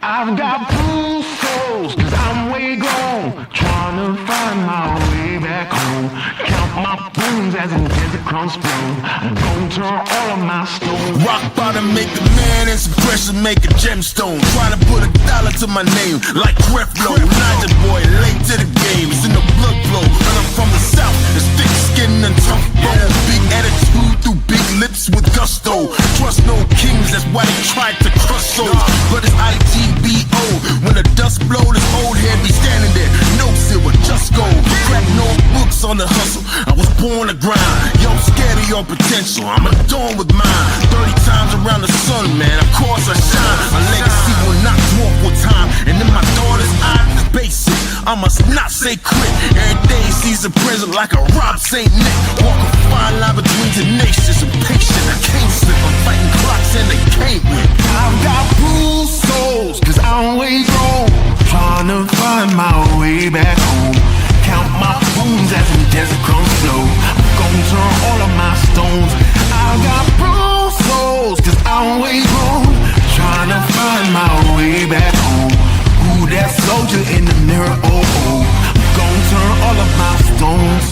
I've got blue souls, cause I'm way gone, trying to find my way back home. Count my bones as in desert crumbs blown. I'm gonna turn all of my stones. Rock bottom make a man and some pressure make a gemstone. Trying to put $1 to my name like Creflo. Ninja boy, late to the game, it's in the blood flow. And I'm from the south, it's thick skin and tough bone. Big attitude through big lips with gusto. Trust no kings, that's why they tried to crush souls. But it's IGBO, when the dust blow, this old head be standing there. No silver, just gold. Crack no books on the hustle, I was born to grind. Yo, I'm scared of your potential, I'm adorned with mine. 30 times around the sun, man, of course I shine. My legacy will not dwarf with time. And in my daughter's eyes, it's basic, I must not say quit. Every day sees a present like a Rob St. Nick. Walk a fine line between tenacious and patient. I can't slip, I'm fighting clocks and they can't win. I've got blue souls, cause I'm way gone, trying to find my way back home. Count my bones as in desert crumbs flow. I'm gonna turn all of my stones. I've got blue souls, cause I'm way gone, trying to find my way back home. Who that soldier in the mirror? Oh, oh. I'm gonna turn all of my stones.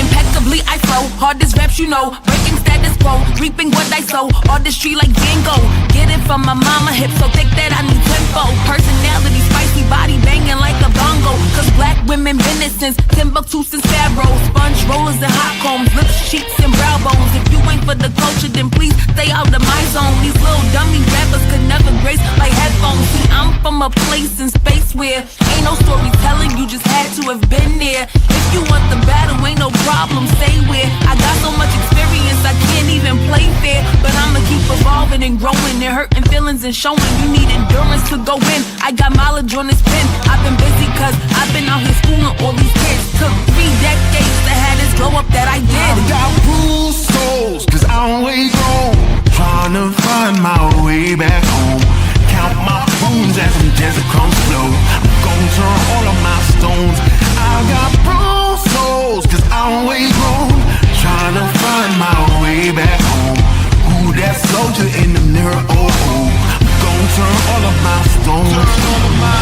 Impeccably I flow, hardest raps you know, breaking status quo, reaping what I sow, artistry like Django. Get it from my mama, hip so thick that I need tempo. Personality, spicy body banging like a bongo. Cause black women been it since Timbuktu since Pharaoh. Sponge rollers and hot combs, lips, cheeks and brow bones. If you ain't for the culture then please stay out of my zone. These little dummy rappers could never grace my headphones. See I'm from a place in space where ain't no storytelling, you just had to have been there. If you want the battle, ain't no problem, say where. I got so much experience, I can't even play fair. But I'ma keep evolving and growing and hurting feelings and showing. You need endurance to go in, I got mileage on this pen. I've been busy cause I've been out here schooling all these kids. Took 3 decades to have this glow up that I did. I've got blue souls, cause I'm way gone, trying to find my way back home. Count my bones as in desert crumbs flow. I'm gonna turn all of my stones. I've got blue souls, cause I'm way gone, trying to find my way back home. Who that soldier in the mirror? Oh, oh. I'm gonna turn all of my stones. Turn all of my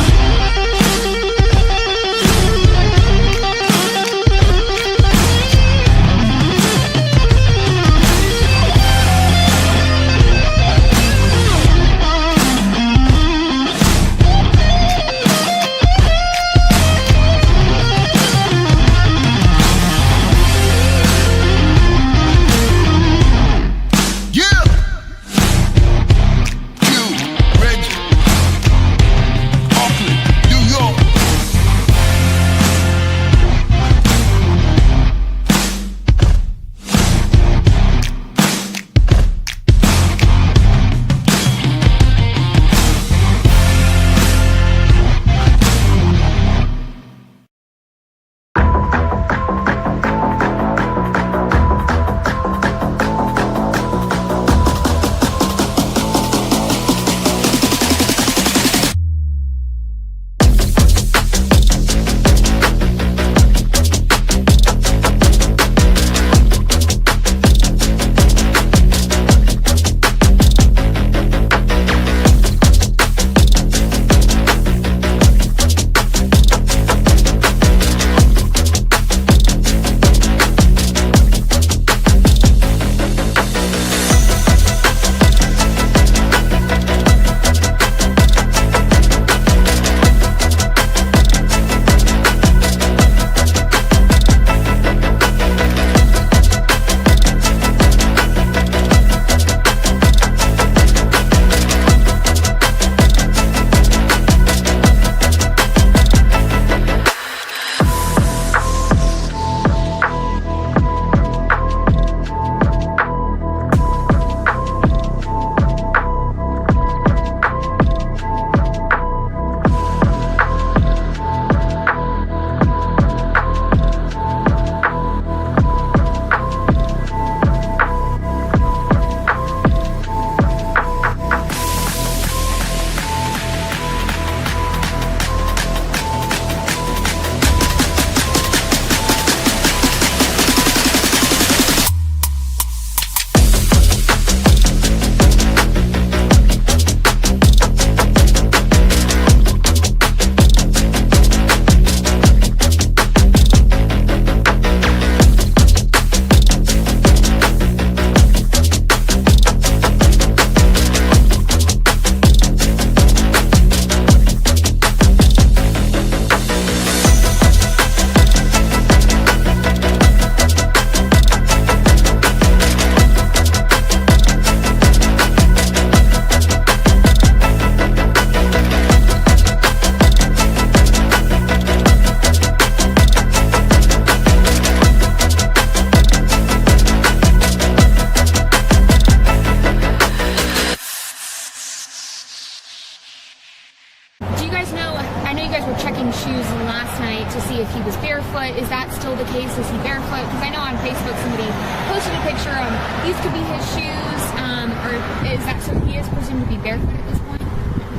you guys know, I know you guys were checking shoes last night to see if he was barefoot. Is that still the case? Is he barefoot? Because I know on Facebook somebody posted a picture of these could be his shoes, or is that so he is presumed to be barefoot at this point?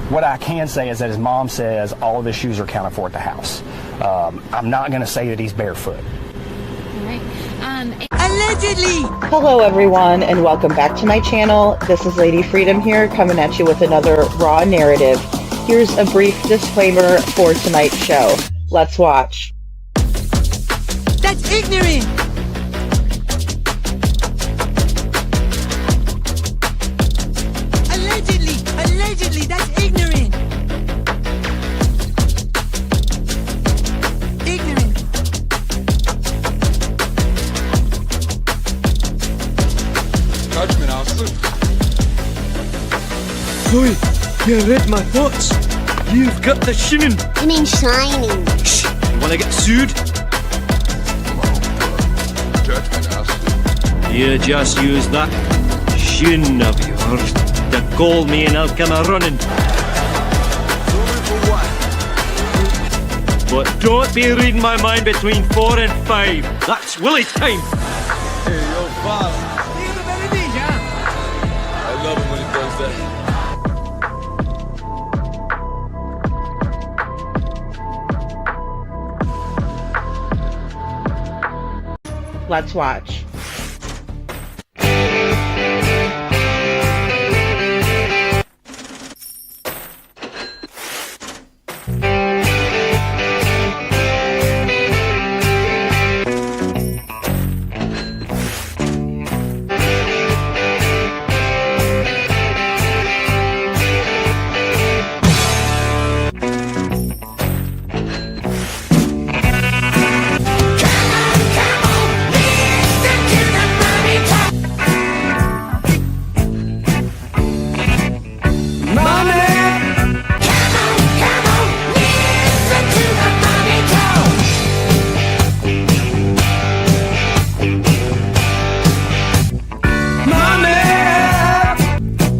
What I can say is that his mom says all of his shoes are accounted for at the house. I'm not going to say that he's barefoot. All right. Allegedly! Hello everyone and welcome back to my channel. This is Lady Freedom here coming at you with another raw narrative. Here's a brief disclaimer for tonight's show. Let's watch. That's ignorant! Allegedly, that's ignorant! Ignorant. Judgment, Alfred. Boy, you read my thoughts. You've got the shinin. You mean shining? Shh! You wanna get sued? Judgment, Alfred. You just use that shin of yours to call me and I'll come a-running. But don't be reading my mind between 4 and 5. That's Willie time. Hey, yo, boss. I love him when he does that. Let's watch.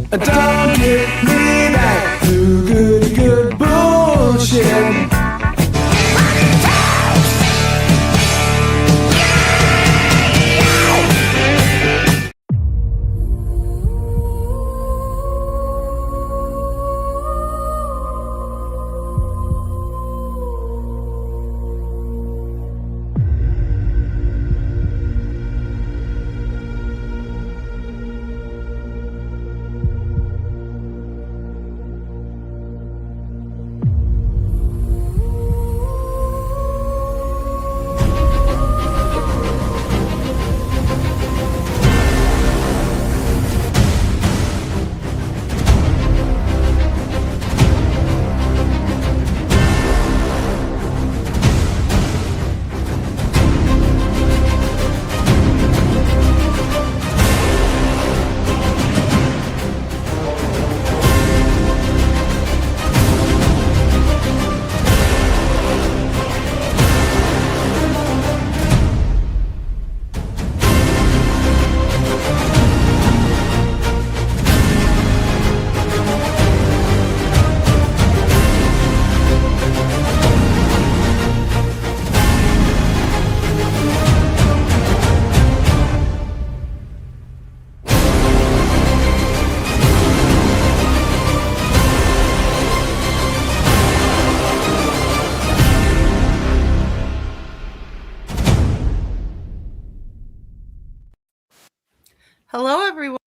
Don't get me back to good bullshit. Hello everyone.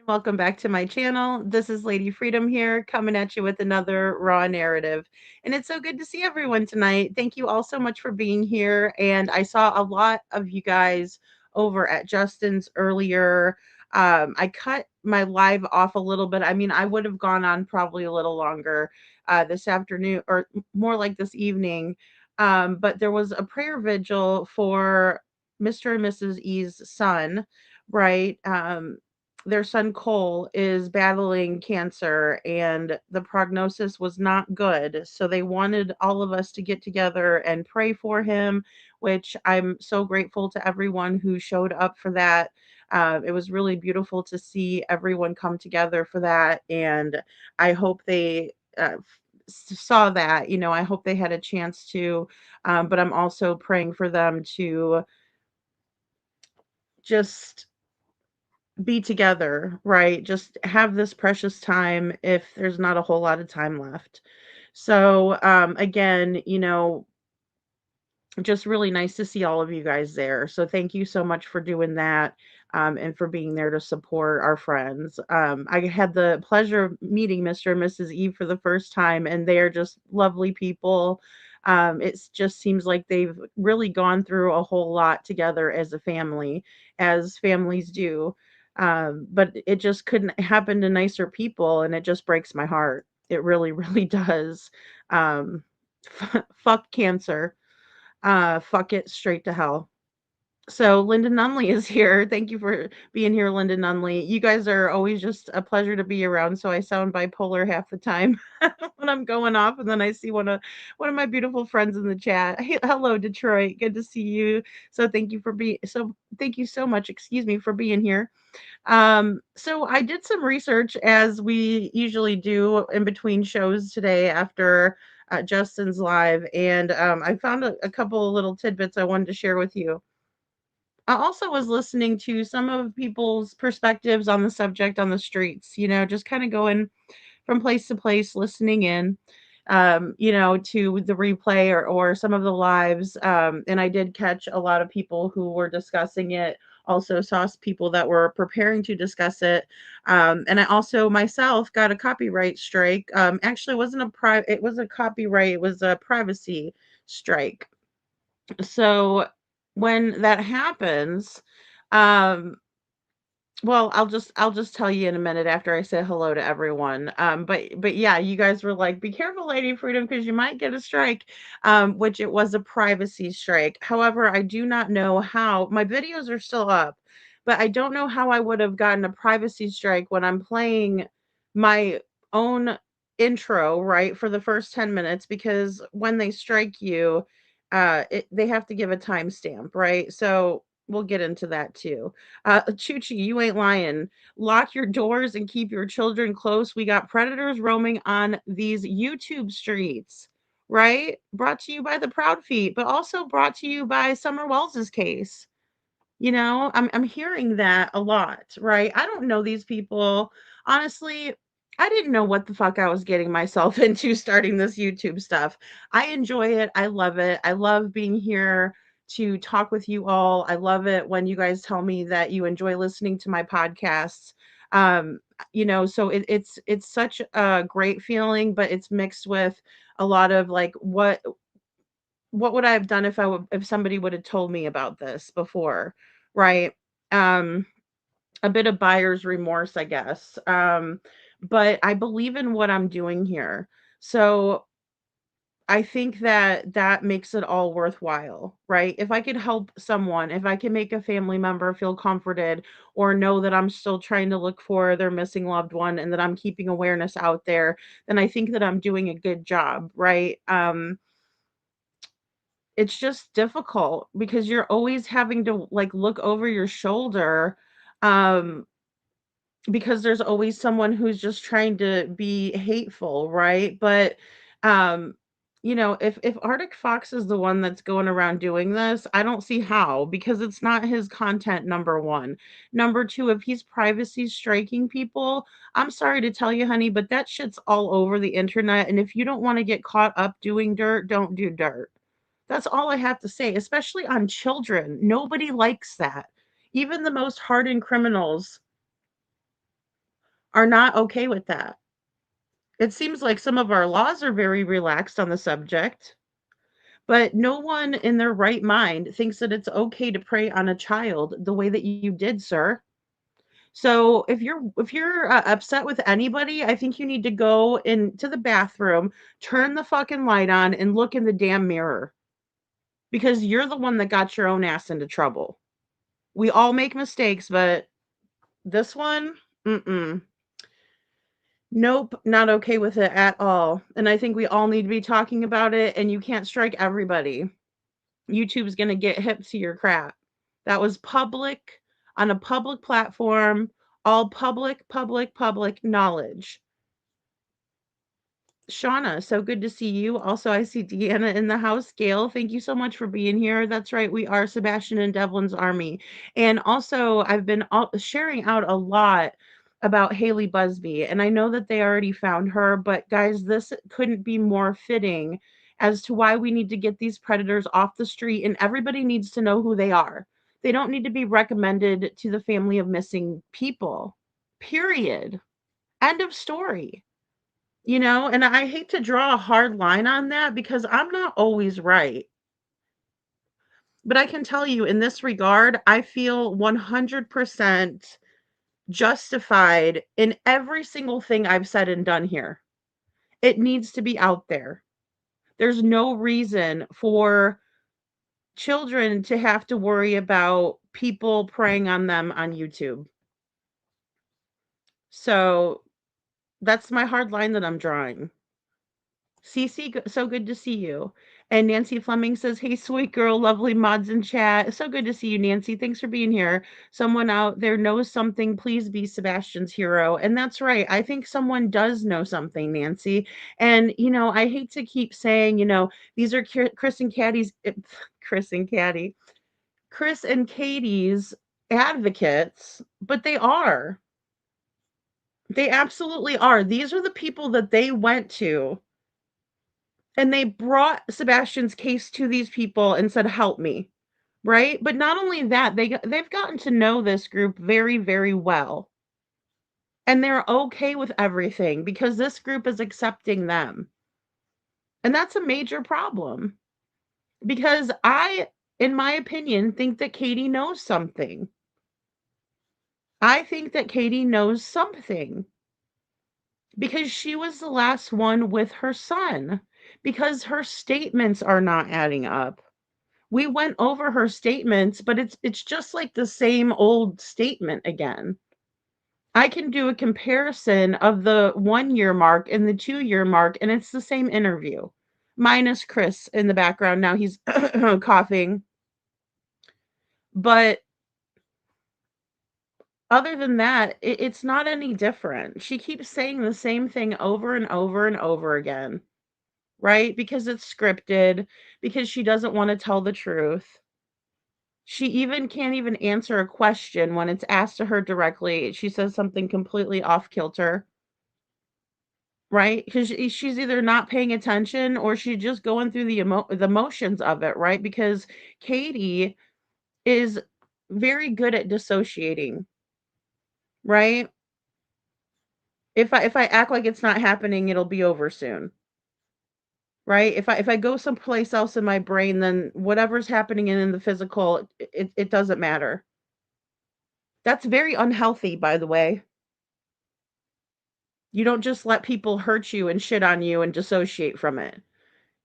Welcome back to my channel. This is Lady Freedom here coming at you with another raw narrative. And it's so good to see everyone tonight. Thank you all so much for being here. And I saw a lot of you guys over at Justin's earlier. I cut my live off a little bit. I mean, I would have gone on probably a little longer this afternoon or more like this evening. But there was a prayer vigil for Mr. and Mrs. E's son, right? Their son Cole is battling cancer and the prognosis was not good. So they wanted all of us to get together and pray for him, which I'm so grateful to everyone who showed up for that. It was really beautiful to see everyone come together for that. And I hope they saw that, I hope they had a chance to. But I'm also praying for them to just be together, right? Just have this precious time if there's not a whole lot of time left. So, again, just really nice to see all of you guys there. So thank you so much for doing that, and for being there to support our friends. I had the pleasure of meeting Mr. and Mrs. Eve for the first time, and they are just lovely people. It just seems like they've really gone through a whole lot together as a family, as families do. But it just couldn't happen to nicer people, and it just breaks my heart. It really, really does. Um, fuck cancer. Fuck it straight to hell. So Linda Nunley is here. Thank you for being here, Linda Nunley. You guys are always just a pleasure to be around. So I sound bipolar half the time when I'm going off, and then I see one of my beautiful friends in the chat. Hey, hello, Detroit. Good to see you. So thank you so much. Excuse me for being here. So I did some research as we usually do in between shows today after Justin's live, and I found a couple of little tidbits I wanted to share with you. I also was listening to some of people's perspectives on the subject on the streets, just kind of going from place to place, listening in, to the replay or some of the lives. And I did catch a lot of people who were discussing it. Also saw people that were preparing to discuss it. And I also myself got a copyright strike. Actually, it wasn't it was a copyright, it was a privacy strike. So when that happens, um, well, I'll just tell you in a minute after I say hello to everyone. But yeah, you guys were like, "Be careful, Lady Freedom, because you might get a strike," which it was a privacy strike. However, I do not know how my videos are still up, but I don't know how I would have gotten a privacy strike when I'm playing my own intro, right, for the first 10 minutes, because when they strike you, they have to give a timestamp, right? So we'll get into that too. Chuchi, you ain't lying. Lock your doors and keep your children close. We got predators roaming on these YouTube streets, right? Brought to you by the Proud Feet, but also brought to you by Summer Wells's case. I'm hearing that a lot, right? I don't know these people. Honestly, I didn't know what the fuck I was getting myself into starting this YouTube stuff. I enjoy it. I love it. I love being here to talk with you all. I love it when you guys tell me that you enjoy listening to my podcasts. Um, so it's such a great feeling, but it's mixed with a lot of like what would I have done if somebody would have told me about this before, right? Um, a bit of buyer's remorse, I guess. But I believe in what I'm doing here. So I think that that makes it all worthwhile, right? If I could help someone, if I can make a family member feel comforted or know that I'm still trying to look for their missing loved one and that I'm keeping awareness out there, then I think that I'm doing a good job, right? It's just difficult because you're always having to, like, look over your shoulder, um, because there's always someone who's just trying to be hateful, right? But, um, if Arctic Fox is the one that's going around doing this, I don't see how, because it's not his content, number 1. Number 2, if he's privacy striking people, I'm sorry to tell you, honey, but that shit's all over the internet, and if you don't wanna get caught up doing dirt, don't do dirt. That's all I have to say, especially on children. Nobody likes that. Even the most hardened criminals are not okay with that. It seems like some of our laws are very relaxed on the subject, but no one in their right mind thinks that it's okay to prey on a child the way that you did, sir. So if you're upset with anybody, I think you need to go into the bathroom, turn the fucking light on, and look in the damn mirror because you're the one that got your own ass into trouble. We all make mistakes, but this one, mm-mm. Nope, not okay with it at all. And I think we all need to be talking about it, and you can't strike everybody. YouTube's gonna get hip to your crap. That was public on a public platform, all public knowledge. Shauna, so good to see you. Also, I see Deanna in the house. Gail, thank you so much for being here. That's right, we are Sebastian and Devlin's army. And also, I've been sharing out a lot about Haley Busby, and I know that they already found her, but guys, this couldn't be more fitting as to why we need to get these predators off the street, and everybody needs to know who they are. They don't need to be recommended to the family of missing people. Period. End of story. And I hate to draw a hard line on that because I'm not always right. But I can tell you in this regard, I feel 100% justified in every single thing I've said and done here. It needs to be out there. There's no reason for children to have to worry about people preying on them on YouTube. So that's my hard line that I'm drawing. Cece, so good to see you. And Nancy Fleming says, "Hey, sweet girl, lovely mods in chat. So good to see you, Nancy. Thanks for being here. Someone out there knows something. Please be Sebastian's hero." And that's right. I think someone does know something, Nancy. And, I hate to keep saying, these are Chris and Caddy's, Chris and Caddy, Chris and Katie's advocates, but they are. They absolutely are. These are the people that they went to and they brought Sebastian's case to these people and said, "Help me." Right? But not only that, they've gotten to know this group very, very well. And they're okay with everything because this group is accepting them. And that's a major problem. Because I, in my opinion, think that Katie knows something. I think that Katie knows something because she was the last one with her son, because her statements are not adding up. We went over her statements, but it's just like the same old statement again. I can do a comparison of the 1 year mark and the 2 year mark, and it's the same interview, minus Chris in the background. Now he's coughing. But other than that, it's not any different. She keeps saying the same thing over and over and over again, right? Because it's scripted, because she doesn't want to tell the truth. She even can't even answer a question when it's asked to her directly. She says something completely off kilter, right? Because she's either not paying attention or she's just going through the motions of it, right? Because Katie is very good at dissociating, right? If I act like it's not happening, it'll be over soon, right? If I go someplace else in my brain, then whatever's happening in the physical, it doesn't matter. That's very unhealthy, by the way. You don't just let people hurt you and shit on you and dissociate from it.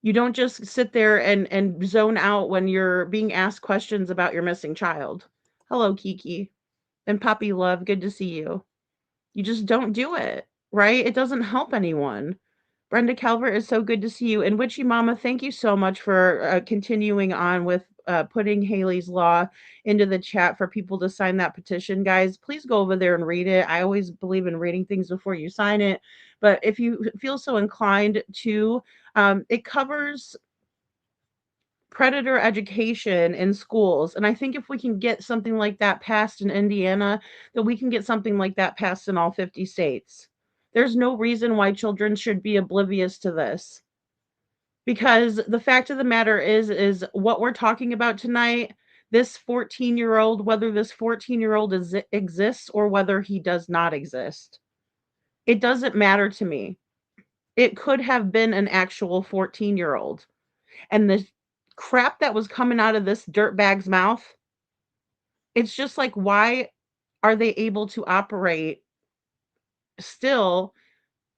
You don't just sit there and zone out when you're being asked questions about your missing child. Hello, Kiki. And Poppy Love, good to see you. You just don't do it, right? It doesn't help anyone. Brenda Calvert is so good to see you. And Witchy Mama, thank you so much for continuing on with putting Haley's Law into the chat for people to sign that petition. Guys, please go over there and read it. I always believe in reading things before you sign it. But if you feel so inclined to, it covers predator education in schools. And I think if we can get something like that passed in Indiana, then we can get something like that passed in all 50 states. There's no reason why children should be oblivious to this. Because the fact of the matter is what we're talking about tonight, this 14-year-old, whether this 14-year-old exists or whether he does not exist, it doesn't matter to me. It could have been an actual 14-year-old. And the crap that was coming out of this dirtbag's mouth, it's just like, why are they able to operate still?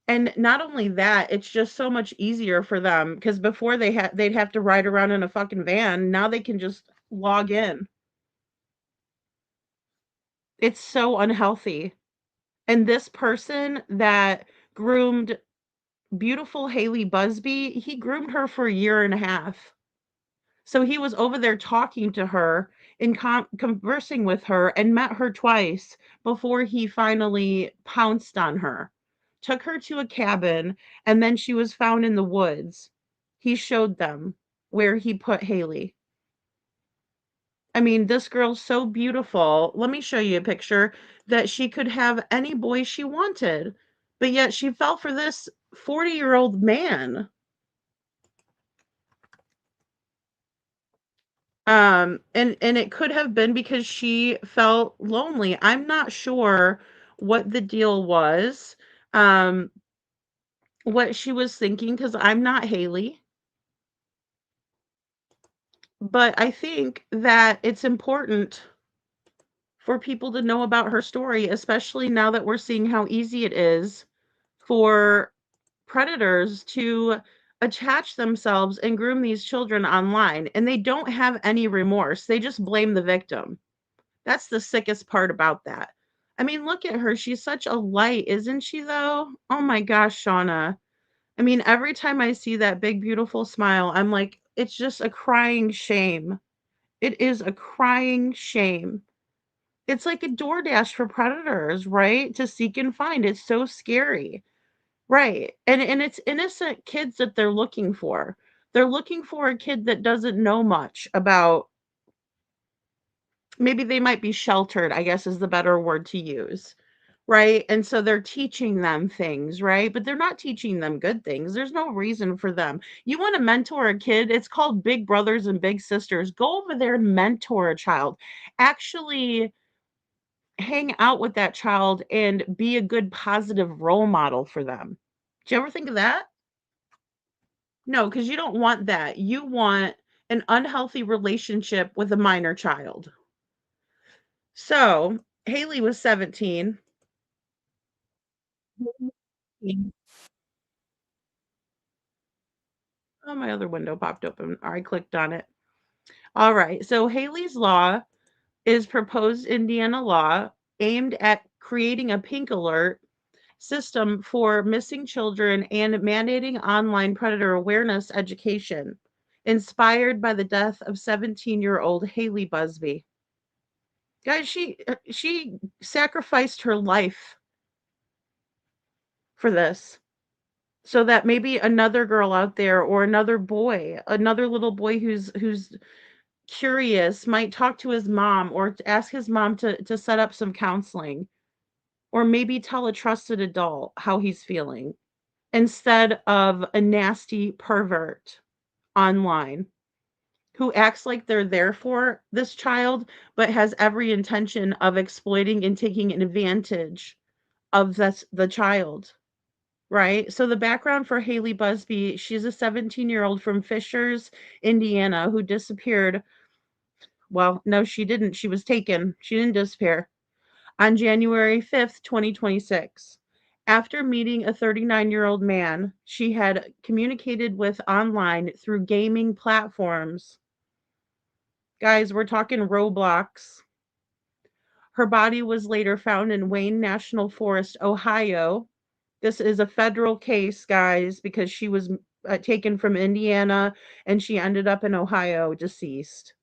And not only that, it's just so much easier for them because before they'd have to ride around in a fucking van. Now they can just log in. It's so unhealthy. And this person that groomed beautiful Haley Busby, he groomed her for a year and a half. So he was over there talking to her and conversing with her and met her twice before he finally pounced on her. took her to a cabin, and then she was found in the woods. He showed them where he put Haley. I mean, this girl's so beautiful. Let me show you a picture that she could have any boy she wanted, but yet she fell for this 40-year-old man. And it could have been because she felt lonely. I'm not sure what the deal was, um, what she was thinking, because I'm not Haley. But I think that it's important for people to know about her story, especially now that we're seeing how easy it is for predators to attach themselves and groom these children online. And they don't have any remorse. They just blame the victim. That's the sickest part about that. I mean, look at her. She's such a light, isn't she, though? Oh my gosh, Shauna. I mean, every time I see that big, beautiful smile, I'm like, it's just a crying shame. It is a crying shame. It's like a DoorDash for predators, right? To seek and find. It's so scary. Right. And it's innocent kids that they're looking for. They're looking for a kid that doesn't know much about, maybe they might be sheltered, I guess is the better word to use. Right? And so they're teaching them things, right? But they're not teaching them good things. There's no reason for them. You want to mentor a kid, it's called big brothers and big sisters. Go over there and mentor a child. Actually hang out with that child and be a good positive role model for them. Do you ever think of that? No, because you don't want that. You want an unhealthy relationship with a minor child. So Haley was 17. Oh, my other window popped open. I clicked on it. All right. So Haley's Law is proposed Indiana law aimed at creating a pink alert system for missing children and mandating online predator awareness education, inspired by the death of 17-year-old Haley Busby. Guys, she sacrificed her life for this so that maybe another girl out there or another boy, another little boy who's curious might talk to his mom or ask his mom to set up some counseling or maybe tell a trusted adult how he's feeling instead of a nasty pervert online who acts like they're there for this child but has every intention of exploiting and taking advantage of the child. Right? So the background for Haley Busby, she's a 17-year-old from Fishers, Indiana, who disappeared. Well, no, she didn't. She was taken. She didn't disappear. On January 5th, 2026. After meeting a 39-year-old man she had communicated with online through gaming platforms. Guys, we're talking Roblox. Her body was later found in Wayne National Forest, Ohio. This is a federal case, guys, because she was taken from Indiana and she ended up in Ohio deceased.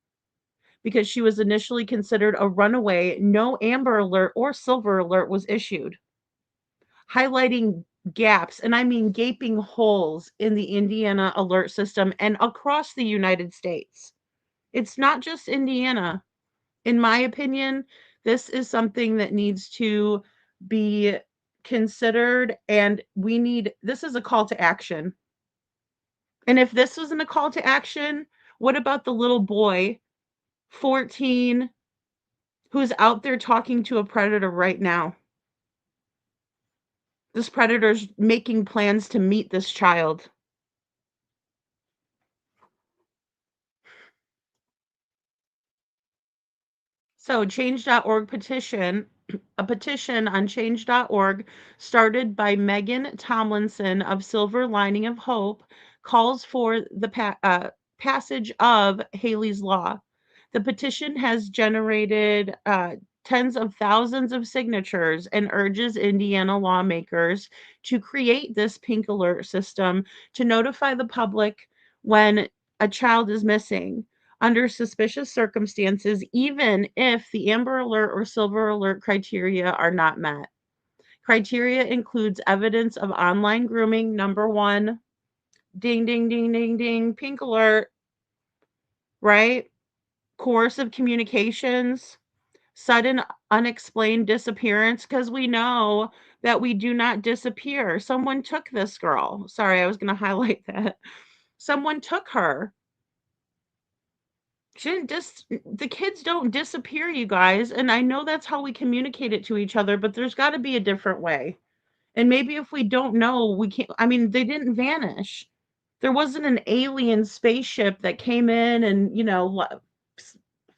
Because she was initially considered a runaway, no Amber Alert or Silver Alert was issued, highlighting gaps, and I mean gaping holes in the Indiana alert system and across the United States. It's not just Indiana. In my opinion, this is something that needs to be considered, and this is a call to action. And if this wasn't a call to action, what about the little boy, 14, who's out there talking to a predator right now? This predator's making plans to meet this child. So change.org petition, a petition on change.org started by Megan Tomlinson of Silver Lining of Hope, calls for the passage of Haley's Law. The petition has generated tens of thousands of signatures and urges Indiana lawmakers to create this pink alert system to notify the public when a child is missing under suspicious circumstances, even if the Amber Alert or Silver Alert criteria are not met. Criteria includes evidence of online grooming, number one. Ding, ding, ding, ding, ding, pink alert, right? Coercive communications, sudden unexplained disappearance, because we know that we do not disappear. Someone took this girl. Sorry, I was going to highlight that. Someone took her. She didn't the kids don't disappear, you guys. And I know that's how we communicate it to each other, but there's got to be a different way. And maybe if we don't know, we can't. I mean, they didn't vanish. There wasn't an alien spaceship that came in and,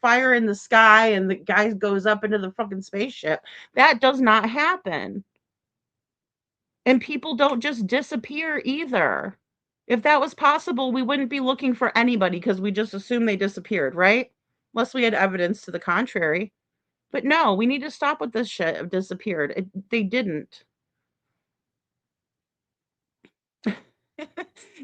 fire in the sky and the guy goes up into the fucking spaceship. That does not happen. And people don't just disappear either. If that was possible, we wouldn't be looking for anybody because we just assume they disappeared, right? Unless we had evidence to the contrary. But no, we need to stop with this shit of disappeared. They didn't.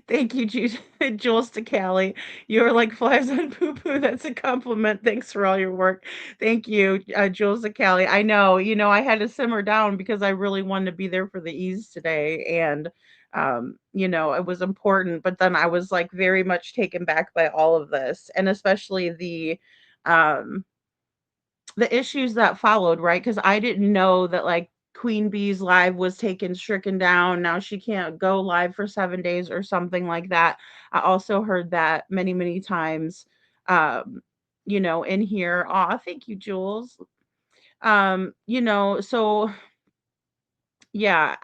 Thank you, Jules DeCali. You're like flies on poo poo. That's a compliment. Thanks for all your work. Thank you, Jules DeCali. I know, I had to simmer down because I really wanted to be there for the E's today. And, it was important. But then I was like very much taken back by all of this. And especially um, the issues that followed, right? Because I didn't know that like Queen Bee's live was stricken down. Now she can't go live for 7 days or something like that. I also heard that many, many times, in here. Aw, thank you, Jules. So yeah,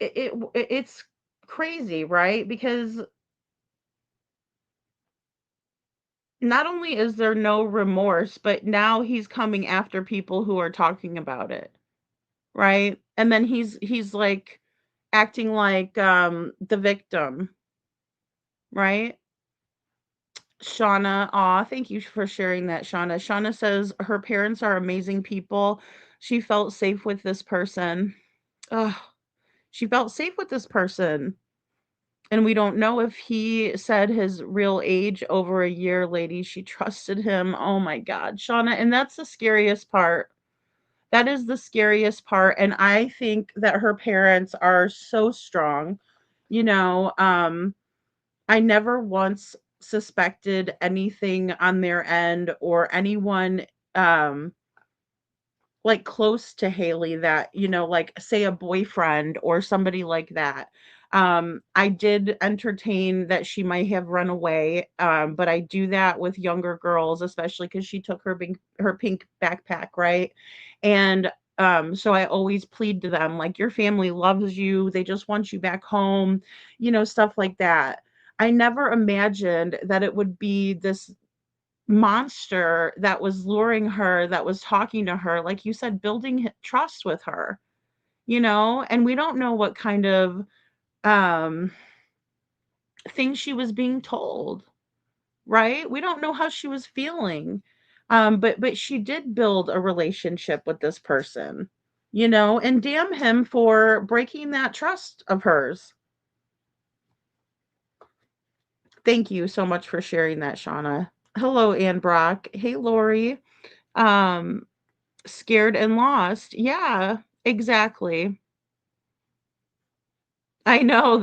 it's crazy, right? Because not only is there no remorse, but now he's coming after people who are talking about it, right? And then he's like acting like the victim, right? Shauna, aw, thank you for sharing that, Shauna. Shauna says her parents are amazing people. She felt safe with this person. Ugh, she felt safe with this person. And we don't know if he said his real age over a year, ladies. She trusted him. Oh my God, Shauna. And that's the scariest part. That is the scariest part. And I think that her parents are so strong. You know, I never once suspected anything on their end or anyone um like close to Haley that, like say a boyfriend or somebody like that. I did entertain that she might have run away, but I do that with younger girls, especially because she took her pink backpack, right? And so I always plead to them, like, your family loves you, they just want you back home, stuff like that. I never imagined that it would be this monster that was luring her, that was talking to her, like you said, building trust with her, and we don't know what kind of um things she was being told, right? We don't know how she was feeling. But she did build a relationship with this person, and damn him for breaking that trust of hers. Thank you so much for sharing that, Shauna. Hello, Ann Brock. Hey, Lori. Um, Scared and lost. Yeah, exactly. I know,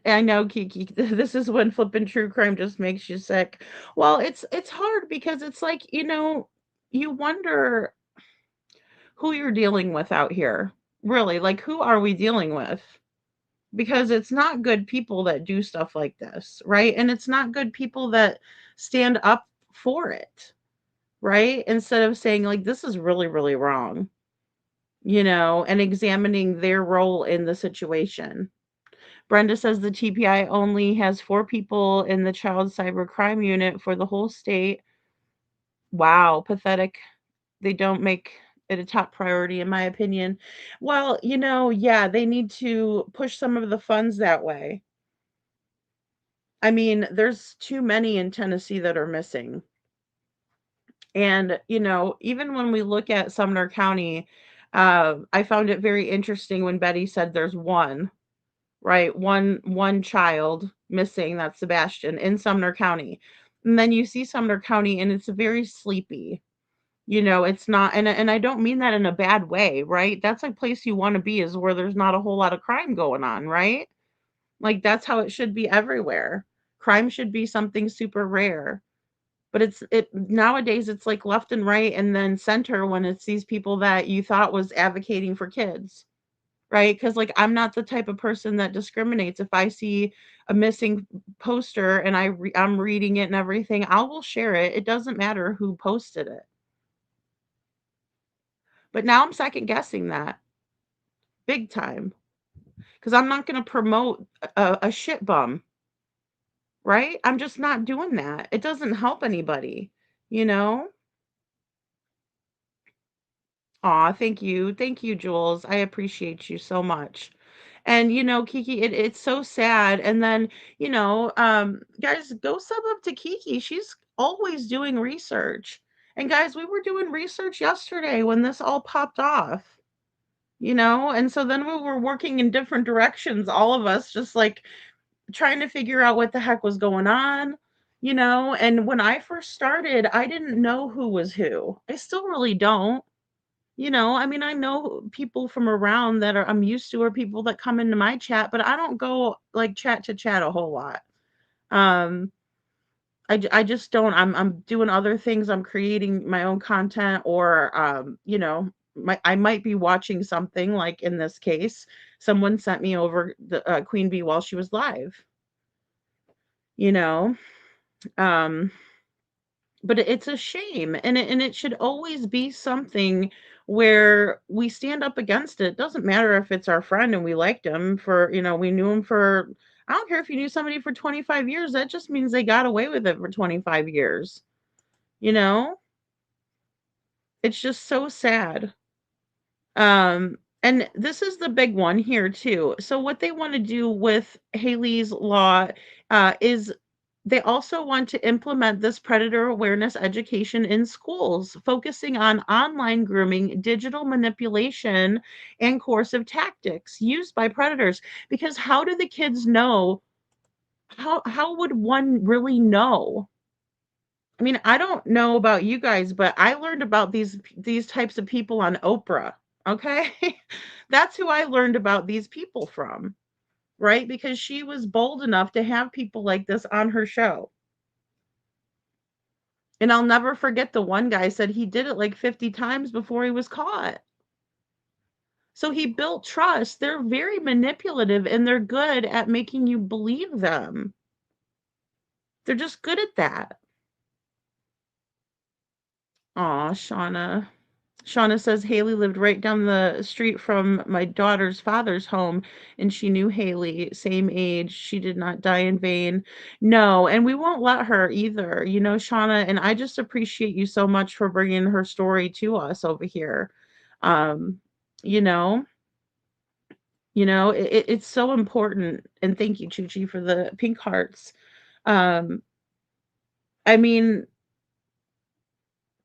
I know, Kiki, this is when flipping true crime just makes you sick. Well, it's hard because it's like, you wonder who you're dealing with out here. Really, like, who are we dealing with? Because it's not good people that do stuff like this, right? And it's not good people that stand up for it, right? Instead of saying, like, this is really, really wrong, and examining their role in the situation. Brenda says the TPI only has 4 people in the child cyber crime unit for the whole state. Wow, pathetic. They don't make it a top priority, in my opinion. Well, yeah, they need to push some of the funds that way. I mean, there's too many in Tennessee that are missing. And, even when we look at Sumner County, I found it very interesting when Betty said there's one, right? One child missing, that's Sebastian, in Sumner County. And then you see Sumner County and it's very sleepy. It's not, and I don't mean that in a bad way, right? That's a place you want to be, is where there's not a whole lot of crime going on, right? Like that's how it should be everywhere. Crime should be something super rare. But it nowadays it's like left and right and then center when it's these people that you thought was advocating for kids, right? Because like I'm not the type of person that discriminates. If I see a missing poster and I'm reading it and everything, I will share it. It doesn't matter who posted it. But now I'm second guessing that big time because I'm not going to promote a shit bum, right? I'm just not doing that. It doesn't help anybody, you know? Aw, thank you. Thank you, Jules. I appreciate you so much. And Kiki, it's so sad. And then, guys, go sub up to Kiki. She's always doing research. And guys, we were doing research yesterday when this all popped off, and so then we were working in different directions, all of us just like trying to figure out what the heck was going on. And when I first started, I didn't know who was who. I still really don't. I mean, I know people from around that I'm used to, or people that come into my chat, but I don't go like chat to chat a whole lot. Um, I just don't. I'm doing other things. I'm creating my own content, or I might be watching something. Like in this case, someone sent me over the Queen Bee while she was live. You know, um, but it's a shame, and it should always be something where we stand up against it. Doesn't matter if it's our friend and we liked him for, we knew him for, I don't care if you knew somebody for 25 years, that just means they got away with it for 25 years. You know? It's just so sad. And this is the big one here too. So what they want to do with Haley's law is they also want to implement this predator awareness education in schools, focusing on online grooming, digital manipulation, and coercive tactics used by predators. Because how do the kids know? How would one really know? I mean, I don't know about you guys, but I learned about these types of people on Oprah. Okay? That's who I learned about these people from, right? Because she was bold enough to have people like this on her show. And I'll never forget the one guy said he did it like 50 times before he was caught. So he built trust. They're very manipulative and they're good at making you believe them. They're just good at that. Aw, Shauna. Shauna says Haley lived right down the street from my daughter's father's home, and she knew Haley, same age. She did not die in vain. No, and we won't let her either, Shauna. And I just appreciate you so much for bringing her story to us over here. Um, you know, it's so important. And thank you, Chuchi, for the pink hearts. Um, I mean,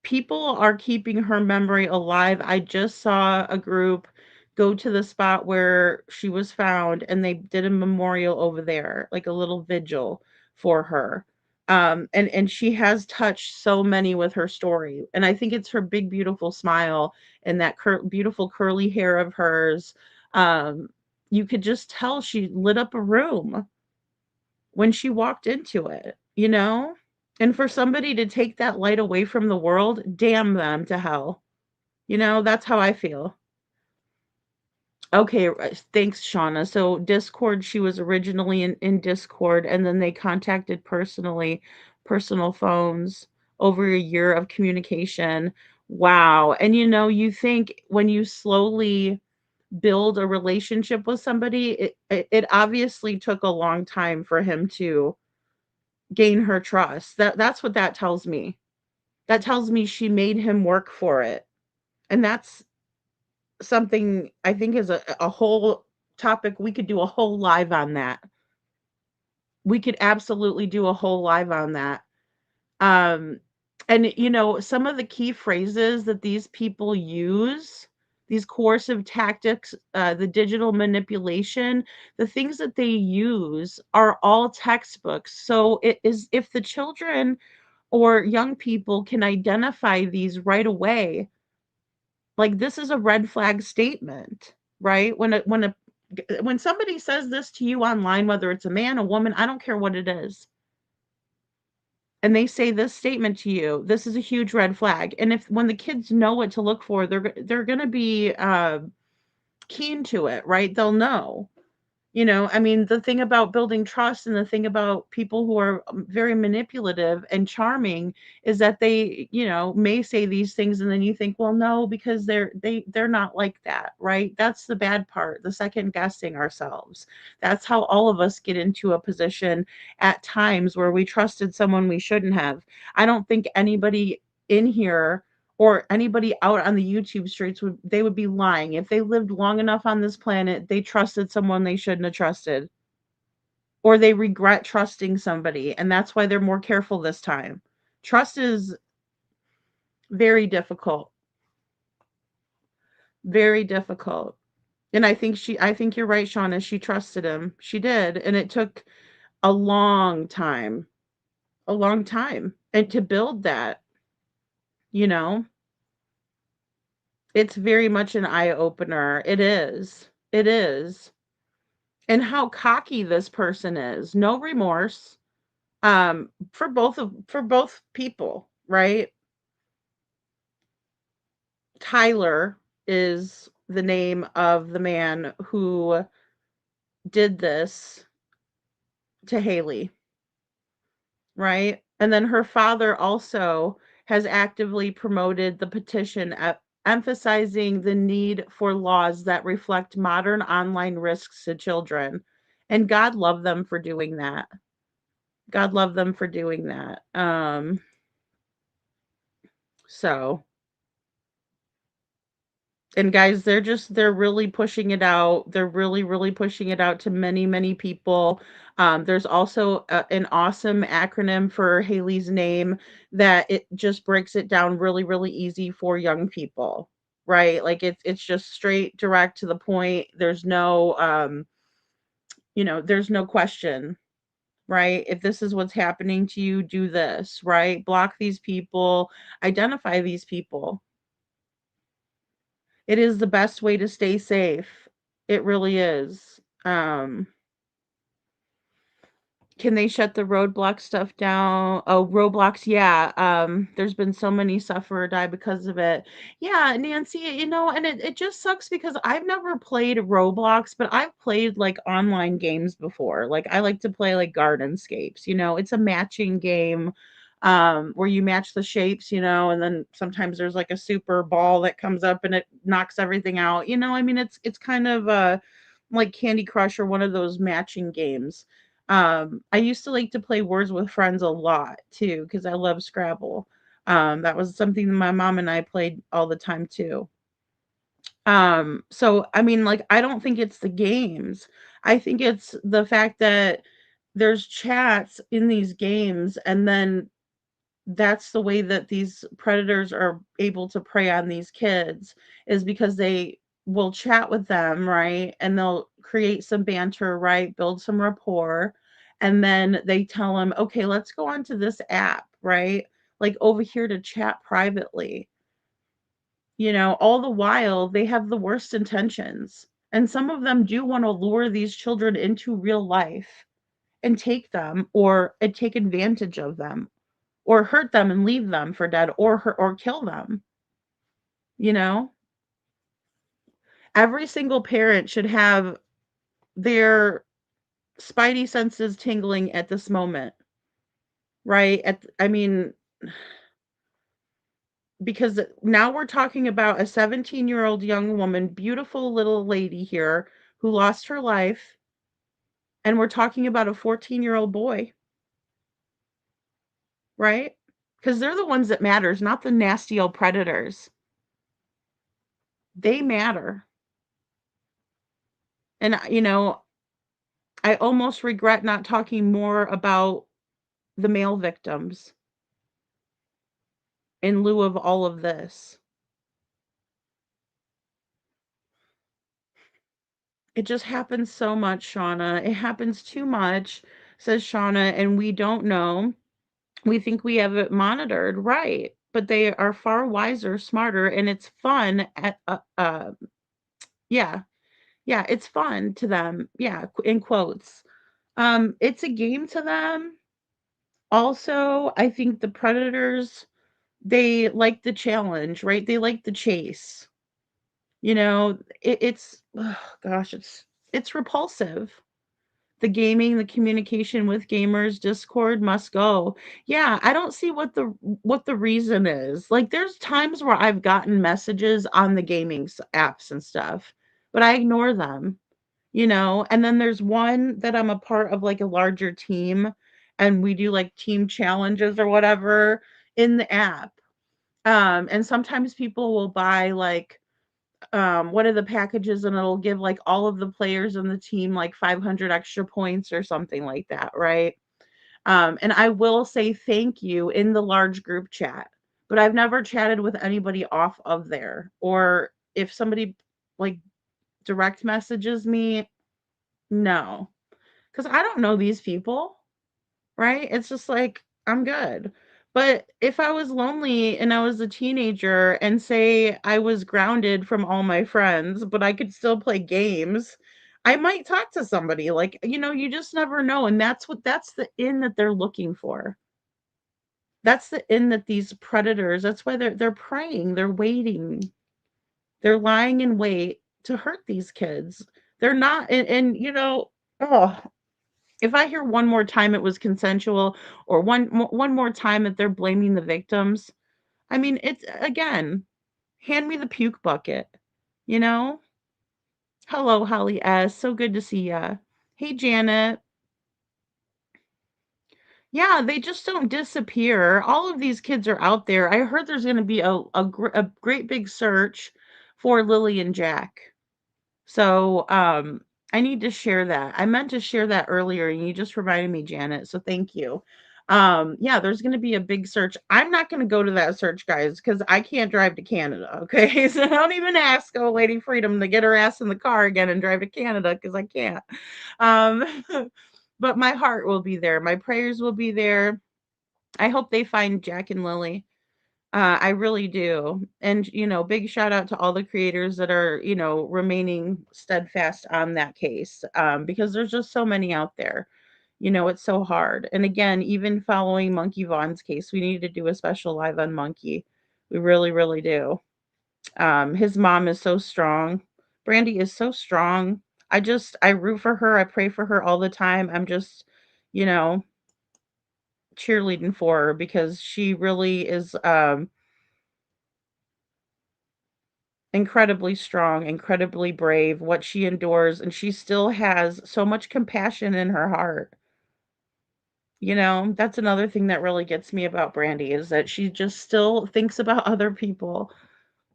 people are keeping her memory alive. I just saw a group go to the spot where she was found and they did a memorial over there, like a little vigil for her. And she has touched so many with her story. And I think it's her big, beautiful smile and that beautiful curly hair of hers. You could just tell she lit up a room when she walked into it. And for somebody to take that light away from the world, damn them to hell. That's how I feel. Okay, thanks, Shauna. So Discord, she was originally in Discord, and then they contacted personal phones, over a year of communication. Wow. And you think when you slowly build a relationship with somebody, it obviously took a long time for him to gain her trust. That's what that tells me. That tells me she made him work for it. And that's something I think is a whole topic. We could do a whole live on that. We could absolutely do a whole live on that. Um, and some of the key phrases that these people use, these coercive tactics, the digital manipulation, the things that they use are all textbooks. So it is, if the children or young people can identify these right away. Like, this is a red flag statement, right? When somebody says this to you online, whether it's a man, a woman, I don't care what it is, and they say this statement to you, this is a huge red flag. And if when the kids know what to look for, they're going to be keen to it, right? They'll know. I mean, the thing about building trust and the thing about people who are very manipulative and charming is that they, may say these things and then you think, well, no, because they're not like that, right? That's the bad part, the second guessing ourselves. That's how all of us get into a position at times where we trusted someone we shouldn't have. I don't think anybody in here or anybody out on the YouTube streets would be lying. If they lived long enough on this planet, they trusted someone they shouldn't have trusted. Or they regret trusting somebody, and that's why they're more careful this time. Trust is very difficult. Very difficult. And I think you're right, Shauna. She trusted him. She did. And it took a long time. A long time. And to build that, you know, it's very much an eye opener. It is. It is. And how cocky this person is. No remorse. For both people, right? Tyler is the name of the man who did this to Haley, right? And then her father also has actively promoted the petition emphasizing the need for laws that reflect modern online risks to children. And God love them for doing that. God love them for doing that. So, and guys, they're really pushing it out. They're really, really pushing it out to many, many people. There's also an awesome acronym for Haley's name that it just breaks it down really, really easy for young people, right? Like it's just straight, direct to the point. There's no, there's no question, right? If this is what's happening to you, do this, right? Block these people, identify these people. It is the best way to stay safe. It really is. Can they shut the roadblock stuff down? Oh, Roblox, yeah. There's been so many suffer or die because of it. Yeah, Nancy, and it just sucks because I've never played Roblox, but I've played like online games before. Like I like to play like Gardenscapes, it's a matching game where you match the shapes, and then sometimes there's like a super ball that comes up and it knocks everything out. I mean it's kind of like Candy Crush or one of those matching games. I used to like to play Words with Friends a lot too because I love Scrabble. That was something that my mom and I played all the time too. So I mean, like, I don't think it's the games. I think it's the fact that there's chats in these games, and then that's the way that these predators are able to prey on these kids is because they will chat with them, right? And they'll create some banter, right? Build some rapport. And then they tell them, okay, let's go on to this app, right? Like over here to chat privately. All the while they have the worst intentions. And some of them do want to lure these children into real life and take them or take advantage of them or hurt them and leave them for dead or hurt or kill them. You know, every single parent should have their spidey senses tingling at this moment, right? I mean, because now we're talking about a 17-year-old young woman, beautiful little lady here who lost her life, and we're talking about a 14-year-old boy, right? Because they're the ones that matters, not the nasty old predators. They matter. And I almost regret not talking more about the male victims in lieu of all of this. It just happens so much, Shauna. It happens too much, says Shauna, and we don't know. We think we have it monitored, right? But they are far wiser, smarter, and it's fun at yeah. Yeah, it's fun to them. Yeah, in quotes. It's a game to them. Also, I think the predators, they like the challenge, right? They like the chase. You know, it's ugh, gosh, it's repulsive. The gaming, the communication with gamers, Discord must go. Yeah, I don't see what the reason is. Like there's times where I've gotten messages on the gaming apps and stuff, but I ignore them, you know? And then there's one that I'm a part of like a larger team and we do like team challenges or whatever in the app. And sometimes people will buy like one of the packages and it'll give like all of the players in the team like 500 extra points or something like that, right? And I will say thank you in the large group chat, but I've never chatted with anybody off of there. Or if somebody like direct messages me, no, because I don't know these people, right? It's just like, I'm good. But if I was lonely and I was a teenager and say I was grounded from all my friends, but I could still play games, I might talk to somebody. Like, you know, you just never know. And that's the in that they're looking for. That's the in that these predators, that's why they're praying, they're waiting. They're lying in wait to hurt these kids. They're not and you know, oh, if I hear one more time it was consensual or one more time that they're blaming the victims, I mean, it's again, hand me the puke bucket, you know? Hello, Holly S. So good to see ya. Hey, Janet. Yeah, they just don't disappear. All of these kids are out there. I heard there's going to be a great big search for Lily and Jack. So, I need to share that. I meant to share that earlier and you just reminded me, Janet. So thank you. Yeah, there's going to be a big search. I'm not going to go to that search, guys, because I can't drive to Canada. Okay. So don't even ask old Lady Freedom to get her ass in the car again and drive to Canada because I can't. Um, but my heart will be there. My prayers will be there. I hope they find Jack and Lily. I really do. And, you know, big shout out to all the creators that are, you know, remaining steadfast on that case because there's just so many out there. You know, it's so hard. And again, even following Monkey Vaughn's case, we need to do a special live on Monkey. We really, really do. His mom is so strong. Brandy is so strong. I root for her. I pray for her all the time. I'm just, you know, cheerleading for her because she really is incredibly strong, incredibly brave, what she endures, and she still has so much compassion in her heart. You know, that's another thing that really gets me about Brandy is that she just still thinks about other people.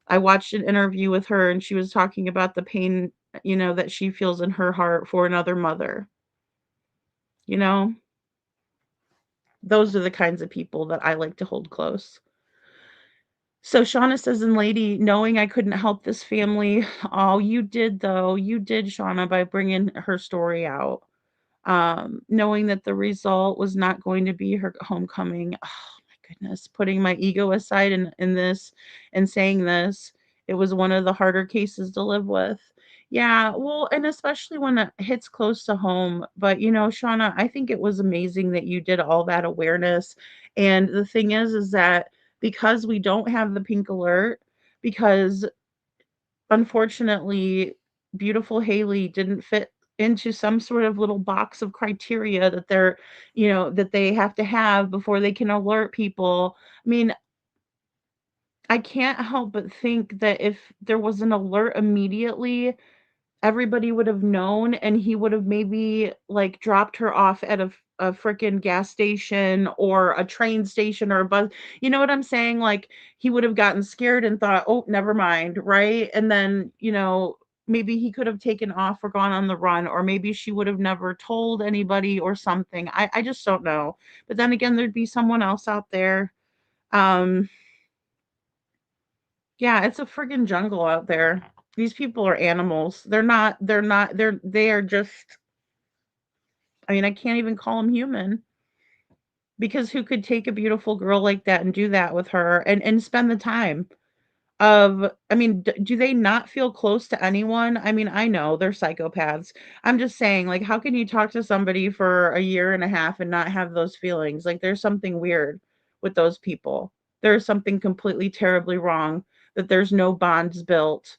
I watched an interview with her and she was talking about the pain, you know, that she feels in her heart for another mother. You know, those are the kinds of people that I like to hold close. So Shauna says, and lady, knowing I couldn't help this family, oh, you did though. You did, Shauna, by bringing her story out. Knowing that the result was not going to be her homecoming. Oh my goodness, putting my ego aside in this and saying this, it was one of the harder cases to live with. Yeah, well, and especially when it hits close to home. But you know, Shauna, I think it was amazing that you did all that awareness. And the thing is that because we don't have the pink alert, because unfortunately, beautiful Haley didn't fit into some sort of little box of criteria that they're, you know, that they have to have before they can alert people. I mean, I can't help but think that if there was an alert immediately, everybody would have known and he would have maybe like dropped her off at a freaking gas station or a train station or a bus. You know what I'm saying? Like he would have gotten scared and thought, "Oh, never mind," right? And then, you know, maybe he could have taken off or gone on the run or maybe she would have never told anybody or something. I just don't know. But then again, there'd be someone else out there. Um yeah, it's a friggin' jungle out there. These people are animals. They are just I mean, I can't even call them human. because who could take a beautiful girl like that and do that with her and spend the time of, I mean, do they not feel close to anyone? I mean, I know they're psychopaths. I'm just saying, like, how can you talk to somebody for a year and a half and not have those feelings? Like, there's something weird with those people. There's something completely terribly wrong that there's no bonds built.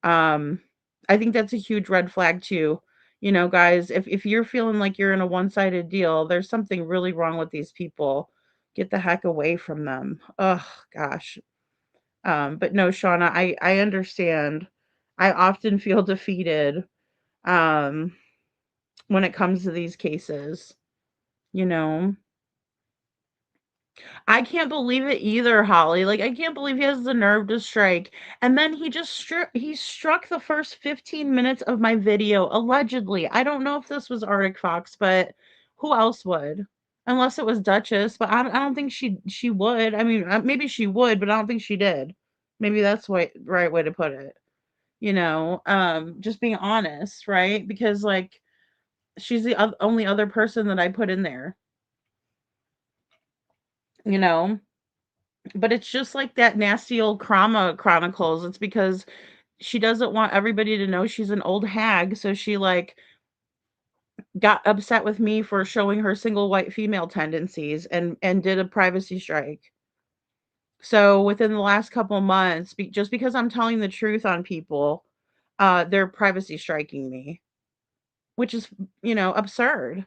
Um, I think that's a huge red flag too. You know, guys, if you're feeling like you're in a one-sided deal, there's something really wrong with these people. Get the heck away from them. Oh gosh. But no, Shauna, I understand. I often feel defeated um when it comes to these cases, you know. I can't believe it either, Holly. Like I can't believe he has the nerve to strike. And then he struck the first 15 minutes of my video allegedly. I don't know if this was Arctic Fox, but who else would? Unless it was Duchess, but I don't think she would. I mean, maybe she would, but I don't think she did. Maybe that's what right way to put it. You know, just being honest, right? Because like she's the only other person that I put in there, you know. But it's just like that nasty old Krama Chronicles. It's because she doesn't want everybody to know she's an old hag, so she like got upset with me for showing her single white female tendencies and did a privacy strike. So within the last couple months, just because I'm telling the truth on people, they're privacy striking me, which is, you know, absurd.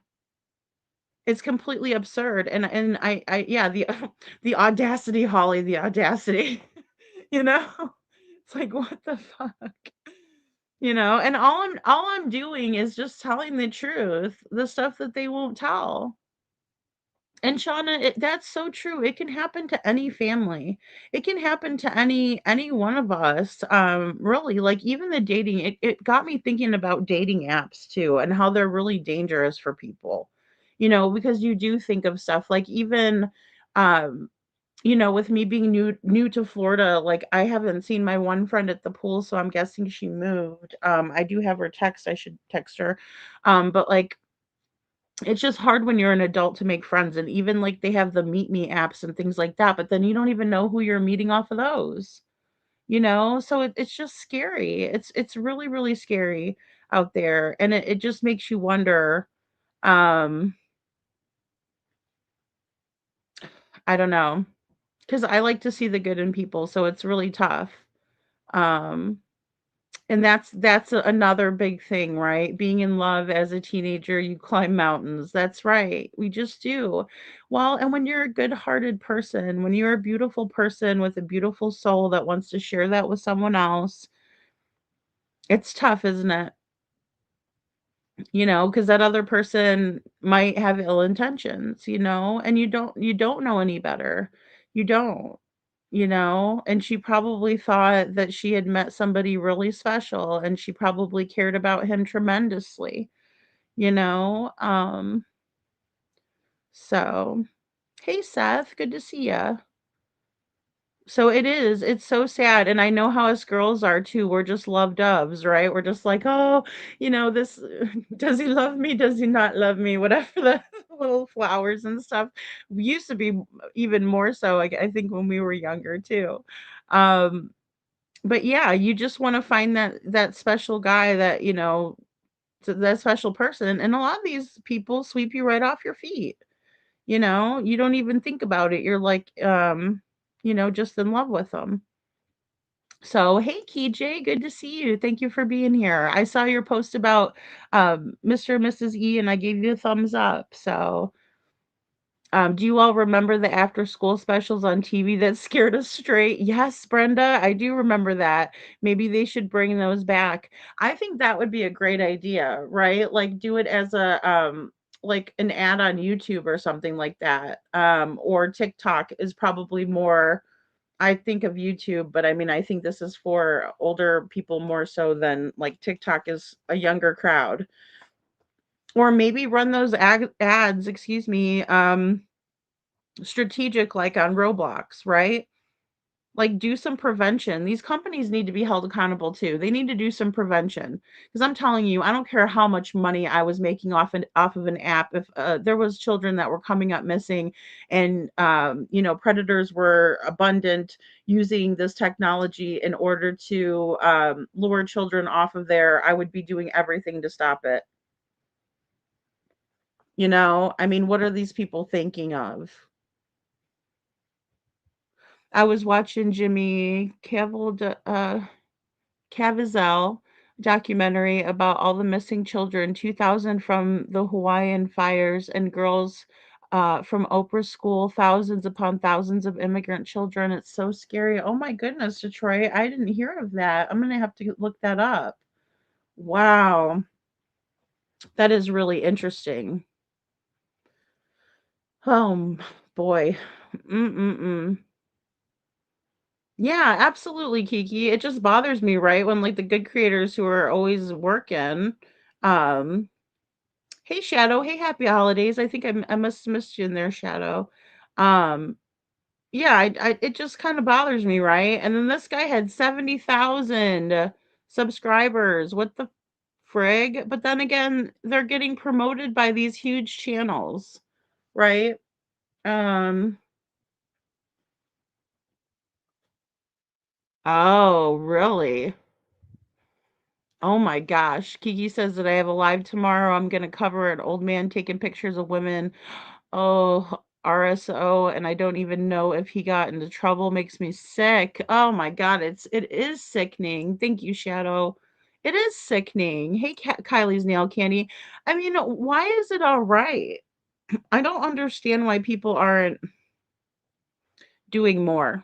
It's completely absurd, and I yeah, the the audacity, Holly, the audacity, you know? It's like, what the fuck? You know? And all I'm doing is just telling the truth, the stuff that they won't tell. And Shauna, that's so true. It can happen to any family. It can happen to any one of us. Really, like even the dating, it got me thinking about dating apps too and how they're really dangerous for people. You know, because you do think of stuff like even um you know, with me being new to Florida, like I haven't seen my one friend at the pool, so I'm guessing she moved. I do have her text. I should text her. But like it's just hard when you're an adult to make friends, and even like they have the meet me apps and things like that, but then you don't even know who you're meeting off of those, you know? So it's just scary. It's really, really scary out there. And it just makes you wonder, um, I don't know, because I like to see the good in people, so it's really tough. Um, And that's another big thing, right? Being in love as a teenager, you climb mountains. That's right. We just do. Well, and when you're a good-hearted person, when you're a beautiful person with a beautiful soul that wants to share that with someone else, it's tough, isn't it? You know, because that other person might have ill intentions, you know, and you don't know any better. You don't, you know, and she probably thought that she had met somebody really special and she probably cared about him tremendously, you know. So hey Seth, good to see you. So it's so sad, and I know how us girls are too. We're just love doves, right? We're just like, oh, you know, this does he love me? Does he not love me? Whatever the little flowers and stuff. We used to be even more so, like I think when we were younger too. Um, but yeah, you just want to find that special guy that, you know, that special person. And a lot of these people sweep you right off your feet. You know, you don't even think about it. You're like, you know, just in love with them. So, hey, KJ, good to see you. Thank you for being here. I saw your post about Mr. and Mrs. E, and I gave you a thumbs up. So, do you all remember the after school specials on TV that scared us straight? Yes, Brenda, I do remember that. Maybe they should bring those back. I think that would be a great idea, right? Like do it as a like an ad on YouTube or something like that. Or TikTok is probably more, I think of YouTube, but I mean I think this is for older people more so than like TikTok is a younger crowd. Or maybe run those ads, excuse me, strategic like on Roblox, right? Like, do some prevention. These companies need to be held accountable too. They need to do some prevention. Because I'm telling you, I don't care how much money I was making off of an app. If there was children that were coming up missing, and predators were abundant using this technology in order to lure children off of there, I would be doing everything to stop it. I mean, what are these people thinking of? I was watching Jimmy Caviezel documentary about all the missing children, 2,000 from the Hawaiian fires, and girls from Oprah's school, thousands upon thousands of immigrant children. It's so scary. Oh my goodness, Detroit. I didn't hear of that. I'm going to have to look that up. Wow. That is really interesting. Oh boy. Mm-mm-mm. Yeah, absolutely, Kiki. It just bothers me, right? When like the good creators who are always working, um, hey Shadow, hey Happy Holidays. I think I must have missed you in there, Shadow. Um, yeah, it just kind of bothers me, right? And then this guy had 70,000 subscribers. What the frig? But then again, they're getting promoted by these huge channels, right? Um, oh, really? Oh my gosh. Kiki says that I have a live tomorrow. I'm going to cover an old man taking pictures of women. Oh, RSO, and I don't even know if he got into trouble. Makes me sick. Oh my God, it is sickening. Thank you, Shadow. It is sickening. Hey, Kylie's nail candy. I mean, why is it all right? I don't understand why people aren't doing more.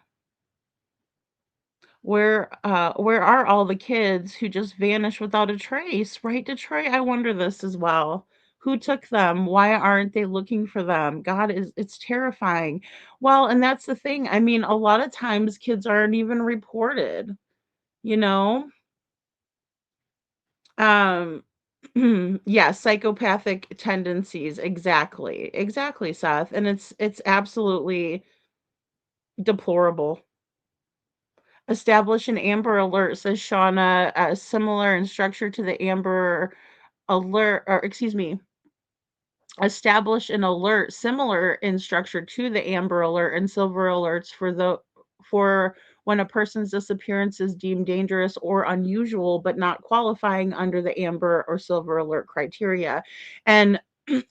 Where are all the kids who just vanished without a trace, right, Detroit? I wonder this as well. Who took them? Why aren't they looking for them? God, it's terrifying. Well, and that's the thing. I mean, a lot of times kids aren't even reported, you know? Um yeah, psychopathic tendencies. Exactly. Exactly, Seth. And it's absolutely deplorable. Establish an Amber Alert, says Shauna, similar in structure to the Amber Alert, or excuse me, establish an alert similar in structure to the Amber Alert and Silver Alerts for when a person's disappearance is deemed dangerous or unusual, but not qualifying under the Amber or Silver Alert criteria. And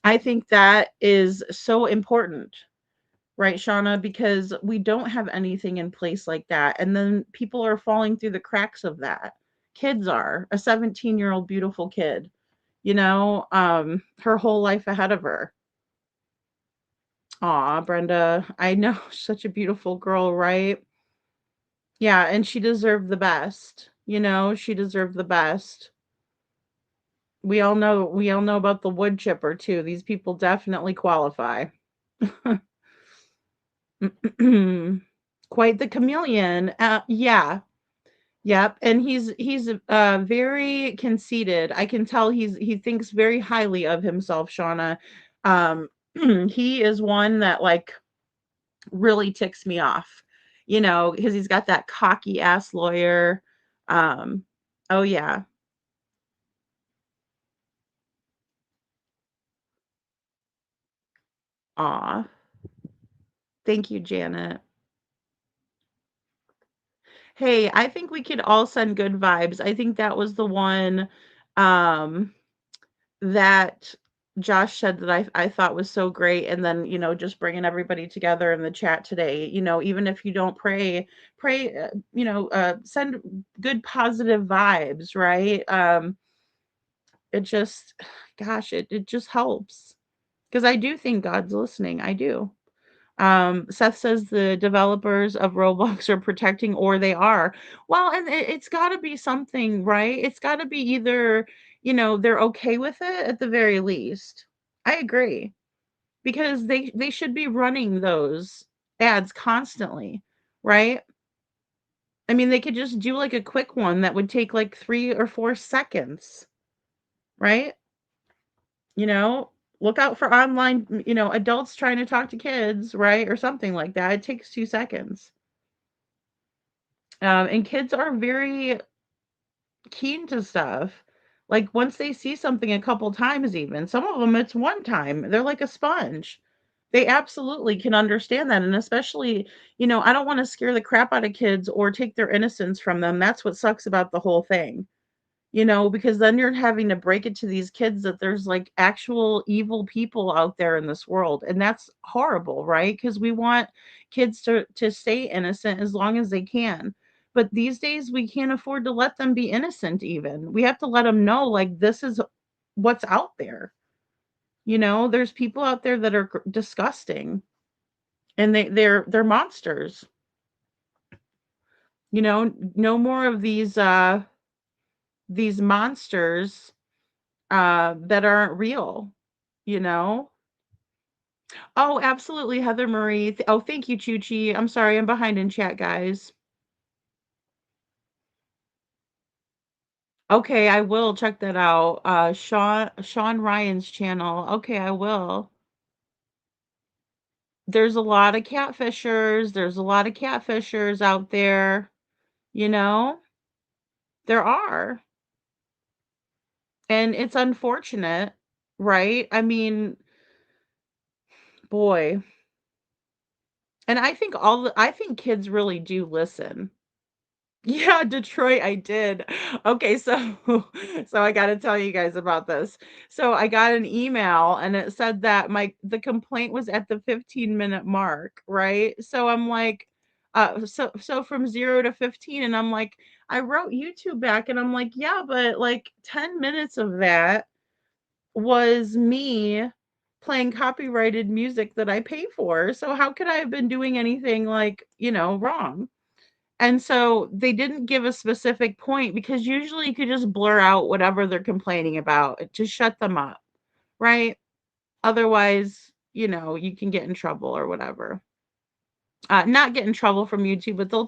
I think that is so important. Right, Shauna, because we don't have anything in place like that. And then people are falling through the cracks of that. Kids are a 17-year-old beautiful kid, her whole life ahead of her. Aw, Brenda, I know, such a beautiful girl, right? Yeah, and she deserved the best. She deserved the best. We all know about the wood chipper too. These people definitely qualify. Quite the chameleon. Yeah. Yep, and he's very conceited. I can tell he thinks very highly of himself, Shauna. Um, he is one that like really ticks me off, because he's got that cocky ass lawyer. Um, oh yeah. Aw. Thank you, Janet. Hey, I think we could all send good vibes. I think that was the one um that Josh said that I thought was so great, and then, just bringing everybody together in the chat today, even if you don't pray, send good positive vibes, right? It just gosh, it just helps. Because I do think God's listening. I do. Seth says the developers of Roblox are protecting, or they are. Well, and it's got to be something, right? It's got to be either, they're okay with it at the very least. I agree, because they should be running those ads constantly, right? I mean, they could just do like a quick one that would take like 3 or 4 seconds, right? You know, look out for online, adults trying to talk to kids, right? Or something like that. It takes 2 seconds. And kids are very keen to stuff. Like once they see something a couple times, even some of them, it's one time. They're like a sponge. They absolutely can understand that. And especially, I don't want to scare the crap out of kids or take their innocence from them. That's what sucks about the whole thing. Because then you're having to break it to these kids that there's like actual evil people out there in this world. And that's horrible, right? Because we want kids to stay innocent as long as they can. But these days we can't afford to let them be innocent even. We have to let them know like this is what's out there. There's people out there that are disgusting and they're monsters. No more of these monsters that aren't real, you know? Oh, absolutely, Heather Marie. Oh, thank you, Chuchi. I'm sorry, I'm behind in chat, guys. Okay, I will check that out. Sean Ryan's channel. Okay, I will. There's a lot of catfishers. There's a lot of catfishers out there, you know? There are. And it's unfortunate, right? I mean, boy. And I think kids really do listen. Yeah, Detroit, I did. Okay, so so I gotta tell you guys about this. So I got an email and it said that the complaint was at the 15-minute mark, right? So I'm like, so from 0 to 15, and I'm like, I wrote YouTube back and I'm like, yeah, but like 10 minutes of that was me playing copyrighted music that I pay for. So how could I have been doing anything like, wrong? And so they didn't give a specific point because usually you could just blur out whatever they're complaining about to shut them up, right? Otherwise, you can get in trouble or whatever. Not get in trouble from YouTube, but they'll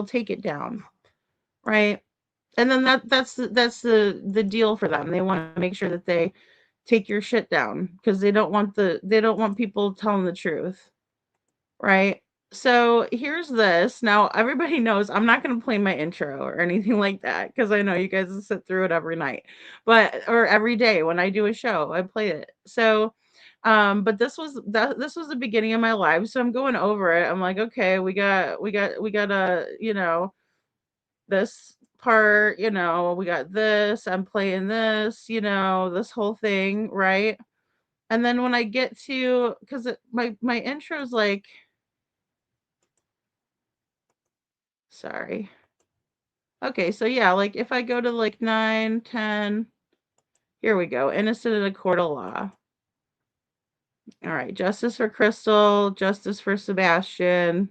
take it down, right? And then that's the deal for them. They want to make sure that they take your shit down because they don't want people telling the truth, right? So here's this. Now everybody knows I'm not going to play my intro or anything like that because I know you guys will sit through it every night, or every day when I do a show, I play it. So, but this was the beginning of my live, so I'm going over it. I'm like, okay, we got this part, we got this. I'm playing this, this whole thing, right? And then when I get to, because my intro is like, sorry. Okay, so yeah, like if I go to like 9, 10, here we go. Innocent in a court of law. All right, justice for Crystal, justice for Sebastian,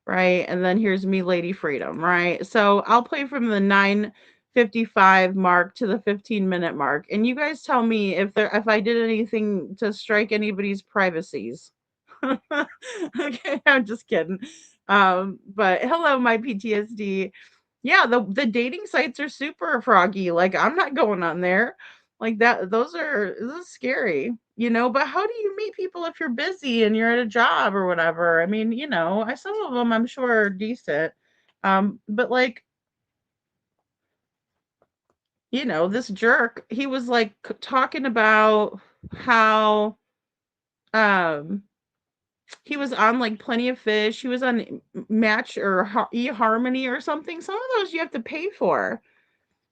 right? And then here's me, Lady Freedom, right? So I'll play from the 9:55 mark to the 15-minute mark. And you guys tell me if I did anything to strike anybody's privacies. Okay, I'm just kidding. But hello, my PTSD. Yeah, the dating sites are super froggy. Like I'm not going on there. Like that, this is scary, but how do you meet people if you're busy and you're at a job or whatever? I mean, some of them I'm sure are decent. But like, this jerk, he was like talking about how um he was on like Plenty of Fish. He was on Match or eHarmony or something. Some of those you have to pay for,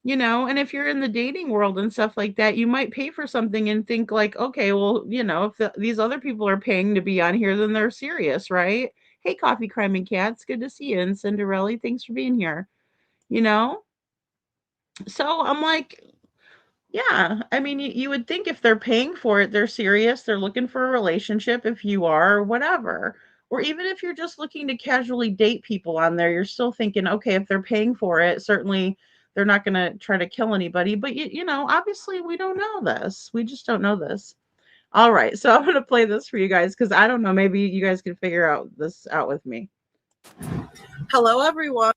and if you're in the dating world and stuff like that, you might pay for something and think like, okay, well, if these other people are paying to be on here, then they're serious, right? Hey, Coffee Crime and Cats, good to see you. And Cinderella, thanks for being here. You know, so I'm like, yeah, I mean, you would think if they're paying for it, they're serious, they're looking for a relationship, if you are, or whatever. Or even if you're just looking to casually date people on there, you're still thinking, okay, if they're paying for it, certainly they're not going to try to kill anybody. But, obviously we don't know this. We just don't know this. All right, so I'm going to play this for you guys because I don't know, maybe you guys can figure out this out with me. Hello, everyone.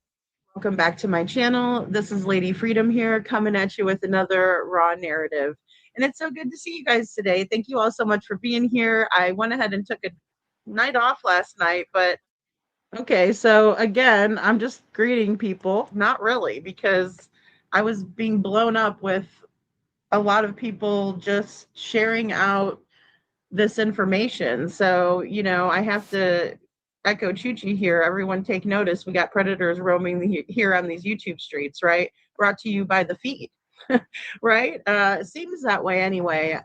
Welcome back to my channel. This is Lady Freedom here, coming at you with another raw narrative. And it's so good to see you guys today. Thank you all so much for being here. I went ahead and took a night off last night, but Okay, so again, I'm just greeting people. Not really, because I was being blown up with a lot of people just sharing out this information. So, I have to echo Chuchi here. Everyone take notice. We got predators roaming here on these YouTube streets, right? Brought to you by the feed, right? It seems that way anyway.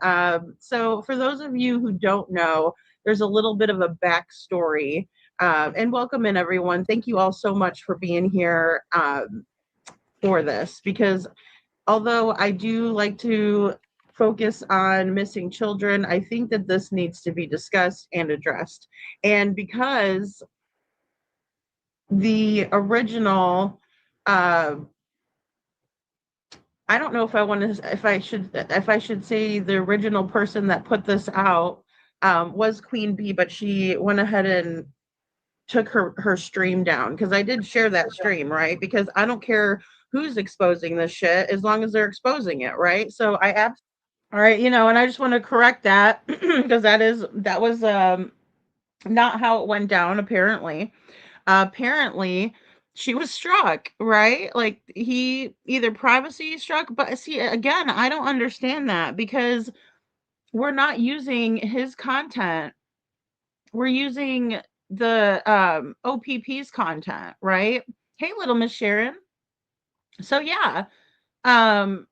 So, for those of you who don't know, there's a little bit of a backstory. And welcome in, everyone. Thank you all so much for being here for this, because although I do like to focus on missing children, I think that this needs to be discussed and addressed. And because the original, uh, I don't know if I want to, if I should say the original person that put this out was Queen Bee, but she went ahead and took her stream down, because I did share that stream, right? Because I don't care who's exposing this shit as long as they're exposing it, right? So all right, and I just want to correct that because that was not how it went down. Apparently, she was struck, right? Like, he either privacy struck, but see, again, I don't understand that, because we're not using his content. We're using the OPP's content, right? Hey, little Miss Sharon. So yeah, um,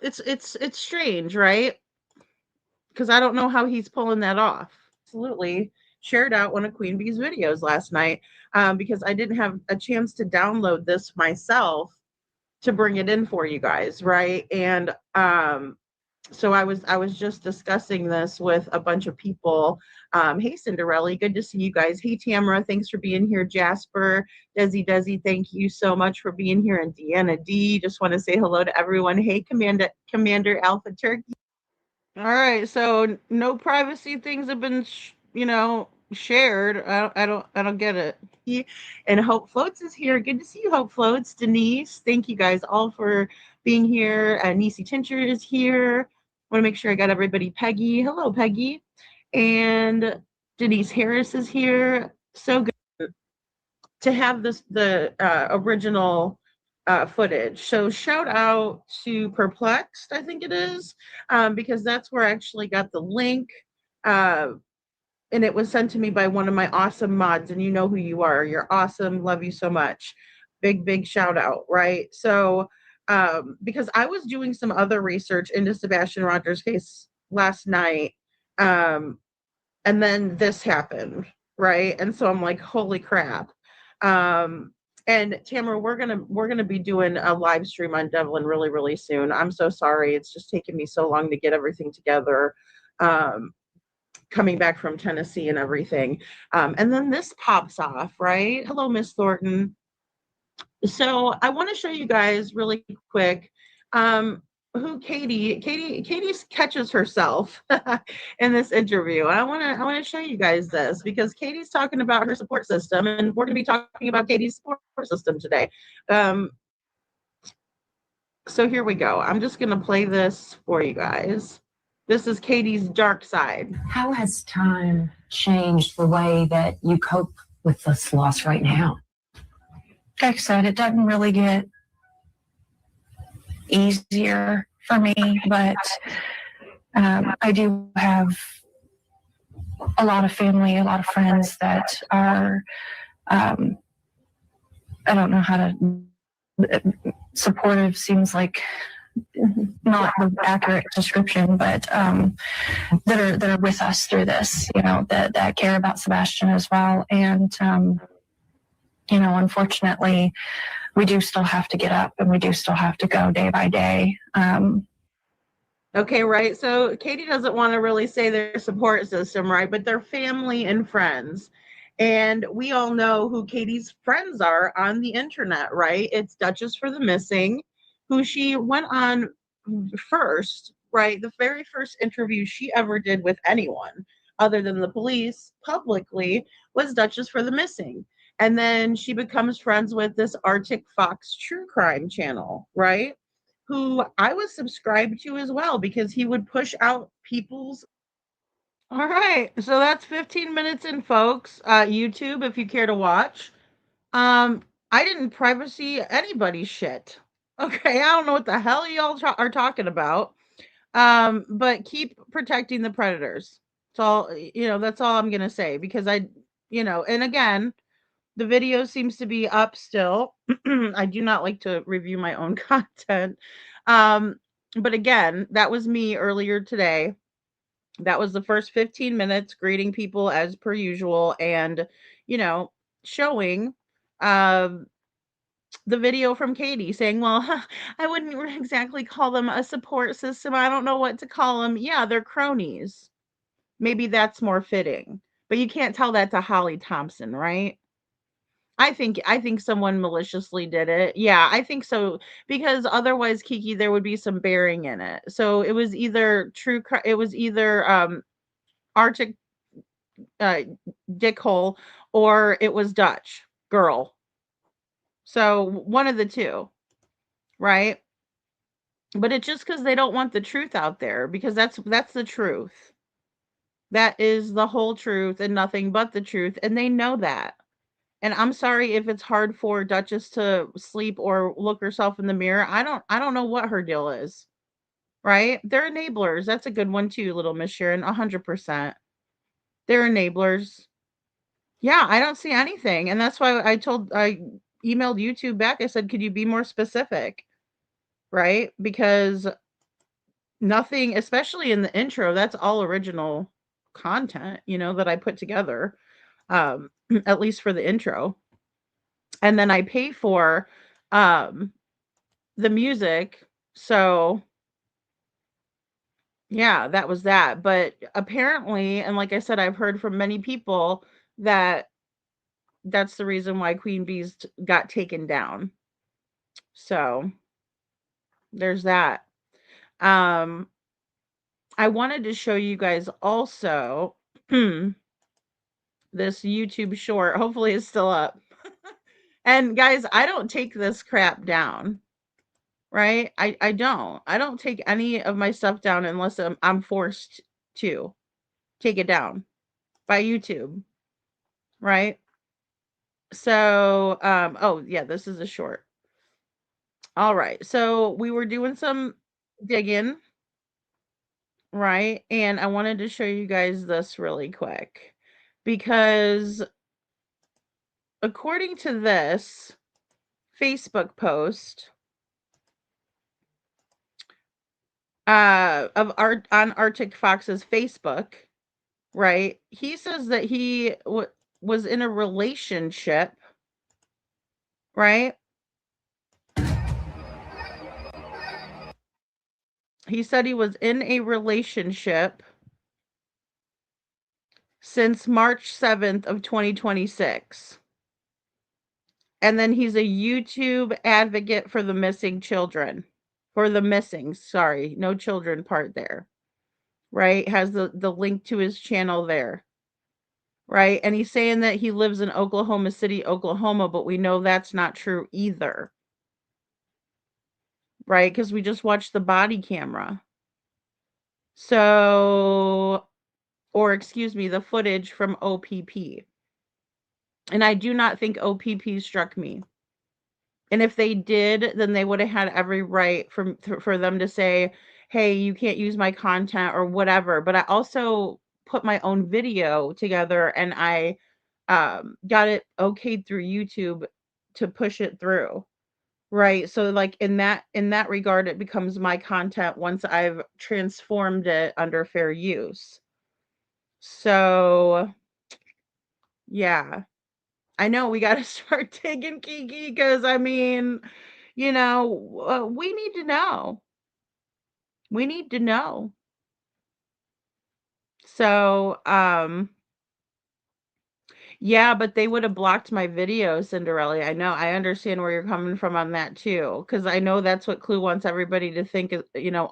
it's strange, right? Because I don't know how he's pulling that off. Absolutely shared out one of Queen Bee's videos last night, because I didn't have a chance to download this myself to bring it in for you guys, right? And so I was just discussing this with a bunch of people. Hey, Cinderella, good to see you guys. Hey, Tamara, thanks for being here. Jasper, Desi, thank you so much for being here. And Deanna D, just want to say hello to everyone. Hey, Commander Alpha Turkey. All right, so no privacy things have been, shared. I don't get it. And Hope Floats is here. Good to see you, Hope Floats. Denise, thank you guys all for being here. Nisi Tincher is here. Want to make sure I got everybody. Peggy, hello, Peggy, and Denise Harris is here. So good to have the original footage. So shout out to Perplexed, I think it is, because that's where I actually got the link. Uh, and it was sent to me by one of my awesome mods, and you know who you are. You're awesome. Love you so much. Big shout out, right? So, because I was doing some other research into Sebastian Rogers' case last night, um, and then this happened, right? And so I'm like, holy crap. Um, and Tamara, we're gonna be doing a live stream on Devlin really soon. I'm so sorry. It's just taken me so long to get everything together. Um, Coming back from Tennessee and everything. And then this pops off, right? Hello, Miss Thornton. So I want to show you guys really quick who Katie catches herself in this interview. I want to show you guys this, because Katie's talking about her support system, and we're going to be talking about Katie's support system today. Um, so here we go. I'm just going to play this for you guys. This is Katie's dark side. How has time changed the way that you cope with this loss right now? Like I said, it doesn't really get easier for me, but I do have a lot of family, a lot of friends that are, I don't know how to, supportive seems like not the accurate description, but that are with us through this, that care about Sebastian as well. And unfortunately, we do still have to get up, and we do still have to go day by day. Okay, right. So Katie doesn't want to really say their support system, right? But they're family and friends. And we all know who Katie's friends are on the internet, right? It's Duchess for the Missing, who she went on first, right? The very first interview she ever did with anyone other than the police publicly was Duchess for the Missing. And then she becomes friends with this Arctic Fox true crime channel, right? Who I was subscribed to as well, because he would push out people's All right. So that's 15 minutes in, folks. YouTube, if you care to watch. I didn't privacy anybody's shit. Okay, I don't know what the hell y'all are talking about. But keep protecting the predators. That's all, that's all I'm gonna say because and again, the video seems to be up still. I do not like to review my own content. Um, but again, that was me earlier today. That was the first 15 minutes greeting people as per usual and, you know, showing um the video from Katie saying, "Well, I wouldn't exactly call them a support system. I don't know what to call them." Yeah, they're cronies. Maybe that's more fitting. But you can't tell that to Holly Thompson, right? I think someone maliciously did it. Yeah, I think so because otherwise, Kiki, there would be some bearing in it. So it was either it was either Arctic uh, dickhole or it was Dutch girl. So one of the two, right? But it's just because they don't want the truth out there because that's the truth. That is the whole truth and nothing but the truth, and they know that. And I'm sorry if it's hard for Duchess to sleep or look herself in the mirror. I don't know what her deal is. Right? They're enablers. That's a good one too, little Miss Sharon. 100%. They're enablers. Yeah, I don't see anything. And that's why I emailed YouTube back. I said, could you be more specific? Right? Because nothing, especially in the intro, that's all original content, that I put together. At least for the intro. And then I pay for um the music. So yeah, that was that. But apparently, and like I said, I've heard from many people that that's the reason why Queen Bees got taken down. So there's that. Um, I wanted to show you guys also this YouTube short. Hopefully it's still up. And guys, I don't take this crap down. Right? I don't. I don't take any of my stuff down unless I'm forced to take it down by YouTube. Right? So, oh yeah, this is a short. All right. So we were doing some digging, right? And I wanted to show you guys this really quick because according to this Facebook post of art on Arctic Fox's Facebook, right? He says that he was in a relationship, right? He said he was in a relationship since March 7th of 2026. And then he's a YouTube advocate for the missing children. For the missing, sorry, no children part there. Right? Has the link to his channel there. Right? And he's saying that he lives in Oklahoma City, Oklahoma, but we know that's not true either. Right? Because we just watched the body camera. So, or excuse me, the footage from OPP. And I do not think OPP struck me. And if they did, then they would have had every right for them to say, "Hey, you can't use my content or whatever." But I also put my own video together and I got it okayed through YouTube to push it through. Right? So like in that regard it becomes my content once I've transformed it under fair use. So, yeah. I know we got to start digging, Kiki, because I mean, we need to know. We need to know. So, yeah, but they would have blocked my video, Cinderella. I know. I understand where you're coming from on that too, because I know that's what Clue wants everybody to think,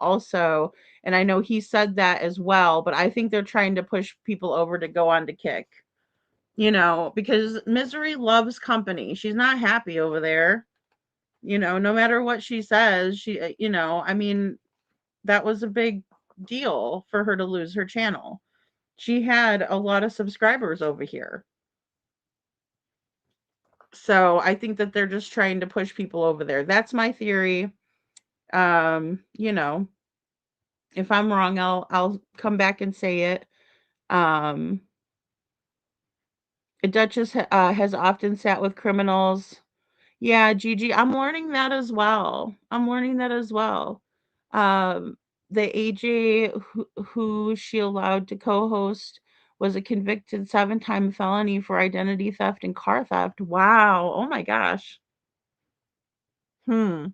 also. And I know he said that as well, but I think they're trying to push people over to go on to Kick, because Misery loves company. She's not happy over there. No matter what she says, I mean, that was a big deal for her to lose her channel. She had a lot of subscribers over here. So I think that they're just trying to push people over there. That's my theory. You know, if I'm wrong, I'll come back and say it. Um, Duchess has often sat with criminals. Yeah, Gigi, I'm learning that as well. I'm learning that as well. Um, the AJ who she allowed to co-host was a convicted 7-time felony for identity theft and car theft. Wow. Oh my gosh. Hmm.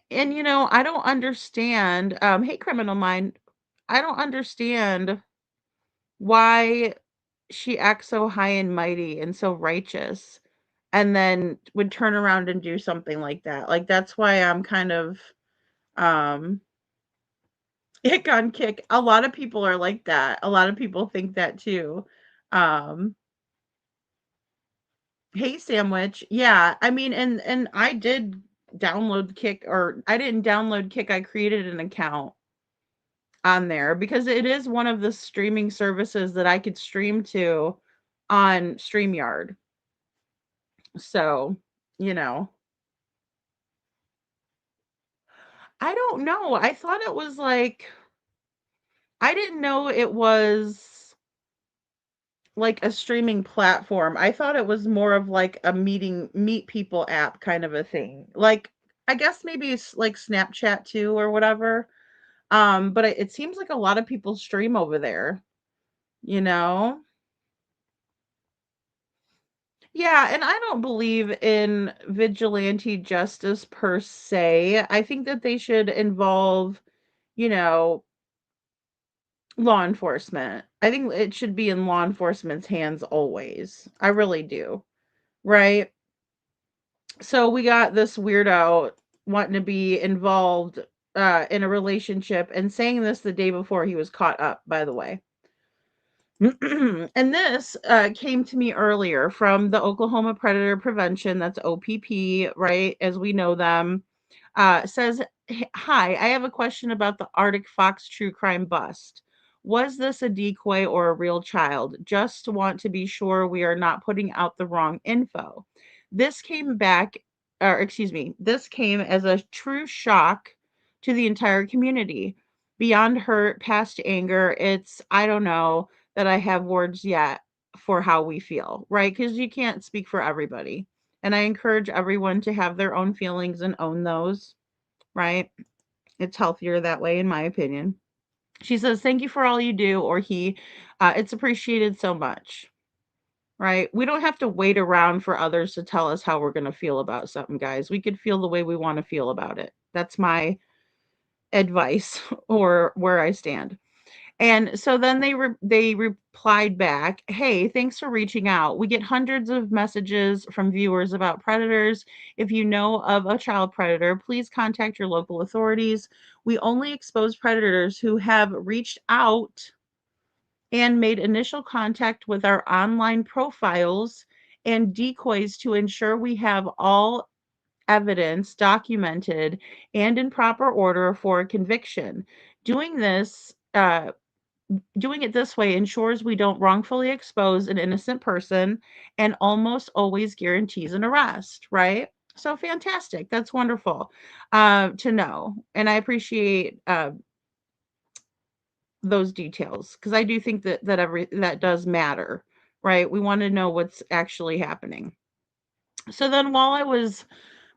And I don't understand. Hey, Criminal Mind, I don't understand why she acts so high and mighty and so righteous and then would turn around and do something like that. Like, that's why I'm kind of um ick on kick. A lot of people are like that. A lot of people think that too. Um Hey Sandwich. Yeah, I mean, and I did download Kick, or I didn't download Kick. I created an account on there because it is one of the streaming services that I could stream to on StreamYard. So, you know, I don't know. I thought it was like I didn't know it was like a streaming platform. I thought it was more of like a meet people app kind of a thing. Like, I guess maybe it's like Snapchat too or whatever. But it seems like a lot of people stream over there, you know? Yeah, and I don't believe in vigilante justice per se. I think that they should involve, you know, law enforcement. I think it should be in law enforcement's hands always. I really do. Right? So we got this weirdo wanting to be involved in a relationship and saying this the day before he was caught up, by the way. And this came to me earlier from the Oklahoma Predator Prevention, that's OPP, right, as we know them. Says, Hi, I have a question about the Arctic Fox true crime bust. Was this a decoy or a real child? Just want to be sure we are not putting out the wrong info. This came back, or excuse me, this came as a true shock to the entire community. Beyond hurt, past anger, I don't know that I have words yet for how we feel, right? Because you can't speak for everybody. And I encourage everyone to have their own feelings and own those, right? It's healthier that way, in my opinion. She says, Thank you for all you do, or he. It's appreciated so much, right? We don't have to wait around for others to tell us how we're going to feel about something, guys. We could feel the way we want to feel about it. That's my advice or where I stand. And so then they replied back, "Hey, thanks for reaching out. We get hundreds of messages from viewers about predators. If you know of a child predator, please contact your local authorities. We only expose predators who have reached out and made initial contact with our online profiles and decoys to ensure we have all evidence documented and in proper order for a conviction. Doing this Doing it this way ensures we don't wrongfully expose an innocent person and almost always guarantees an arrest, right? So fantastic. That's wonderful to know. And I appreciate those details because I do think that does matter, right? We want to know what's actually happening. So then while I was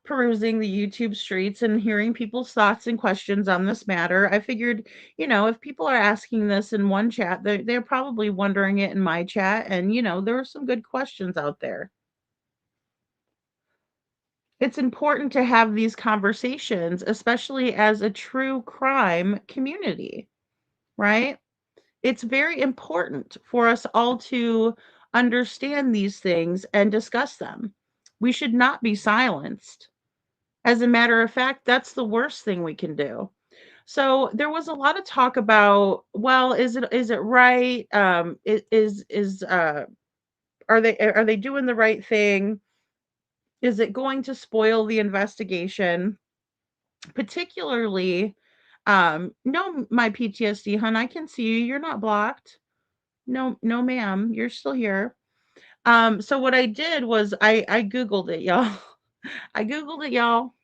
perusing the YouTube streets and hearing people's thoughts and questions on this matter, I figured, if people are asking this in one chat, they're probably wondering it in my chat. And, there are some good questions out there. It's important to have these conversations, especially as a true crime community, right? It's very important for us all to understand these things and discuss them. We should not be silenced. As a matter of fact, that's the worst thing we can do. So there was a lot of talk about, well, is it right? Is are they doing the right thing? Is it going to spoil the investigation? Particularly No, my PTSD, hun, I can see you. You're not blocked. No, no, ma'am. You're still here. So what I did was I Googled it, y'all. I Googled it, y'all.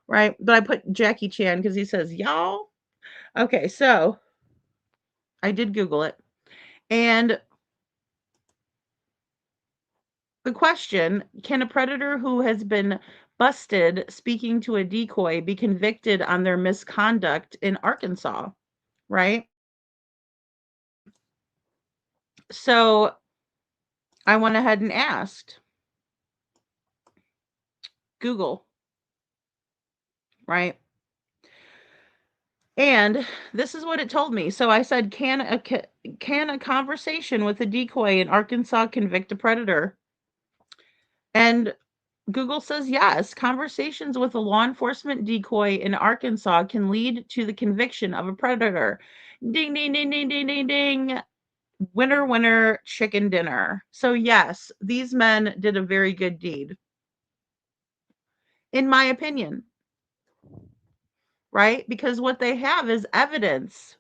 Right. But I put Jackie Chan because he says, y'all. Okay, so I did Google it. And the question, can a predator who has been busted speaking to a decoy be convicted on their misconduct in Arkansas? Right. So I went ahead and asked Google, right? And this is what it told me. So I said, can a conversation with a decoy in Arkansas convict a predator? And Google says yes. Conversations with a law enforcement decoy in Arkansas can lead to the conviction of a predator. Ding, ding, ding, ding, ding, ding, ding. Winner, winner, chicken dinner. So, yes, these men did a very good deed, in my opinion, right? Because what they have is evidence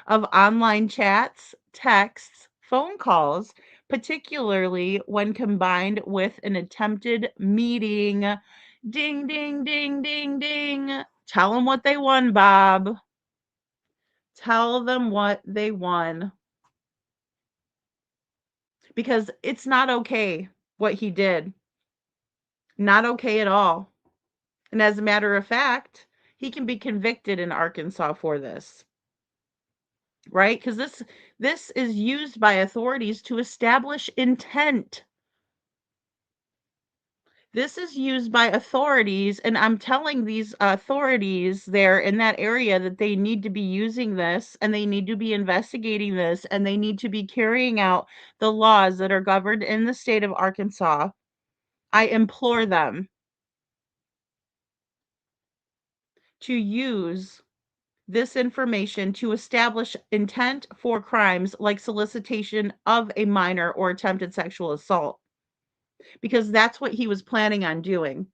of online chats, texts, phone calls, particularly when combined with an attempted meeting. Ding, ding, ding, ding, ding. Tell them what they won, Bob. Tell them what they won. Because it's not okay what he did. Not okay at all. And as a matter of fact, he can be convicted in Arkansas for this. Right? Because this is used by authorities to establish intent. This is used by authorities, and I'm telling these authorities there in that area that they need to be using this, and they need to be investigating this, and they need to be carrying out the laws that are governed in the state of Arkansas. I implore them to use this information to establish intent for crimes like solicitation of a minor or attempted sexual assault, because that's what he was planning on doing.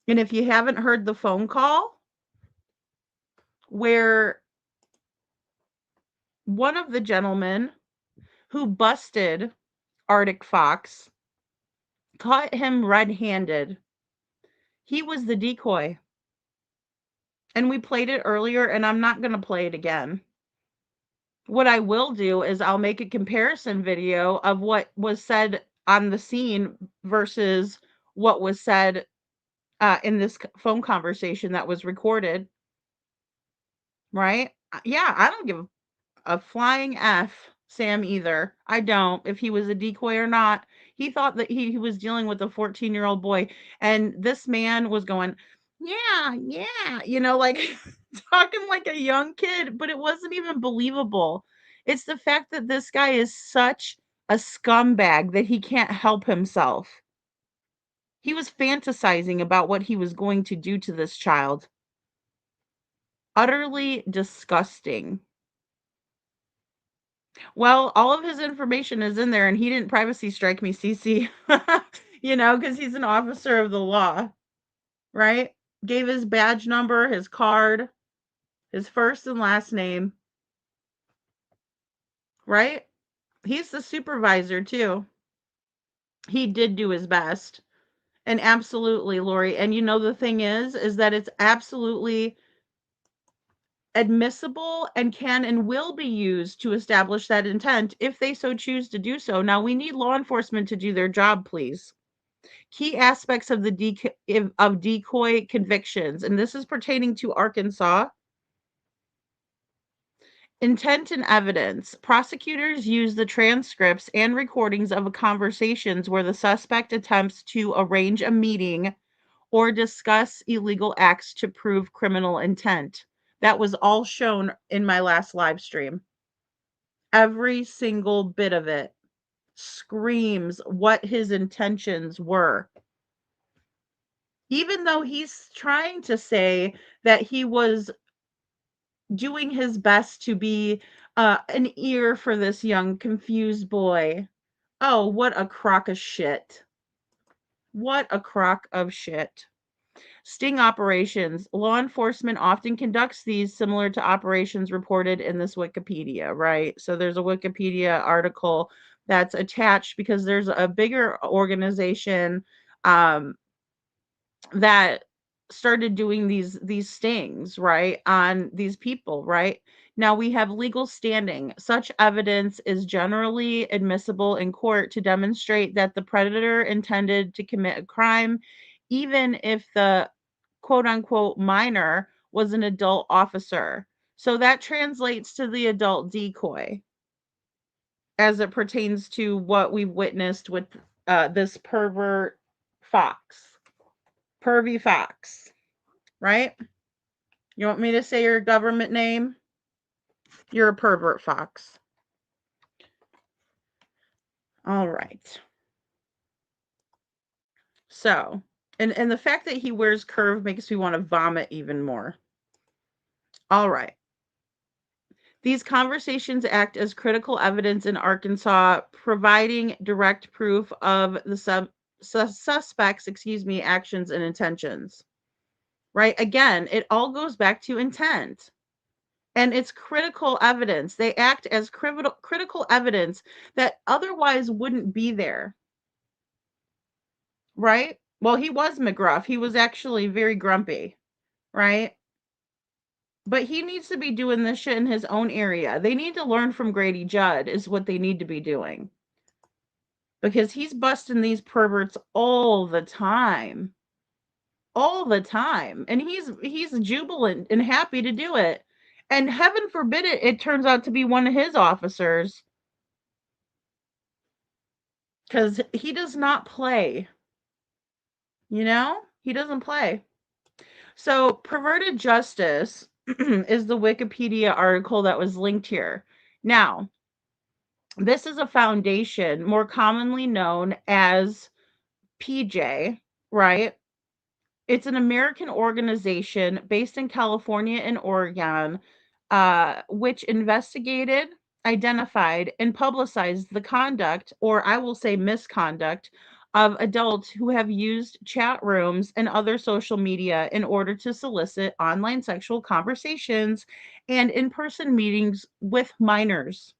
And if you haven't heard the phone call where one of the gentlemen who busted Arctic Fox caught him red-handed, he was the decoy. And we played it earlier, and I'm not going to play it again. What I will do is I'll make a comparison video of what was said on the scene versus what was said in this phone conversation that was recorded. Right? Yeah, I don't give a flying F, Sam, either. I don't, if he was a decoy or not. He thought that he was dealing with a 14-year-old boy, and this man was going, yeah, yeah, like talking like a young kid, but it wasn't even believable. It's the fact that this guy is such a scumbag that he can't help himself. He was fantasizing about what he was going to do to this child. Utterly disgusting. Well, all of his information is in there, and he didn't privacy strike me, CC, because he's an officer of the law, right? Gave his badge number, his card, his first and last name, right? He's the supervisor, too. He did do his best. And absolutely, Lori. And the thing is that it's absolutely admissible and can and will be used to establish that intent if they so choose to do so. Now, we need law enforcement to do their job, please. Key aspects of decoy convictions, and this is pertaining to Arkansas. Intent and evidence. Prosecutors use the transcripts and recordings of conversations where the suspect attempts to arrange a meeting or discuss illegal acts to prove criminal intent. That was all shown in my last live stream. Every single bit of it screams what his intentions were. Even though he's trying to say that he was doing his best to be an ear for this young, confused boy. Oh, what a crock of shit. What a crock of shit. Sting operations. Law enforcement often conducts these similar to operations reported in this Wikipedia, right? So there's a Wikipedia article that's attached because there's a bigger organization that started doing these stings, right, on these people, right? Now we have legal standing. Such evidence is generally admissible in court to demonstrate that the predator intended to commit a crime, even if the quote unquote minor was an adult officer. So that translates to the adult decoy as it pertains to what we've witnessed with this pervert fox, pervy fox, right? You want me to say your government name? You're a pervert fox. All right. So, and the fact that he wears curve makes me want to vomit even more. All right. These conversations act as critical evidence in Arkansas, providing direct proof of the suspects, actions and intentions. Right? Again, it all goes back to intent. And it's critical evidence. They act as critical evidence that otherwise wouldn't be there. Right? Well, he was McGruff. He was actually very grumpy. Right? But he needs to be doing this shit in his own area. They need to learn from Grady Judd, is what they need to be doing. Because he's busting these perverts all the time. All the time. And he's jubilant and happy to do it. And heaven forbid it turns out to be one of his officers. Because he does not play. You know? He doesn't play. So, perverted justice is the Wikipedia article that was linked here. Now, this is a foundation more commonly known as PJ, right? It's an American organization based in California and Oregon, which investigated, identified, and publicized the conduct, or I will say misconduct, of adults who have used chat rooms and other social media in order to solicit online sexual conversations and in-person meetings with minors.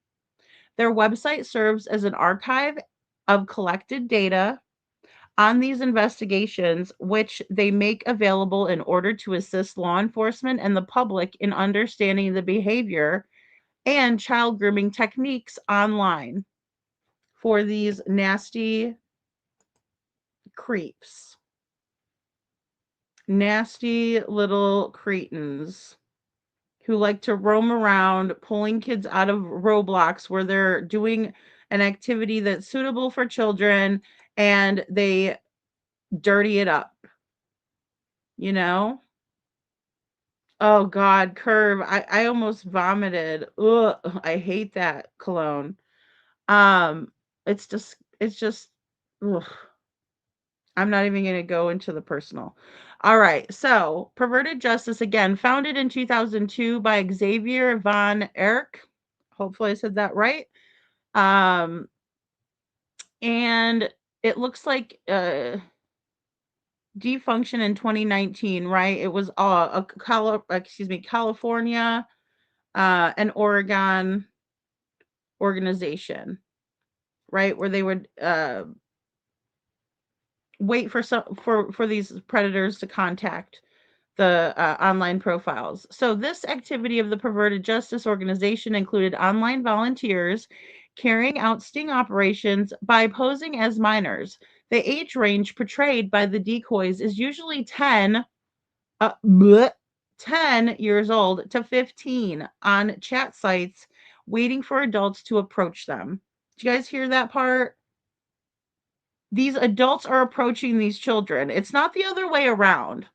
Their website serves as an archive of collected data on these investigations, which they make available in order to assist law enforcement and the public in understanding the behavior and child grooming techniques online for these nasty creeps. Nasty little cretins who like to roam around pulling kids out of Roblox where they're doing an activity that's suitable for children and they dirty it up. You know? Oh God, Curve. I almost vomited. Ugh, I hate that cologne. Um, it's just ugh. I'm not even gonna go into the personal. All right, so Perverted Justice, again, founded in 2002 by Xavier von Erck. Hopefully I said that right. Um, and it looks like defunction in 2019, right? It was California and Oregon organization, right? Where they would wait for these predators to contact the online profiles. So this activity of the Perverted Justice Organization included online volunteers carrying out sting operations by posing as minors. The age range portrayed by the decoys is usually 10 years old to 15 on chat sites waiting for adults to approach them. Did you guys hear that part? These adults are approaching these children. It's not the other way around.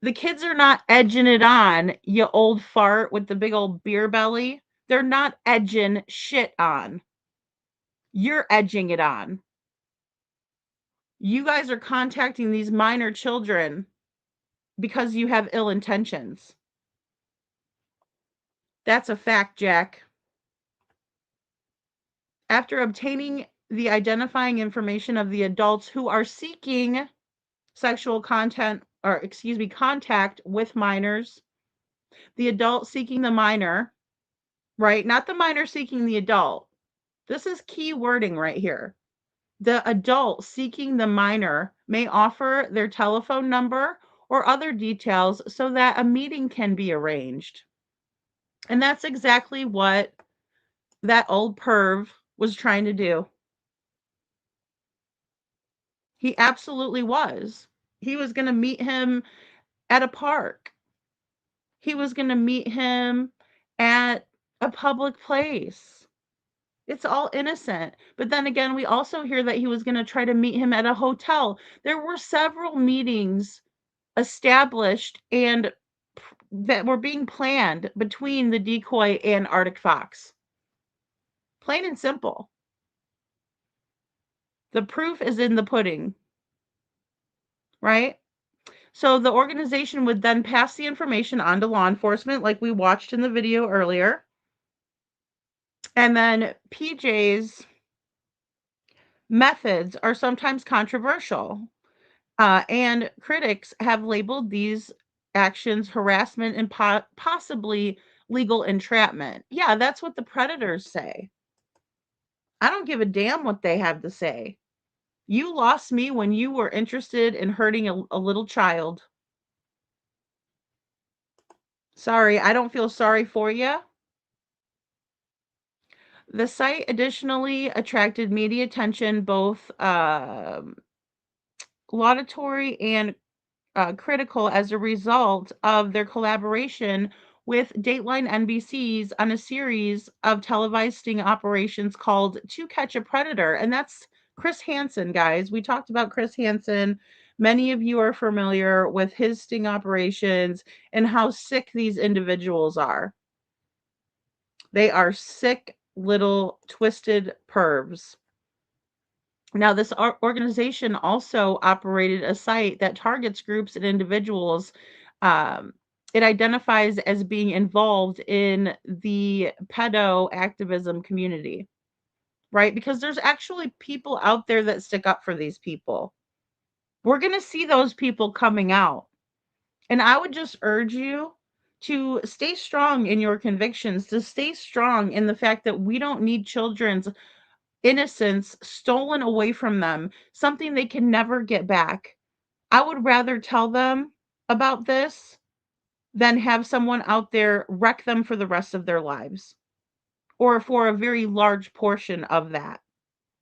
The kids are not edging it on, you old fart with the big old beer belly. They're not edging shit on. You're edging it on. You guys are contacting these minor children because you have ill intentions. That's a fact, Jack. After obtaining the identifying information of the adults who are seeking sexual contact with minors, the adult seeking the minor, right? Not the minor seeking the adult. This is key wording right here. The adult seeking the minor may offer their telephone number or other details so that a meeting can be arranged. And that's exactly what that old perv was trying to do. He absolutely was. He was going to meet him at a park. He was going to meet him at a public place. It's all innocent. But then again, we also hear that he was going to try to meet him at a hotel. There were several meetings established and that were being planned between the decoy and Arctic Fox. Plain and simple. The proof is in the pudding, right? So the organization would then pass the information on to law enforcement, like we watched in the video earlier. And then PJ's methods are sometimes controversial. And critics have labeled these actions harassment and possibly legal entrapment. Yeah, that's what the predators say. I don't give a damn what they have to say. You lost me when you were interested in hurting a little child. Sorry, I don't feel sorry for you. The site additionally attracted media attention, both laudatory and critical, as a result of their collaboration with Dateline NBC's on a series of televised sting operations called To Catch a Predator. And that's Chris Hansen, guys. We talked about Chris Hansen. Many of you are familiar with his sting operations and how sick these individuals are. They are sick, little, twisted pervs. Now, this organization also operated a site that targets groups and individuals. It identifies as being involved in the pedo activism community, right? Because there's actually people out there that stick up for these people. We're going to see those people coming out. And I would just urge you to stay strong in your convictions, to stay strong in the fact that we don't need children's innocence stolen away from them, something they can never get back. I would rather tell them about this than have someone out there wreck them for the rest of their lives or for a very large portion of that,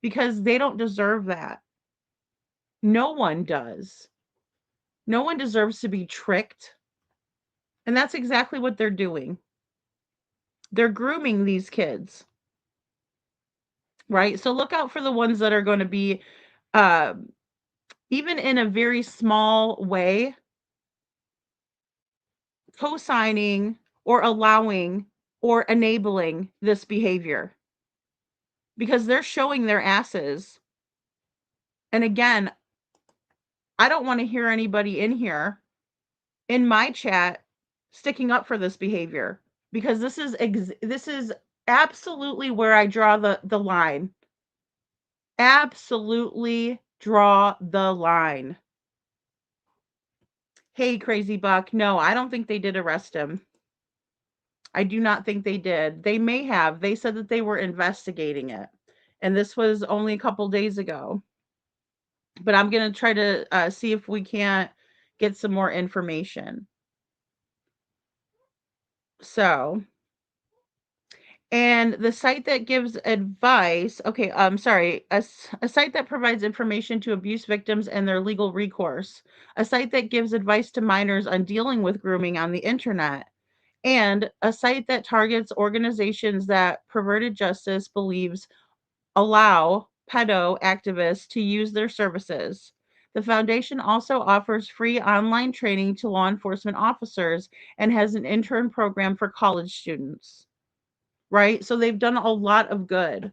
because they don't deserve that. No one does. No one deserves to be tricked. And that's exactly what they're doing. They're grooming these kids, right? So look out for the ones that are going to be, uh, even in a very small way, co-signing or allowing or enabling this behavior, because they're showing their asses. And again, I don't want to hear anybody in here in my chat sticking up for this behavior, because this is absolutely where I draw the line. Absolutely draw the line. Hey, Crazy Buck. No, I don't think they did arrest him. I do not think they did. They may have. They said that they were investigating it. And this was only a couple days ago. But I'm going to try to see if we can't get some more information. So, and the site that gives advice, okay, sorry, a site that provides information to abuse victims and their legal recourse, a site that gives advice to minors on dealing with grooming on the internet, and a site that targets organizations that Perverted Justice believes allow pedo activists to use their services. The foundation also offers free online training to law enforcement officers and has an intern program for college students, right? So they've done a lot of good.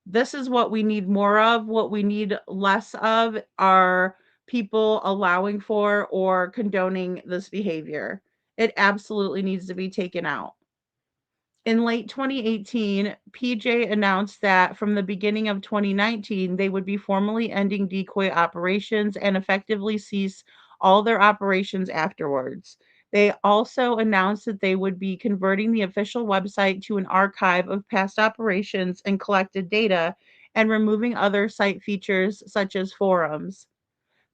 This is what we need more of. What we need less of are people allowing for or condoning this behavior. It absolutely needs to be taken out. In late 2018, PJ announced that from the beginning of 2019, they would be formally ending decoy operations and effectively cease all their operations afterwards. They also announced that they would be converting the official website to an archive of past operations and collected data and removing other site features such as forums.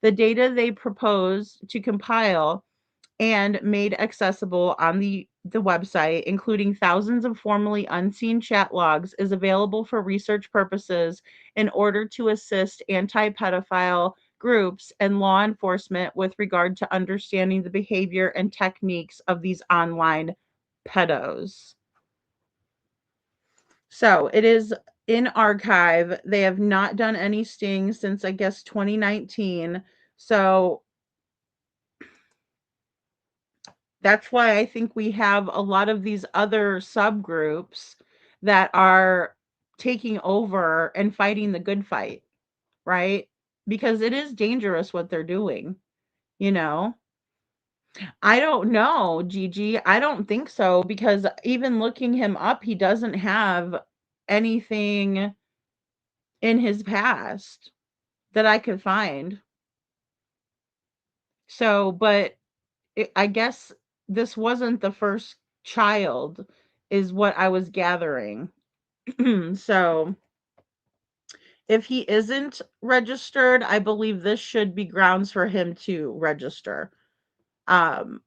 The data they propose to compile and made accessible on the website, including thousands of formerly unseen chat logs, is available for research purposes in order to assist anti pedophile groups and law enforcement with regard to understanding the behavior and techniques of these online pedos. So it is in archive. They have not done any stings since, I guess, 2019. So that's why I think we have a lot of these other subgroups that are taking over and fighting the good fight, right? Because it is dangerous what they're doing, you know? I don't know, Gigi. I don't think so because even looking him up, he doesn't have anything in his past that I could find. So, but I guess this wasn't the first child, is what I was gathering. So, if he isn't registered, I believe this should be grounds for him to register. Um,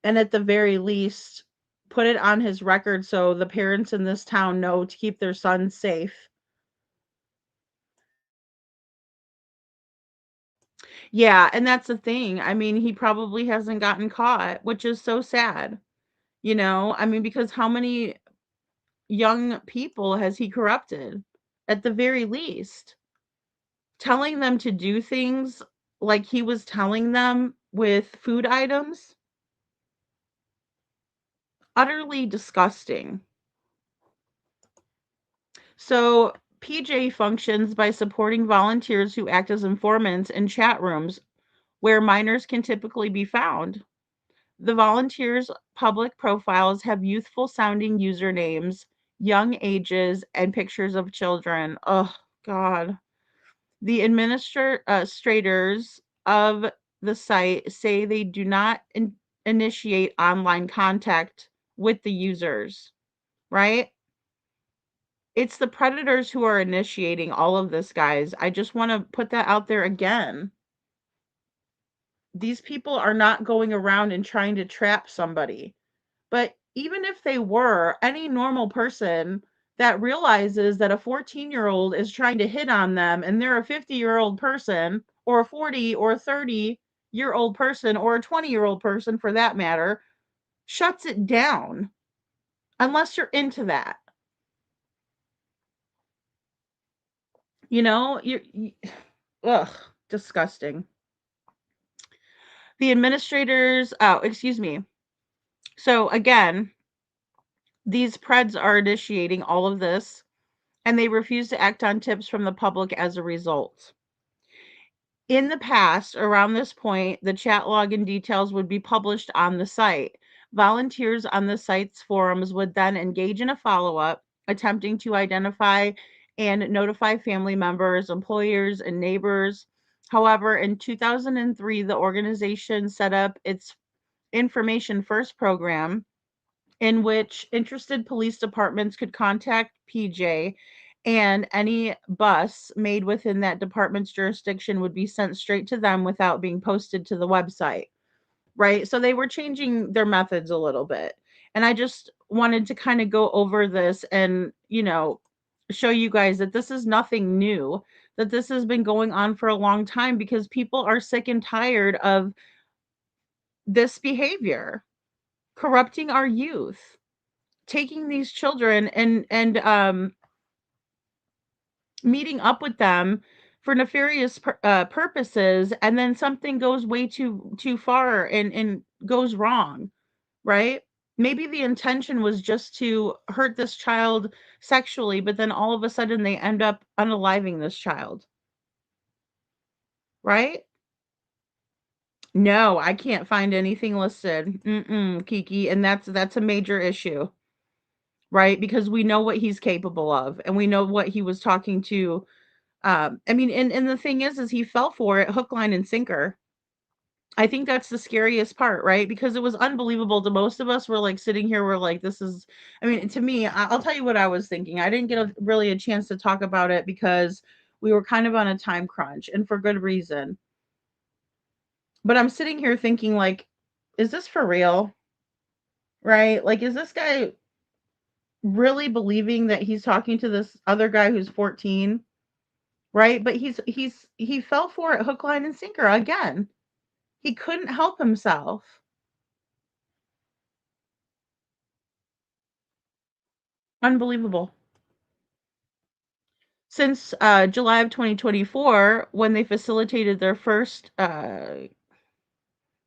and at the very least, put it on his record so the parents in this town know to keep their son safe. Yeah, and that's the thing. I mean, he probably hasn't gotten caught, which is so sad. I mean, because how many young people has he corrupted? At the very least, telling them to do things like he was telling them with food items, utterly disgusting. So, PJ functions by supporting volunteers who act as informants in chat rooms where minors can typically be found. The volunteers' public profiles have youthful sounding usernames, young ages, and pictures of children. Oh, God. The administrators of the site say they do not initiate online contact with the users, right? It's the predators who are initiating all of this, guys. I just want to put that out there again. These people are not going around and trying to trap somebody. But even if they were, any normal person that realizes that a 14-year-old is trying to hit on them and they're a 50-year-old person or a 40 or a 30-year-old person or a 20-year-old person for that matter shuts it down unless you're into that. You ugh, disgusting. The administrators, oh, excuse me. So again, these Preds are initiating all of this and they refuse to act on tips from the public as a result. In the past, around this point, the chat log and details would be published on the site. Volunteers on the site's forums would then engage in a follow up, attempting to identify and notify family members, employers, and neighbors. However, in 2003, the organization set up its Information First program, in which interested police departments could contact PJ and any bus made within that department's jurisdiction would be sent straight to them without being posted to the website, right? So they were changing their methods a little bit. And I just wanted to kind of go over this and, show you guys that this is nothing new, that this has been going on for a long time because people are sick and tired of this behavior, corrupting our youth, taking these children and meeting up with them for nefarious purposes, and then something goes way too far and goes wrong, right? Maybe the intention was just to hurt this child sexually, but then all of a sudden they end up unaliving this child, right? No, I can't find anything listed. Kiki, and that's a major issue. right? Because we know what he's capable of, and we know what he was talking to. I mean, and the thing is he fell for it, hook, line, and sinker. I think that's the scariest part, right? Because it was unbelievable to most of us. We're like sitting here, we're like, this is, I mean, to me, I'll tell you what I was thinking. I didn't get really a chance to talk about it because we were kind of on a time crunch, and for good reason. But I'm sitting here thinking, like, is this for real? Right? Like, is this guy really believing that he's talking to this other guy who's 14? Right? But he fell for it hook, line, and sinker again. He couldn't help himself. Unbelievable. Since July of 2024, when they facilitated their first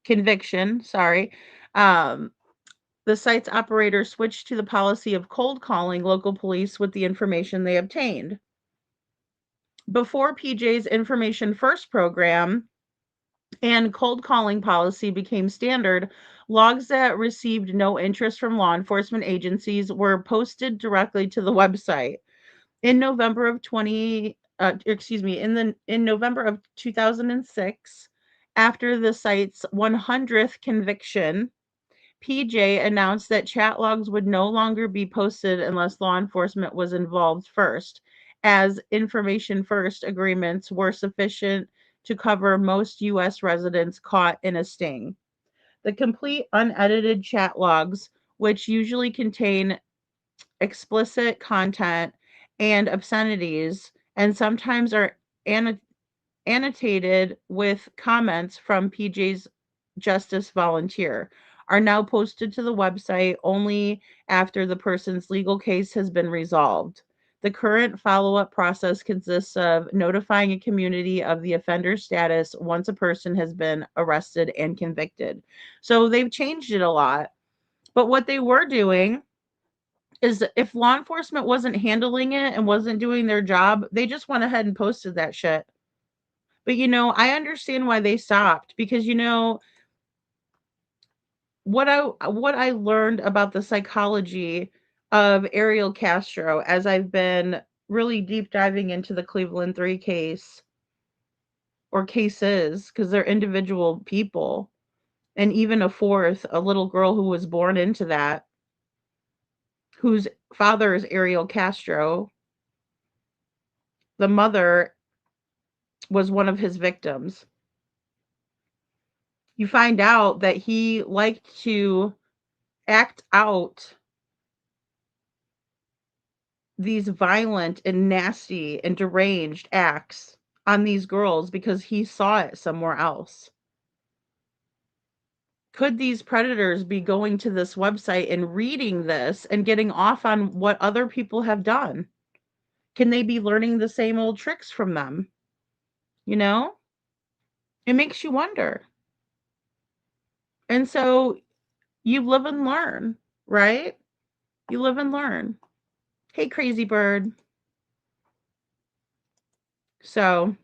conviction, sorry, um, the site's operator switched to the policy of cold calling local police with the information they obtained. Before PJ's Information First program and cold calling policy became standard, logs that received no interest from law enforcement agencies were posted directly to the website. In November of 20 excuse me, in November of 2006, after the site's 100th conviction, PJ announced that chat logs would no longer be posted unless law enforcement was involved first, as Information First agreements were sufficient to cover most US residents caught in a sting. The complete unedited chat logs, which usually contain explicit content and obscenities, and sometimes are annotated with comments from PJ's justice volunteer, are now posted to the website only after the person's legal case has been resolved. The current follow up process consists of notifying a community of the offender's status once a person has been arrested and convicted. So they've changed it a lot. But what they were doing is if law enforcement wasn't handling it and wasn't doing their job, they just went ahead and posted that shit. But I understand why they stopped because what I learned about the psychology of Ariel Castro as I've been really deep diving into the Cleveland 3 case or cases because they're individual people, and even a fourth, a little girl who was born into that, whose father is Ariel Castro. The mother was one of his victims. You find out that he liked to act out these violent and nasty and deranged acts on these girls because he saw it somewhere else. Could these predators be going to this website and reading this and getting off on what other people have done? Can they be learning the same old tricks from them? You know? It makes you wonder. And so you live and learn, right? You live and learn. Hey, crazy bird. So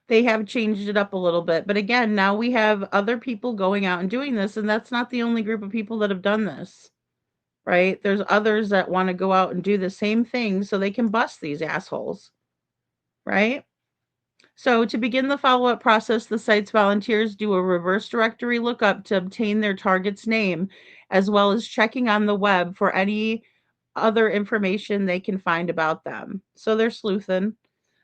they have changed it up a little bit. But again, now we have other people going out and doing this, and that's not the only group of people that have done this, right? There's others that want to go out and do the same thing so they can bust these assholes, right? So to begin the follow-up process, the site's volunteers do a reverse directory lookup to obtain their target's name, as well as checking on the web for any other information they can find about them. So they're sleuthing.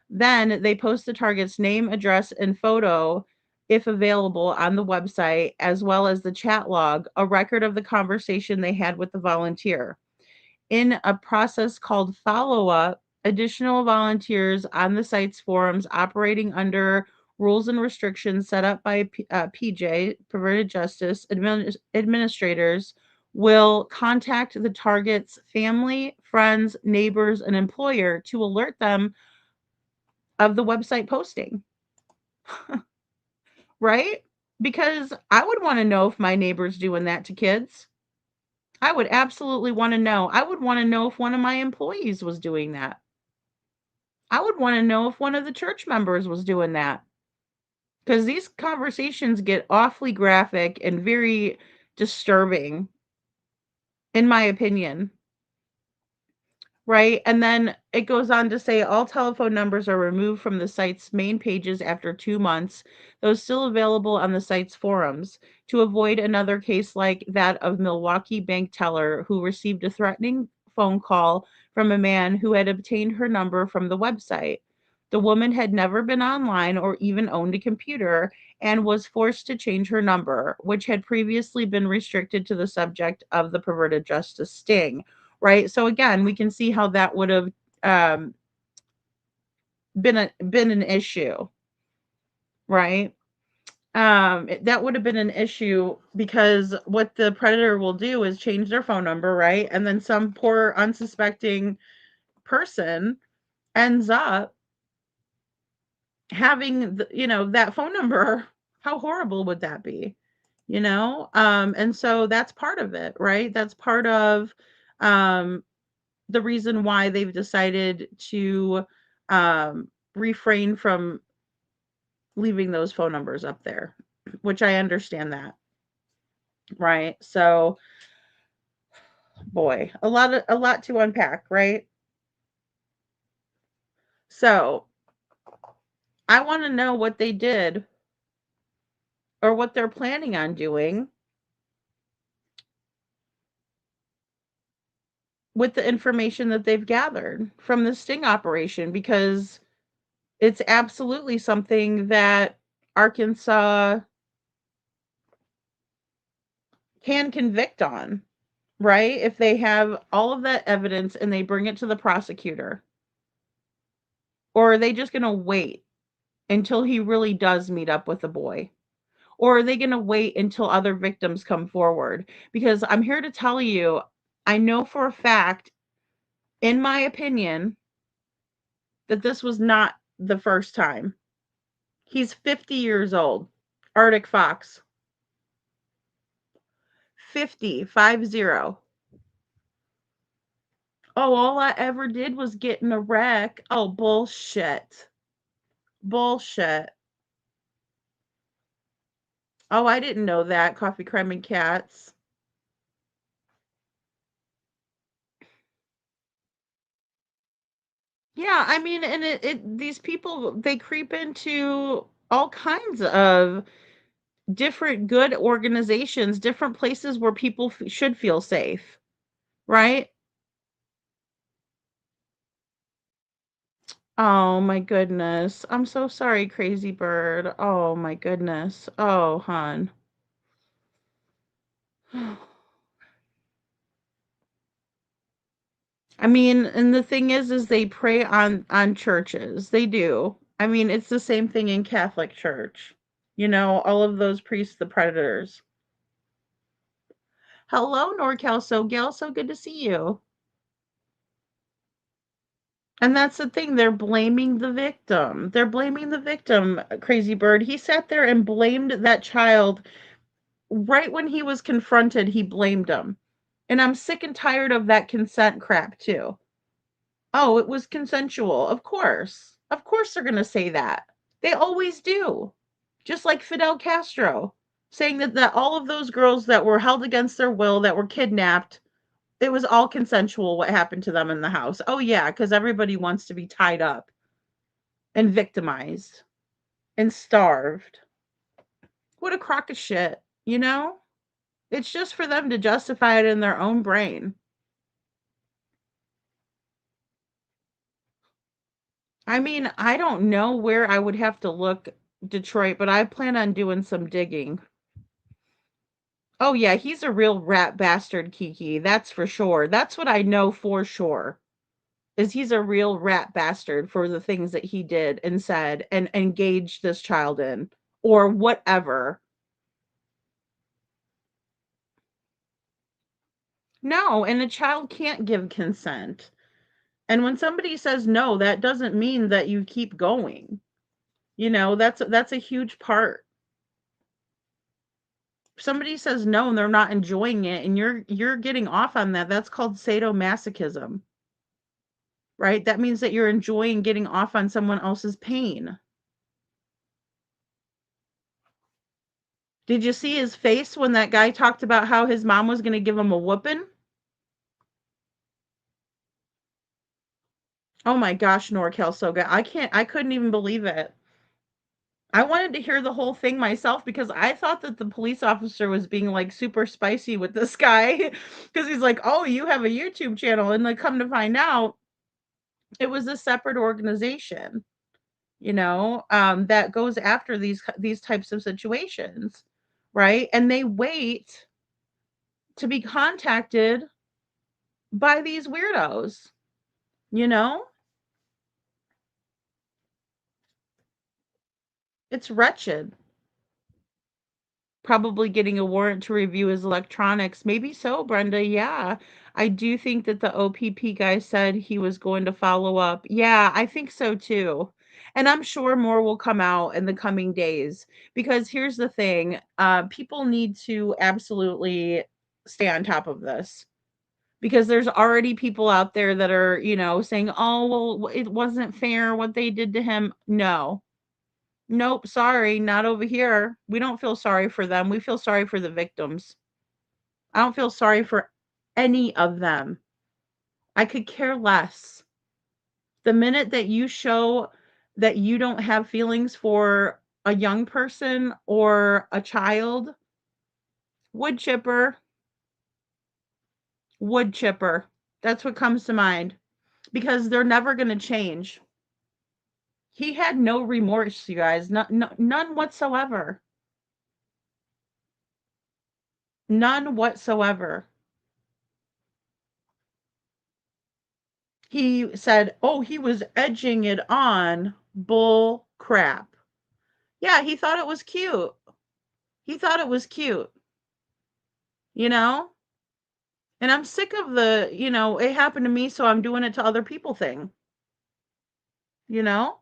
Then they post the target's name, address, and photo, if available, on the website, as well as the chat log, a record of the conversation they had with the volunteer. In a process called follow up, additional volunteers on the site's forums operating under rules and restrictions set up by PJ, Perverted Justice administrators, will contact the target's family, friends, neighbors, and employer to alert them of the website posting. Right? Because I would want to know if my neighbor's doing that to kids. I would absolutely want to know. I would want to know if one of my employees was doing that. I would want to know if one of the church members was doing that. Because these conversations get awfully graphic and very disturbing. in my opinion. Right? And then it goes on to say all telephone numbers are removed from the site's main pages after 2 months, though still available on the site's forums, to avoid another case like that of Milwaukee bank teller who received a threatening phone call from a man who had obtained her number from the website. The woman had never been online or even owned a computer and was forced to change her number, which had previously been restricted to the subject of the perverted justice sting. Right? So again, we can see how that would have um, been an issue, right? That would have been an issue because what the predator will do is change their phone number, right? And then some poor unsuspecting person ends up having that phone number. How horrible would that be? And so that's part of it, right? That's part of um the reason why they've decided to refrain from leaving those phone numbers up there, which I understand that, right? So, boy, a lot to unpack, right? So, I want to know what they did or what they're planning on doing with the information that they've gathered from the sting operation, because it's absolutely something that Arkansas can convict on, right? If they have all of that evidence and they bring it to the prosecutor. Or are they just going to wait until he really does meet up with the boy? Or are they going to wait until other victims come forward? Because I'm here to tell you, I know for a fact, in my opinion, that this was not the first time. He's 50 years old. Arctic Fox. 50, 5-0. Oh, all I ever did was get in a wreck. Oh, bullshit. Bullshit. Oh, I didn't know that. Coffee, creme, and cats. Yeah, I mean, and these people, they creep into all kinds of different good organizations, different places where people should feel safe, right? Oh my goodness. I'm so sorry, Crazy Bird. Oh my goodness. Oh, hon. I mean, and the thing is they prey on churches. They do. I mean, it's the same thing in Catholic Church. All of those priests, the predators. Hello, NorCal Gail. So good to see you. And that's the thing. They're blaming the victim. They're blaming the victim, Crazy Bird. He sat there and blamed that child right when he was confronted. He blamed him. And I'm sick and tired of that consent crap, too. Oh, it was consensual. Of course. Of course they're going to say that. They always do. Just like Fidel Castro saying that all of those girls that were held against their will, that were kidnapped, it was all consensual what happened to them in the house. Oh, yeah, because everybody wants to be tied up and victimized and starved. What a crock of shit, you know? It's just for them to justify it in their own brain. I mean, I don't know where I would have to look, Detroit, but I plan on doing some digging. Oh, yeah, he's a real rat bastard, Kiki. That's for sure. That's what I know for sure. Is he's a real rat bastard for the things that he did and said and engaged this child in or whatever. No, and a child can't give consent. And when somebody says no, that doesn't mean that you keep going. That's a huge part. If somebody says no and they're not enjoying it and you're getting off on that, that's called sadomasochism. Right? That means that you're enjoying getting off on someone else's pain. Did you see his face when that guy talked about how his mom was going to give him a whooping? Oh my gosh, NorCal so good. I couldn't even believe it. I wanted to hear the whole thing myself because I thought that the police officer was being like super spicy with this guy because he's like, "Oh, you have a YouTube channel." And like come to find out, it was a separate organization, that goes after these types of situations, right? And they wait to be contacted by these weirdos, you know? It's wretched. Probably getting a warrant to review his electronics. Maybe so, Brenda. Yeah. I do think that the OPP guy said he was going to follow up. Yeah, I think so too. And I'm sure more will come out in the coming days because here's the thing, people need to absolutely stay on top of this because there's already people out there that are, saying, "Oh, well, it wasn't fair what they did to him." No. Nope, sorry, not over here. We don't feel sorry for them. We feel sorry for the victims. I don't feel sorry for any of them. I could care less. The minute that you show that you don't have feelings for a young person or a child, wood chipper, wood chipper. That's what comes to mind because they're never going to change. He had no remorse, you guys. None whatsoever. None whatsoever. He said, "Oh, he was edging it on." Bull crap. Yeah, he thought it was cute. He thought it was cute, you know? And I'm sick of it happened to me, so I'm doing it to other people thing, you know?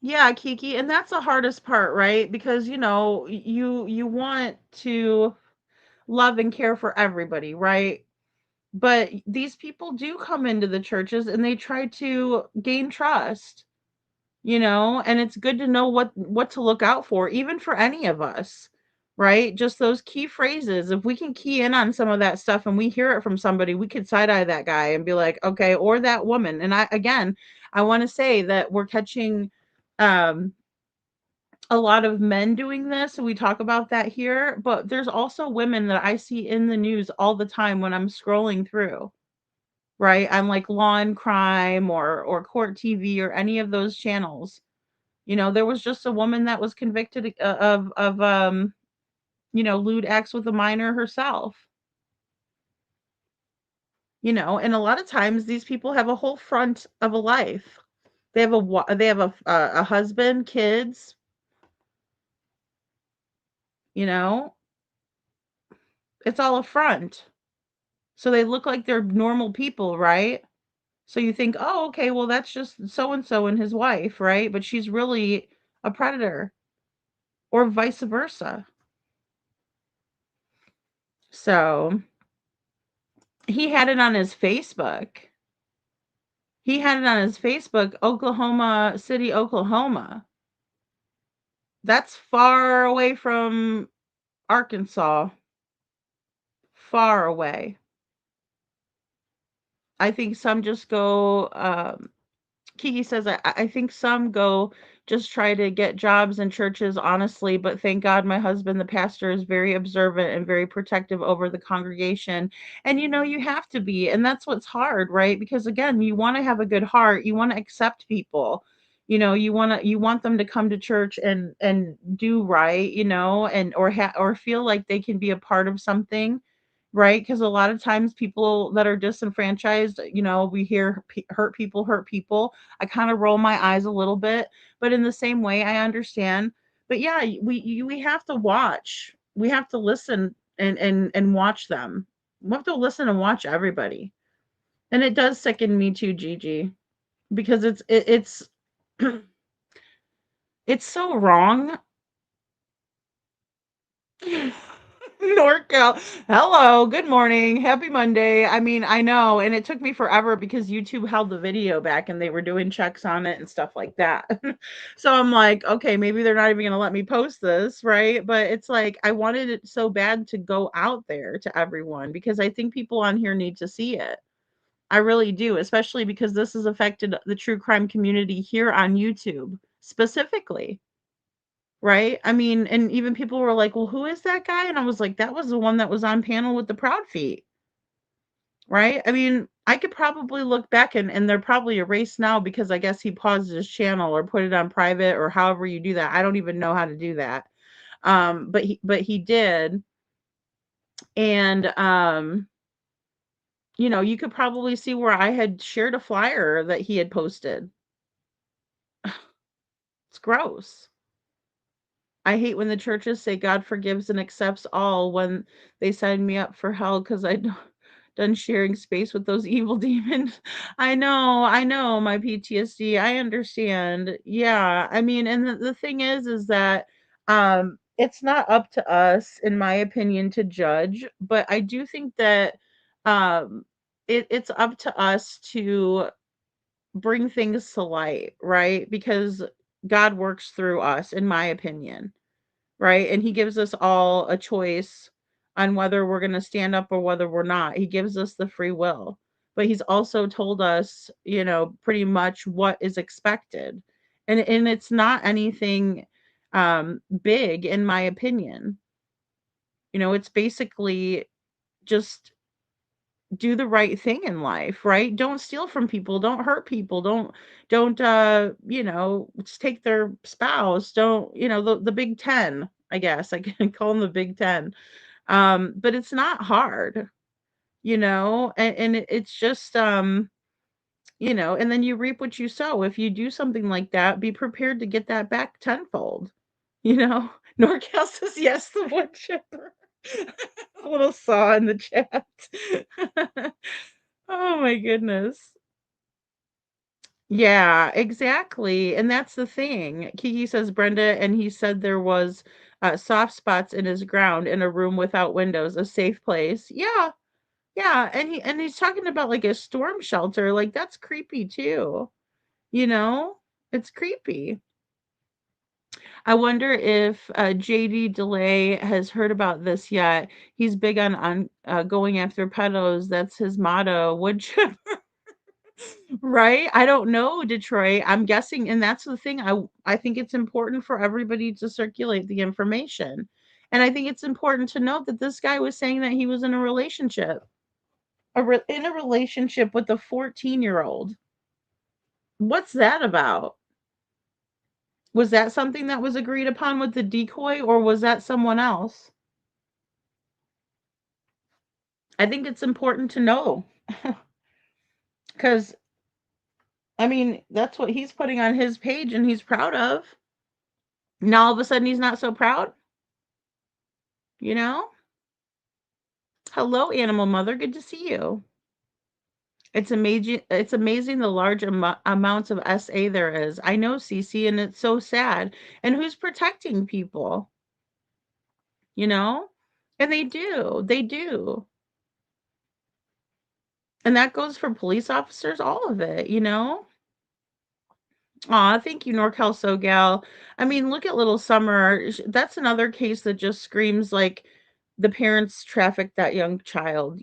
Yeah, Kiki, and that's the hardest part, right? Because, you want to love and care for everybody, right? But these people do come into the churches and they try to gain trust. And it's good to know what to look out for even for any of us, right? Just those key phrases. If we can key in on some of that stuff and we hear it from somebody, we could side eye that guy and be like, okay, or that woman. And I want to say that we're catching um a lot of men doing this, and we talk about that here, but there's also women that I see in the news all the time when I'm scrolling through, right? I'm like Law and Crime or Court TV or any of those channels. There was just a woman that was convicted of lewd acts with a minor herself. And a lot of times these people have a whole front of a life. They have a husband, kids, you know. It's all a front. So they look like they're normal people, right? So you think, "Oh, okay, well that's just so and so and his wife, right?" But she's really a predator or vice versa. So he had it on his Facebook. He had it on his Facebook, Oklahoma City, Oklahoma. That's far away from Arkansas. Far away. I think some just go, Kiki says, I think some go just try to get jobs in churches, honestly, but thank God my husband, the pastor, is very observant and very protective over the congregation. And you have to be. And that's what's hard, right? Because again, you want to have a good heart, you want to accept people. You want them to come to church and do right, and or feel like they can be a part of something, right? Because a lot of times people that are disenfranchised, we hear hurt people. I kind of roll my eyes a little bit, but in the same way, I understand. But yeah, we have to watch. We have to listen and watch them. We have to listen and watch everybody. And it does sicken me too, Gigi, because it's it's so wrong. NorCal. Hello, good morning. Happy Monday. I mean, I know, and it took me forever because YouTube held the video back and they were doing checks on it and stuff like that. So I'm like, okay, maybe they're not even going to let me post this, right? But it's like I wanted it so bad to go out there to everyone because I think people on here need to see it. I really do, especially because this has affected the true crime community here on YouTube specifically, right? I mean, and even people were like, "Well, who is that guy?" And I was like, "That was the one that was on panel with the Proud Feet." Right? I mean, I could probably look back and they're probably erased now because I guess he paused his channel or put it on private or however you do that. I don't even know how to do that. But he did. And you could probably see where I had shared a flyer that he had posted. It's gross. I hate when the churches say God forgives and accepts all when they sign me up for hell because I done sharing space with those evil demons. I know my PTSD. I understand. Yeah. I mean, and the thing is that it's not up to us, in my opinion, to judge, but I do think that um it's up to us to bring things to light, right? Because God works through us, in my opinion, right? And he gives us all a choice on whether we're going to stand up or whether we're not. He gives us the free will. But he's also told us, pretty much what is expected. And it's not anything big in my opinion. It's basically just do the right thing in life, right? Don't steal from people, don't hurt people, don't just take their spouse, don't, the big 10, I guess. I can call them the big 10. But it's not hard, and it's just and then you reap what you sow. If you do something like that, be prepared to get that back tenfold, you know. NorCal says yes, the wood chipper. A little saw in the chat. Oh my goodness. Yeah, exactly. And that's the thing. Kiki says Brenda, and he said there was soft spots in his ground in a room without windows, a safe place. Yeah, yeah. And he's talking about like a storm shelter. Like that's creepy too. You know, it's creepy. I wonder if JD Delay has heard about this yet. He's big on going after pedos. That's his motto. Would you? Right? I don't know, Detroit. I'm guessing, and that's the thing. I think it's important for everybody to circulate the information. And I think it's important to note that this guy was saying that he was in a relationship, in a relationship with a 14-year-old. What's that about? Was that something that was agreed upon with the decoy, or was that someone else? I think it's important to know because, I mean, that's what he's putting on his page and he's proud of. Now all of a sudden he's not so proud, you know? Hello, animal mother. Good to see you. It's amazing. It's amazing the large amounts of SA there is. I know, Cece, and it's so sad. And who's protecting people? You know, and they do. They do. And that goes for police officers, all of it. Aw, thank you, NorCal SoGal. I mean, look at Little Summer. That's another case that just screams like the parents trafficked that young child.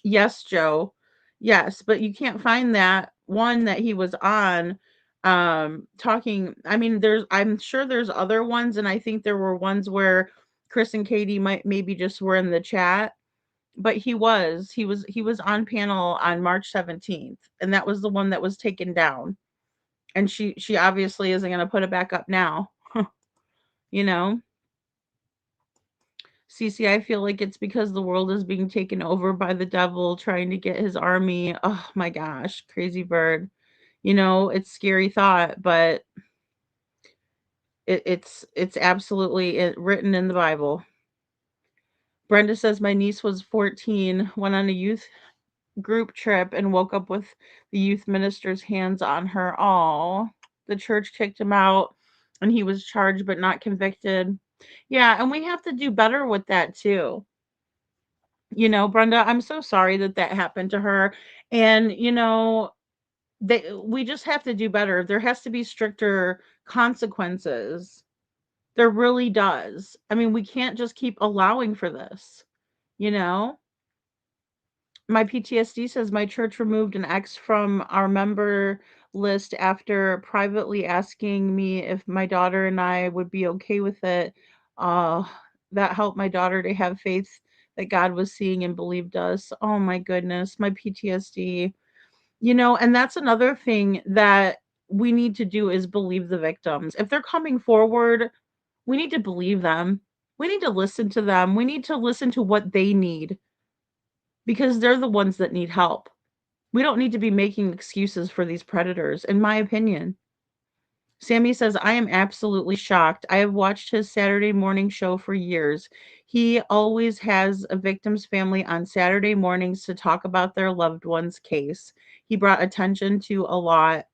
Yes, Joe. Yes, but you can't find that one that he was on talking. I mean, I'm sure there's other ones, and I think there were ones where Chris and Katie might maybe just were in the chat, but he was on panel on March 17th, and that was the one that was taken down. And she obviously isn't going to put it back up now. you know Cece, I feel like it's because the world is being taken over by the devil trying to get his army. Oh my gosh, crazy bird. It's scary thought, but it's absolutely written in the Bible. Brenda says my niece was 14, went on a youth group trip and woke up with the youth minister's hands on her. All the church kicked him out and he was charged but not convicted. Yeah, and we have to do better with that too. Brenda, I'm so sorry that that happened to her. And, we just have to do better. There has to be stricter consequences. There really does. I mean, we can't just keep allowing for this, you know? My PTSD says my church removed an ex from our member list after privately asking me if my daughter and I would be okay with it. Uh, that helped my daughter to have faith that God was seeing and believed us. Oh my goodness, my PTSD. And that's another thing that we need to do is believe the victims. If they're coming forward, we need to believe them. We need to listen to them. We need to listen to what they need because they're the ones that need help. We don't need to be making excuses for these predators, in my opinion. Sammy says, I am absolutely shocked. I have watched his Saturday morning show for years. He always has a victim's family on Saturday mornings to talk about their loved one's case. He brought attention to a lot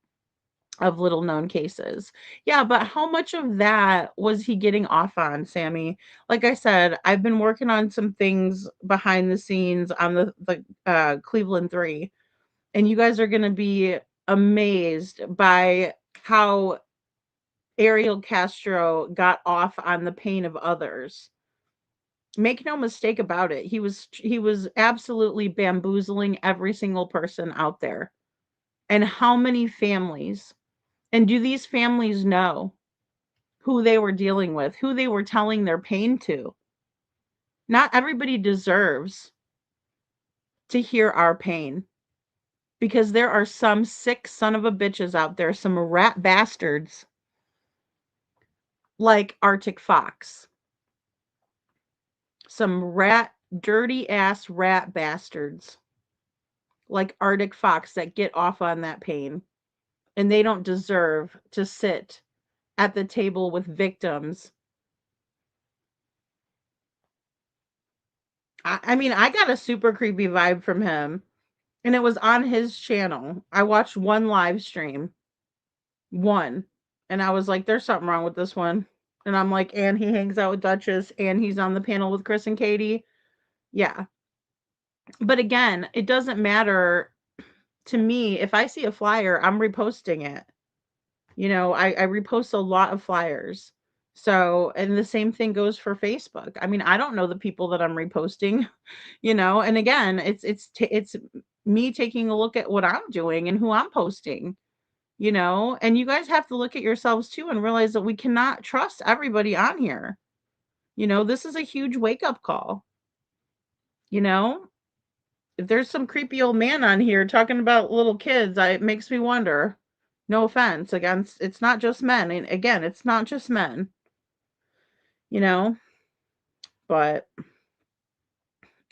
of little known cases. Yeah, but how much of that was he getting off on, Sammy? Like I said, I've been working on some things behind the scenes on the Cleveland 3, and you guys are going to be amazed by how Ariel Castro got off on the pain of others. Make no mistake about it. He was absolutely bamboozling every single person out there. And how many families? And do these families know who they were dealing with, who they were telling their pain to? Not everybody deserves to hear our pain because there are some sick son of a bitches out there, some rat bastards like Arctic Fox. Some dirty ass rat bastards like Arctic Fox that get off on that pain. And they don't deserve to sit at the table with victims. I mean, I got a super creepy vibe from him, and it was on his channel. I watched one live stream, one, and I was like, there's something wrong with this one. And I'm like, and he hangs out with Duchess, and he's on the panel with Chris and Katie. Yeah. But again, it doesn't matter to me. If I see a flyer, I'm reposting it. I repost a lot of flyers. So, and the same thing goes for Facebook. I mean, I don't know the people that I'm reposting, and again, it's me taking a look at what I'm doing and who I'm posting, and you guys have to look at yourselves too and realize that we cannot trust everybody on here. This is a huge wake up call. You know, if there's some creepy old man on here talking about little kids, it makes me wonder. No offense against, it's not just men. And again, it's not just men, you know, but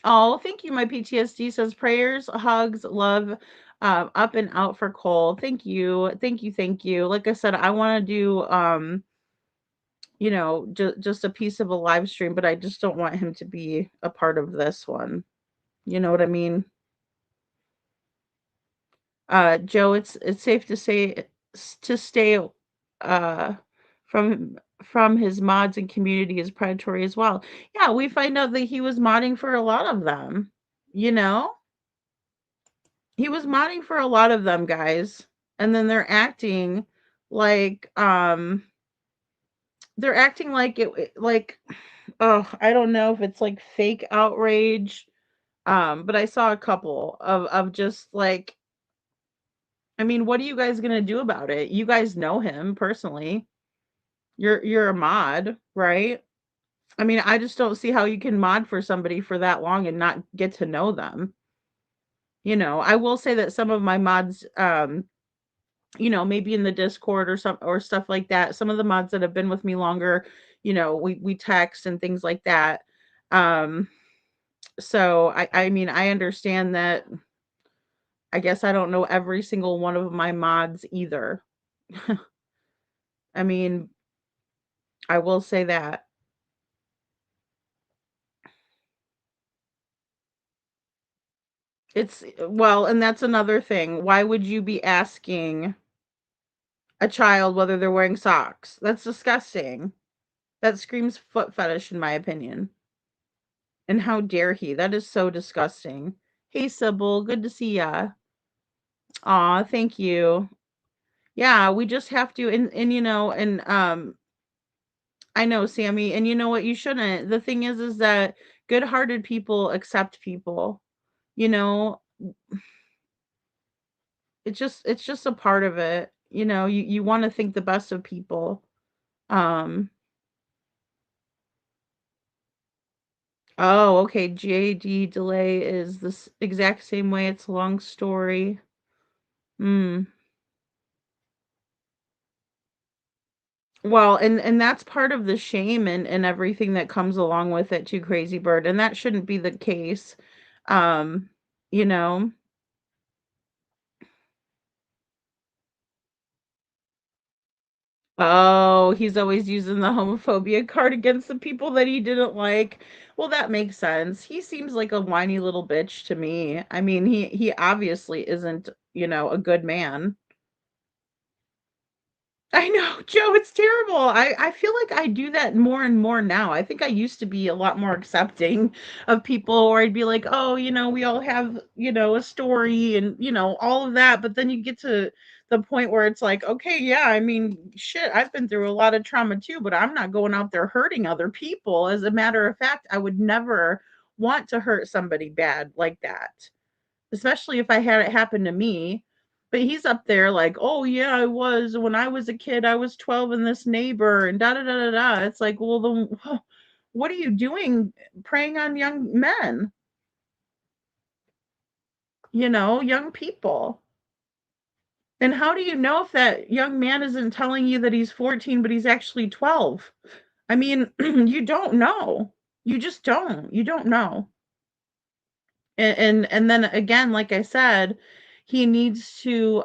oh, thank you. My PTSD says prayers, hugs, love, up and out for Cole. Thank you. Thank you. Thank you. Like I said, I want to do, just a piece of a live stream, but I just don't want him to be a part of this one. You know what I mean? Joe, it's safe to say to stay uh from his mods and community is predatory as well. Yeah, we find out that he was modding for a lot of them. You know, he was modding for a lot of them, guys, and then like they're acting like like, oh, I don't know if it's like fake outrage. But I saw a couple of just like, I mean, what are you guys gonna do about it? You guys know him personally. You're a mod, right? I mean, I just don't see how you can mod for somebody for that long and not get to know them. I will say that some of my mods, maybe in the Discord or stuff like that, some of the mods that have been with me longer, we text and things like that. Um, so I mean, I understand that. I guess I don't know every single one of my mods either. I mean, I will say that. Well, and that's another thing. Why would you be asking a child whether they're wearing socks? That's disgusting. That screams foot fetish, in my opinion. And how dare he? That is so disgusting. Hey, Sybil, good to see ya. Aw, thank you. Yeah, we just have to, I know, Sammy, and you know what? You shouldn't. The thing is that good-hearted people accept people. You know, it's just a part of it. You know, you want to think the best of people. Um, oh, okay. JD delay is this exact same way. It's a long story. Mm. Well, and that's part of the shame and everything that comes along with it too, Crazy Bird, and that shouldn't be the case. Um, you know. Oh, he's always using the homophobia card against the people that he didn't like. Well, that makes sense. He seems like a whiny little bitch to me. I mean, he obviously isn't, a good man. I know, Joe, it's terrible. I feel like I do that more and more now. I think I used to be a lot more accepting of people, or I'd be like, oh, we all have, a story and, all of that. But then you get to the point where it's like, okay, yeah, I mean, shit, I've been through a lot of trauma too, but I'm not going out there hurting other people. As a matter of fact, I would never want to hurt somebody bad like that, especially if I had it happen to me. But he's up there like, "Oh yeah, I was when I was a kid, I was 12 and this neighbor and da da da da da." It's like, "Well, then what are you doing preying on young men, young people?" And how do you know if that young man isn't telling you that he's 14 but he's actually 12? I mean, you don't know. You just don't. You don't know. And then again, like I said, he needs to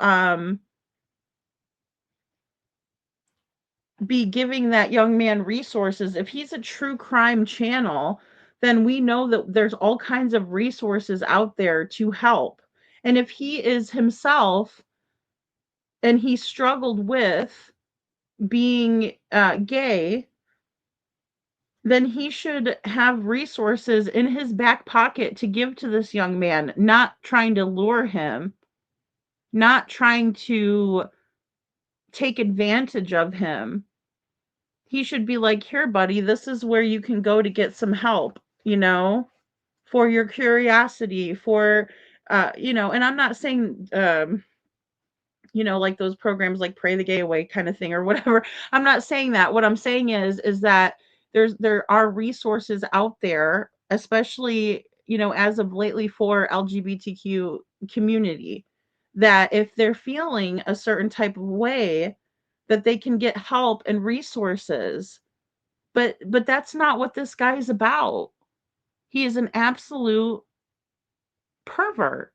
be giving that young man resources. If he's a true crime channel, then we know that there's all kinds of resources out there to help. And if he is himself and he struggled with being gay, then he should have resources in his back pocket to give to this young man, not trying to lure him, not trying to take advantage of him. He should be like, "Here, buddy, this is where you can go to get some help, for your curiosity, for, and I'm not saying, like those programs like Pray the Gay Away kind of thing or whatever. I'm not saying that. What I'm saying is that there are resources out there, especially, as of lately for LGBTQ community, that if they're feeling a certain type of way, that they can get help and resources. But that's not what this guy is about. He is an absolute pervert.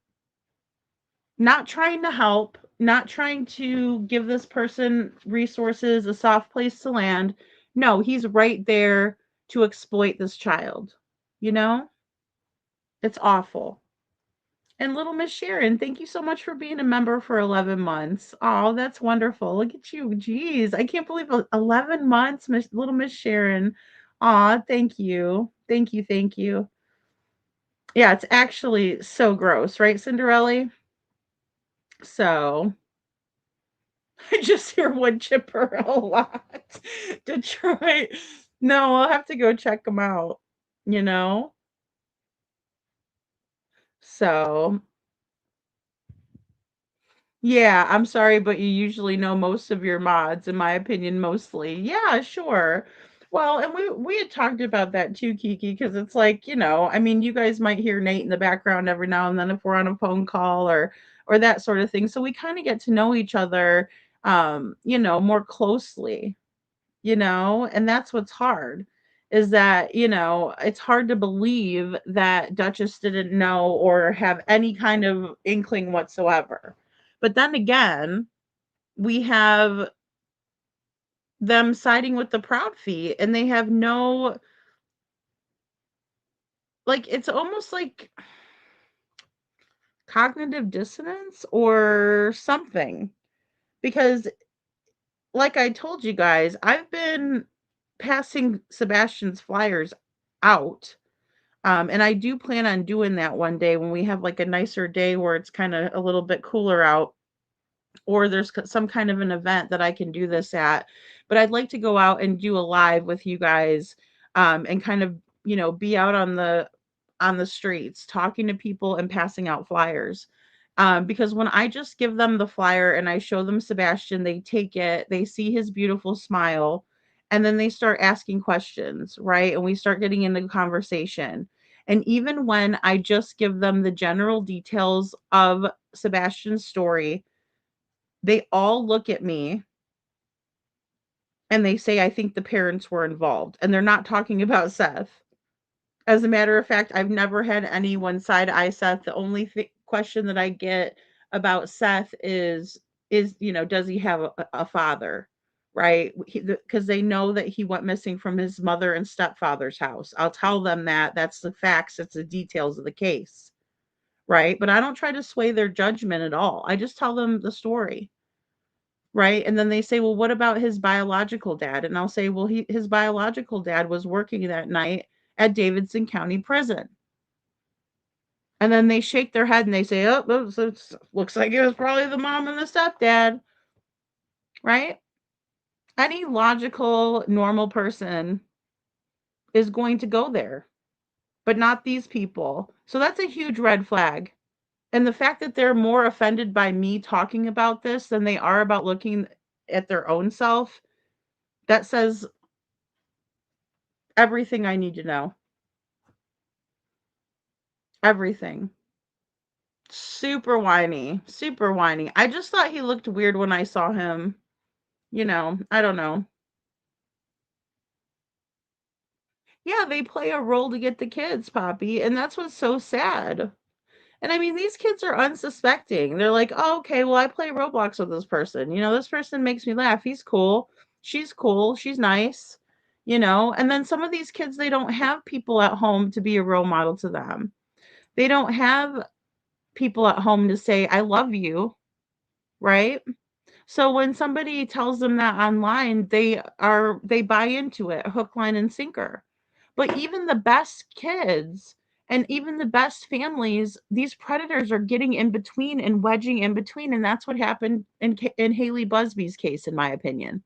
Not trying to help, not trying to give this person resources, a soft place to land. No, he's right there to exploit this child. You know? It's awful. And little Miss Sharon, thank you so much for being a member for 11 months. Oh, that's wonderful. Look at you. Jeez, I can't believe 11 months, little Miss Sharon. Aw, thank you. Thank you. Thank you. Yeah, it's actually so gross, right, Cinderella? So I just hear wood chipper a lot. Detroit. No, I'll have to go check them out, you know? So yeah, I'm sorry, but you usually know most of your mods, in my opinion, mostly. Yeah, sure. Well, and we had talked about that too, Kiki, because it's like, I mean, you guys might hear Nate in the background every now and then if we're on a phone call or that sort of thing. So we kind of get to know each other more closely, and that's what's hard is that, it's hard to believe that Duchess didn't know or have any kind of inkling whatsoever. But then again, we have them siding with the Proud Feet and they have no, like, it's almost like cognitive dissonance or something. Because, like I told you guys, I've been passing Sebastian's flyers out. And I do plan on doing that one day when we have like a nicer day where it's kind of a little bit cooler out, or there's some kind of an event that I can do this at. But I'd like to go out and do a live with you guys, and kind of, be out on on the streets, talking to people and passing out flyers. Because when I just give them the flyer and I show them Sebastian, they take it, they see his beautiful smile, and then they start asking questions, right? And we start getting into conversation. And even when I just give them the general details of Sebastian's story, they all look at me and they say, I think the parents were involved. And they're not talking about Seth. As a matter of fact, I've never had anyone side eye Seth. The only question that I get about Seth is does he have a father? Right? Because they know that he went missing from his mother and stepfather's house. I'll tell them that. That's the facts, it's the details of the case. Right? But I don't try to sway their judgment at all. I just tell them the story. Right? And then they say, "Well, what about his biological dad?" And I'll say, "Well, his biological dad was working that night at Davidson County Prison." And then they shake their head and they say, "Oh, looks like it was probably the mom and the stepdad." Right? Any logical, normal person is going to go there, but not these people. So that's a huge red flag. And the fact that they're more offended by me talking about this than they are about looking at their own self, that says everything I need to know. Everything. Super whiny, super whiny. I just thought he looked weird when I saw him. I don't know. Yeah, they play a role to get the kids, Poppy, and that's what's so sad. And I mean, these kids are unsuspecting. They're like, "Oh, okay, well, I play Roblox with this person. This person makes me laugh. He's cool. She's cool. She's nice." And then some of these kids, they don't have people at home to be a role model to them. They don't have people at home to say, "I love you," right? So when somebody tells them that online, they buy into it, hook, line, and sinker. But even the best kids and even the best families, these predators are getting in between and wedging in between, and that's what happened in Haley Busby's case, in my opinion.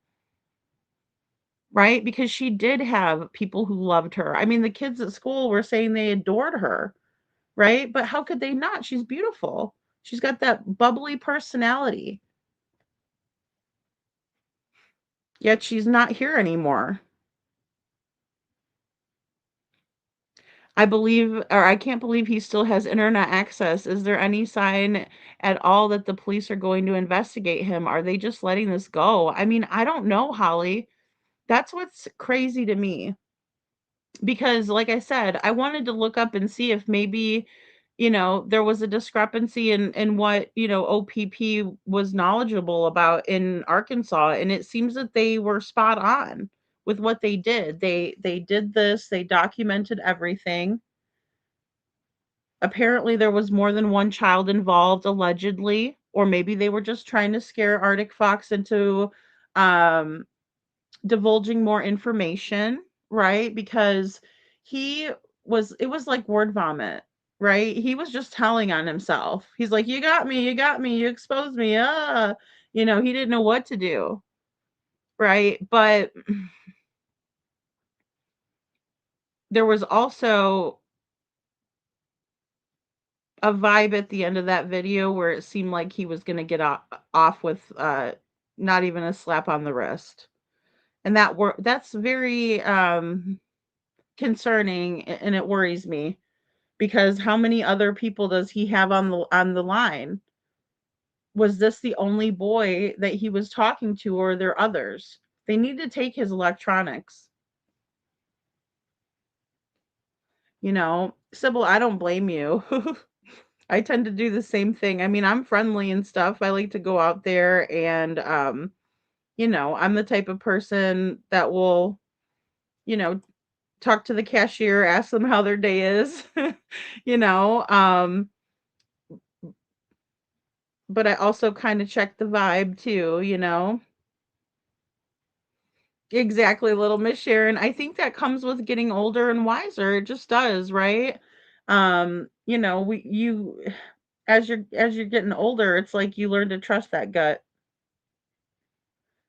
Right? Because she did have people who loved her. I mean, the kids at school were saying they adored her, right? But how could they not? She's beautiful. She's got that bubbly personality. Yet she's not here anymore. I can't believe he still has internet access. Is there any sign at all that the police are going to investigate him? Are they just letting this go? I mean, I don't know, Holly. That's what's crazy to me. Because, like I said, I wanted to look up and see if maybe, there was a discrepancy in what, OPP was knowledgeable about in Arkansas. And it seems that they were spot on with what they did. They did this, they documented everything. Apparently, there was more than one child involved, allegedly, or maybe they were just trying to scare Arctic Fox into um, divulging more information, right? Because it was like word vomit, right? He was just telling on himself. He's like, you got me, you exposed me. He didn't know what to do, right? But there was also a vibe at the end of that video where it seemed like he was gonna get off with, not even a slap on the wrist. And that's very, concerning, and it worries me, because how many other people does he have on the line? Was this the only boy that he was talking to, or are there others? They need to take his electronics. Sybil, I don't blame you. I tend to do the same thing. I mean, I'm friendly and stuff. I like to go out there and I'm the type of person that will, you know, talk to the cashier, ask them how their day is, you know. But I also kind of check the vibe too. Exactly, little Miss Sharon. I think that comes with getting older and wiser. It just does, right? We you as you're getting older, it's like you learn to trust that gut.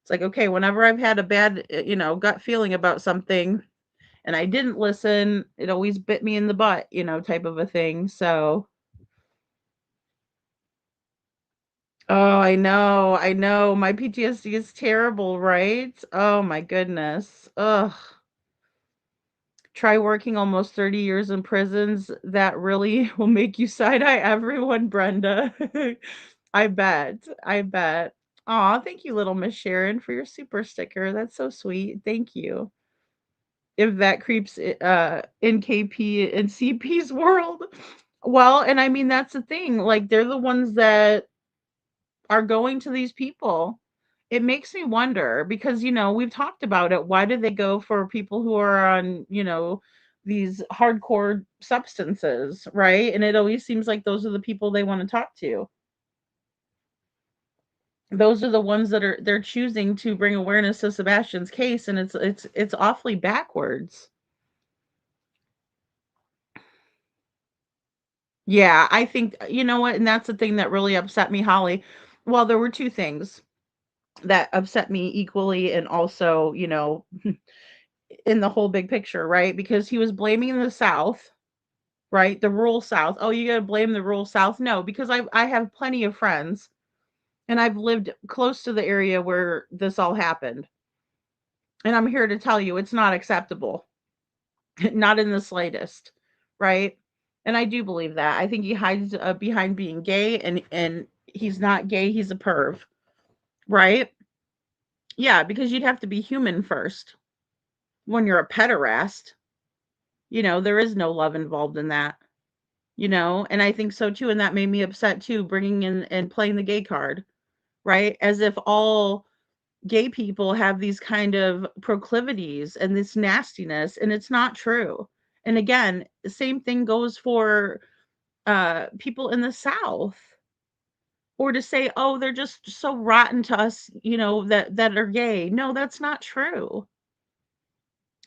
It's like, okay, whenever I've had a bad, gut feeling about something, and I didn't listen, it always bit me in the butt, type of a thing. So, oh, I know. My PTSD is terrible, right? Oh my goodness. Ugh. Try working almost 30 years in prisons. That really will make you side eye everyone, Brenda. I bet. I bet. Aw, thank you, little Miss Sharon, for your super sticker. That's so sweet. Thank you. If that creeps in KP and CP's world. Well, and I mean that's the thing. Like they're the ones that are going to these people. It makes me wonder because we've talked about it. Why do they go for people who are on, these hardcore substances, right? And it always seems like those are the people they want to talk to. Those are the ones that they're choosing to bring awareness to Sebastian's case, and it's awfully backwards. Yeah, I think you know what, and that's the thing that really upset me, Holly. Well, there were two things that upset me equally, and also, in the whole big picture, right? Because he was blaming the South, right? The rural South. Oh, you gotta blame the rural South? No, because I have plenty of friends, and I've lived close to the area where this all happened, and I'm here to tell you it's not acceptable. Not in the slightest, right? And I do believe that. I think he hides behind being gay, and he's not gay, he's a perv, right? Yeah, because you'd have to be human first when you're a pederast. There is no love involved in that, and I think so too. And that made me upset too, bringing in and playing the gay card, right? As if all gay people have these kind of proclivities and this nastiness, and it's not true. And again, the same thing goes for people in the South, or to say, oh, they're just so rotten to us, that are gay. No, that's not true.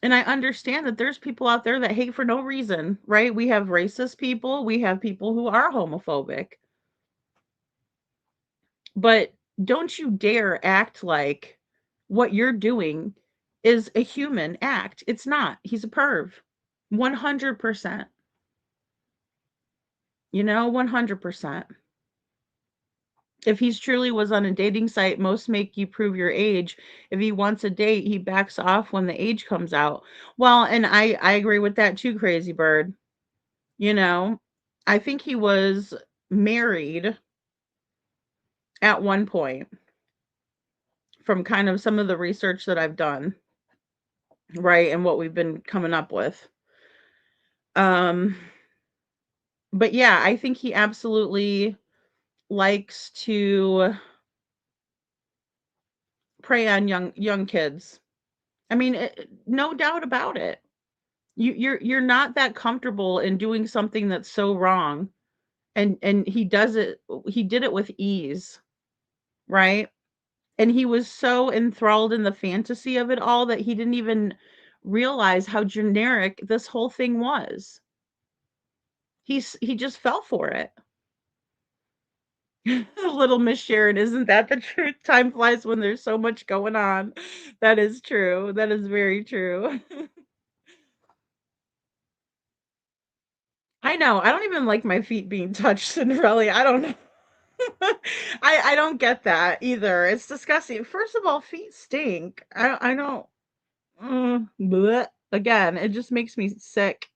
And I understand that there's people out there that hate for no reason, right? We have racist people, we have people who are homophobic. But don't you dare act like what you're doing is a human act. It's not. He's a perv. 100%. 100%. If he's truly was on a dating site, most make you prove your age. If he wants a date, he backs off when the age comes out. Well, and I agree with that too, Crazy Bird. You know, I think he was married at one point from kind of some of the research that I've done, right? And what we've been coming up with. Um, but yeah, I think he absolutely likes to prey on young kids. I mean, no doubt about it. You're not that comfortable in doing something that's so wrong, and he did it with ease, right? And he was so enthralled in the fantasy of it all that he didn't even realize how generic this whole thing was. He just fell for it. Little Miss Sharon, isn't that the truth? Time flies when there's so much going on. That is true. That is very true. I know. I don't even like my feet being touched, Cinderella. I don't know. I don't get that either. It's disgusting. First of all, feet stink. I don't. Bleh. Again, it just makes me sick.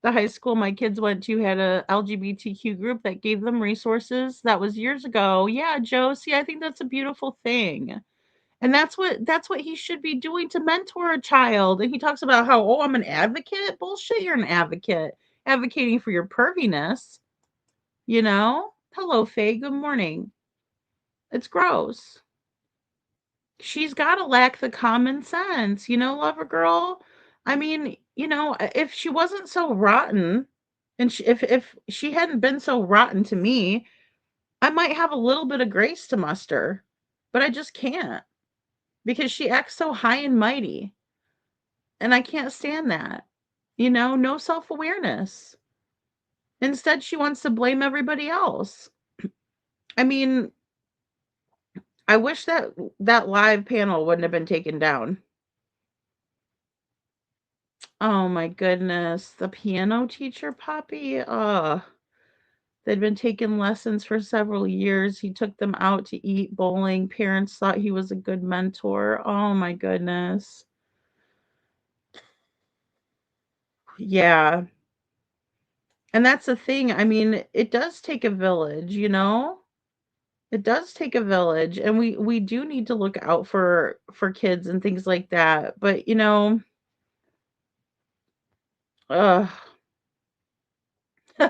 The high school my kids went to had a LGBTQ group that gave them resources. That was years ago. Yeah, Joe. See, I think that's a beautiful thing. And that's what he should be doing to mentor a child. And he talks about how, oh, I'm an advocate. Bullshit, you're an advocate. Advocating for your perviness, Hello, Faye. Good morning. It's gross. She's gotta lack the common sense, lover girl. I mean, if she wasn't so rotten, and if she hadn't been so rotten to me, I might have a little bit of grace to muster, but I just can't because she acts so high and mighty, and I can't stand that. No self-awareness. Instead, she wants to blame everybody else. I mean, I wish that live panel wouldn't have been taken down. Oh my goodness. The piano teacher, Poppy? They'd been taking lessons for several years. He took them out to eat bowling. Parents thought he was a good mentor. Oh my goodness. Yeah. And that's the thing. I mean, it does take a village, you know? It does take a village, and we do need to look out for kids and things like that. But, ugh.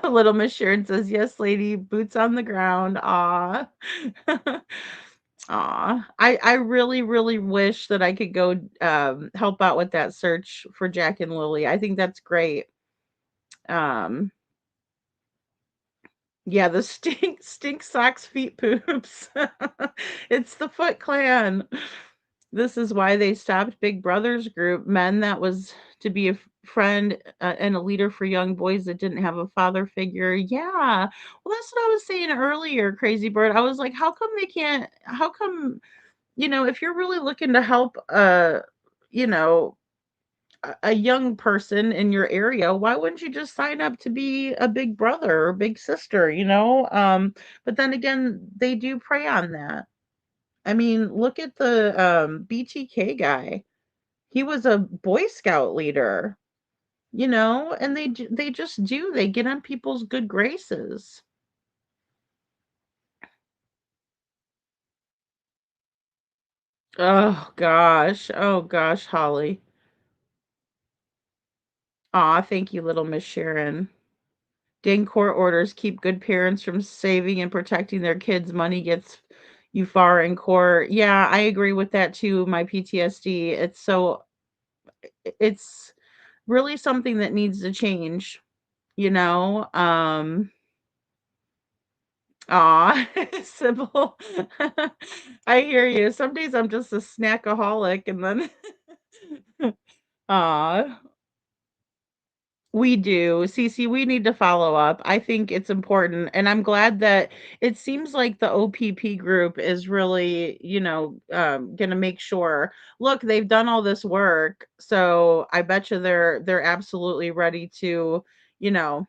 Little Miss Sharon says, "Yes, lady, boots on the ground." Aw. Aw. I really, really wish that I could go, help out with that search for Jack and Lily. I think that's great. Um, yeah, the stink socks feet poops. It's the Foot Clan. This is why they stopped Big Brother's group, men that was to be a friend, and a leader for young boys that didn't have a father figure. Yeah. Well, that's what I was saying earlier, Crazy Bird. I was like, how come they can't, how come, if you're really looking to help, you know, a young person in your area, why wouldn't you just sign up to be a big brother or big sister, but then again, they do prey on that. I mean, look at the BTK guy. He was a Boy Scout leader, and they just do. They get on people's good graces. Oh gosh. Oh gosh, Holly. Aw, thank you, little Miss Sharon. Dang court orders keep good parents from saving and protecting their kids. Money gets you far in court. Yeah, I agree with that too. My PTSD. It's really something that needs to change, you know? Aw, Sybil. I hear you. Some days I'm just a snackaholic and then aw. We do. Cece, we need to follow up. I think it's important, and I'm glad that it seems like the OPP group is really, gonna make sure. Look, they've done all this work, so I bet you they're absolutely ready to, you know,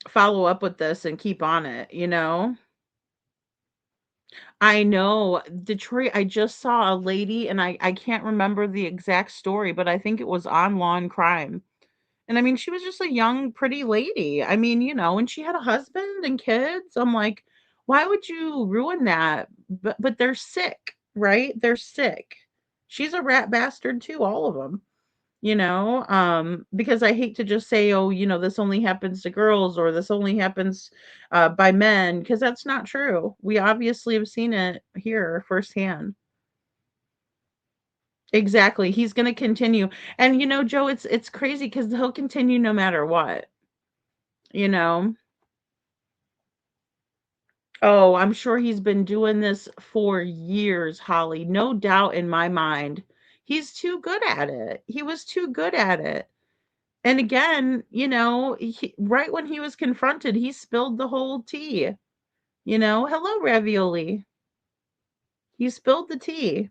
follow up with this and keep on it, you know? I know. Detroit, I just saw a lady, and I can't remember the exact story, but I think it was on Law and Crime. And I mean, she was just a young, pretty lady. I mean, and she had a husband and kids. I'm like, why would you ruin that? But they're sick, right? They're sick. She's a rat bastard too, all of them. Because I hate to just say, oh, this only happens to girls or this only happens by men, because that's not true. We obviously have seen it here firsthand. Exactly. He's going to continue. And Joe, it's crazy cuz he'll continue no matter what, you know. Oh, I'm sure he's been doing this for years, Holly. No doubt in my mind. He's too good at it. He was too good at it. And again, right when he was confronted, he spilled the whole tea. Hello, Ravioli. He spilled the tea.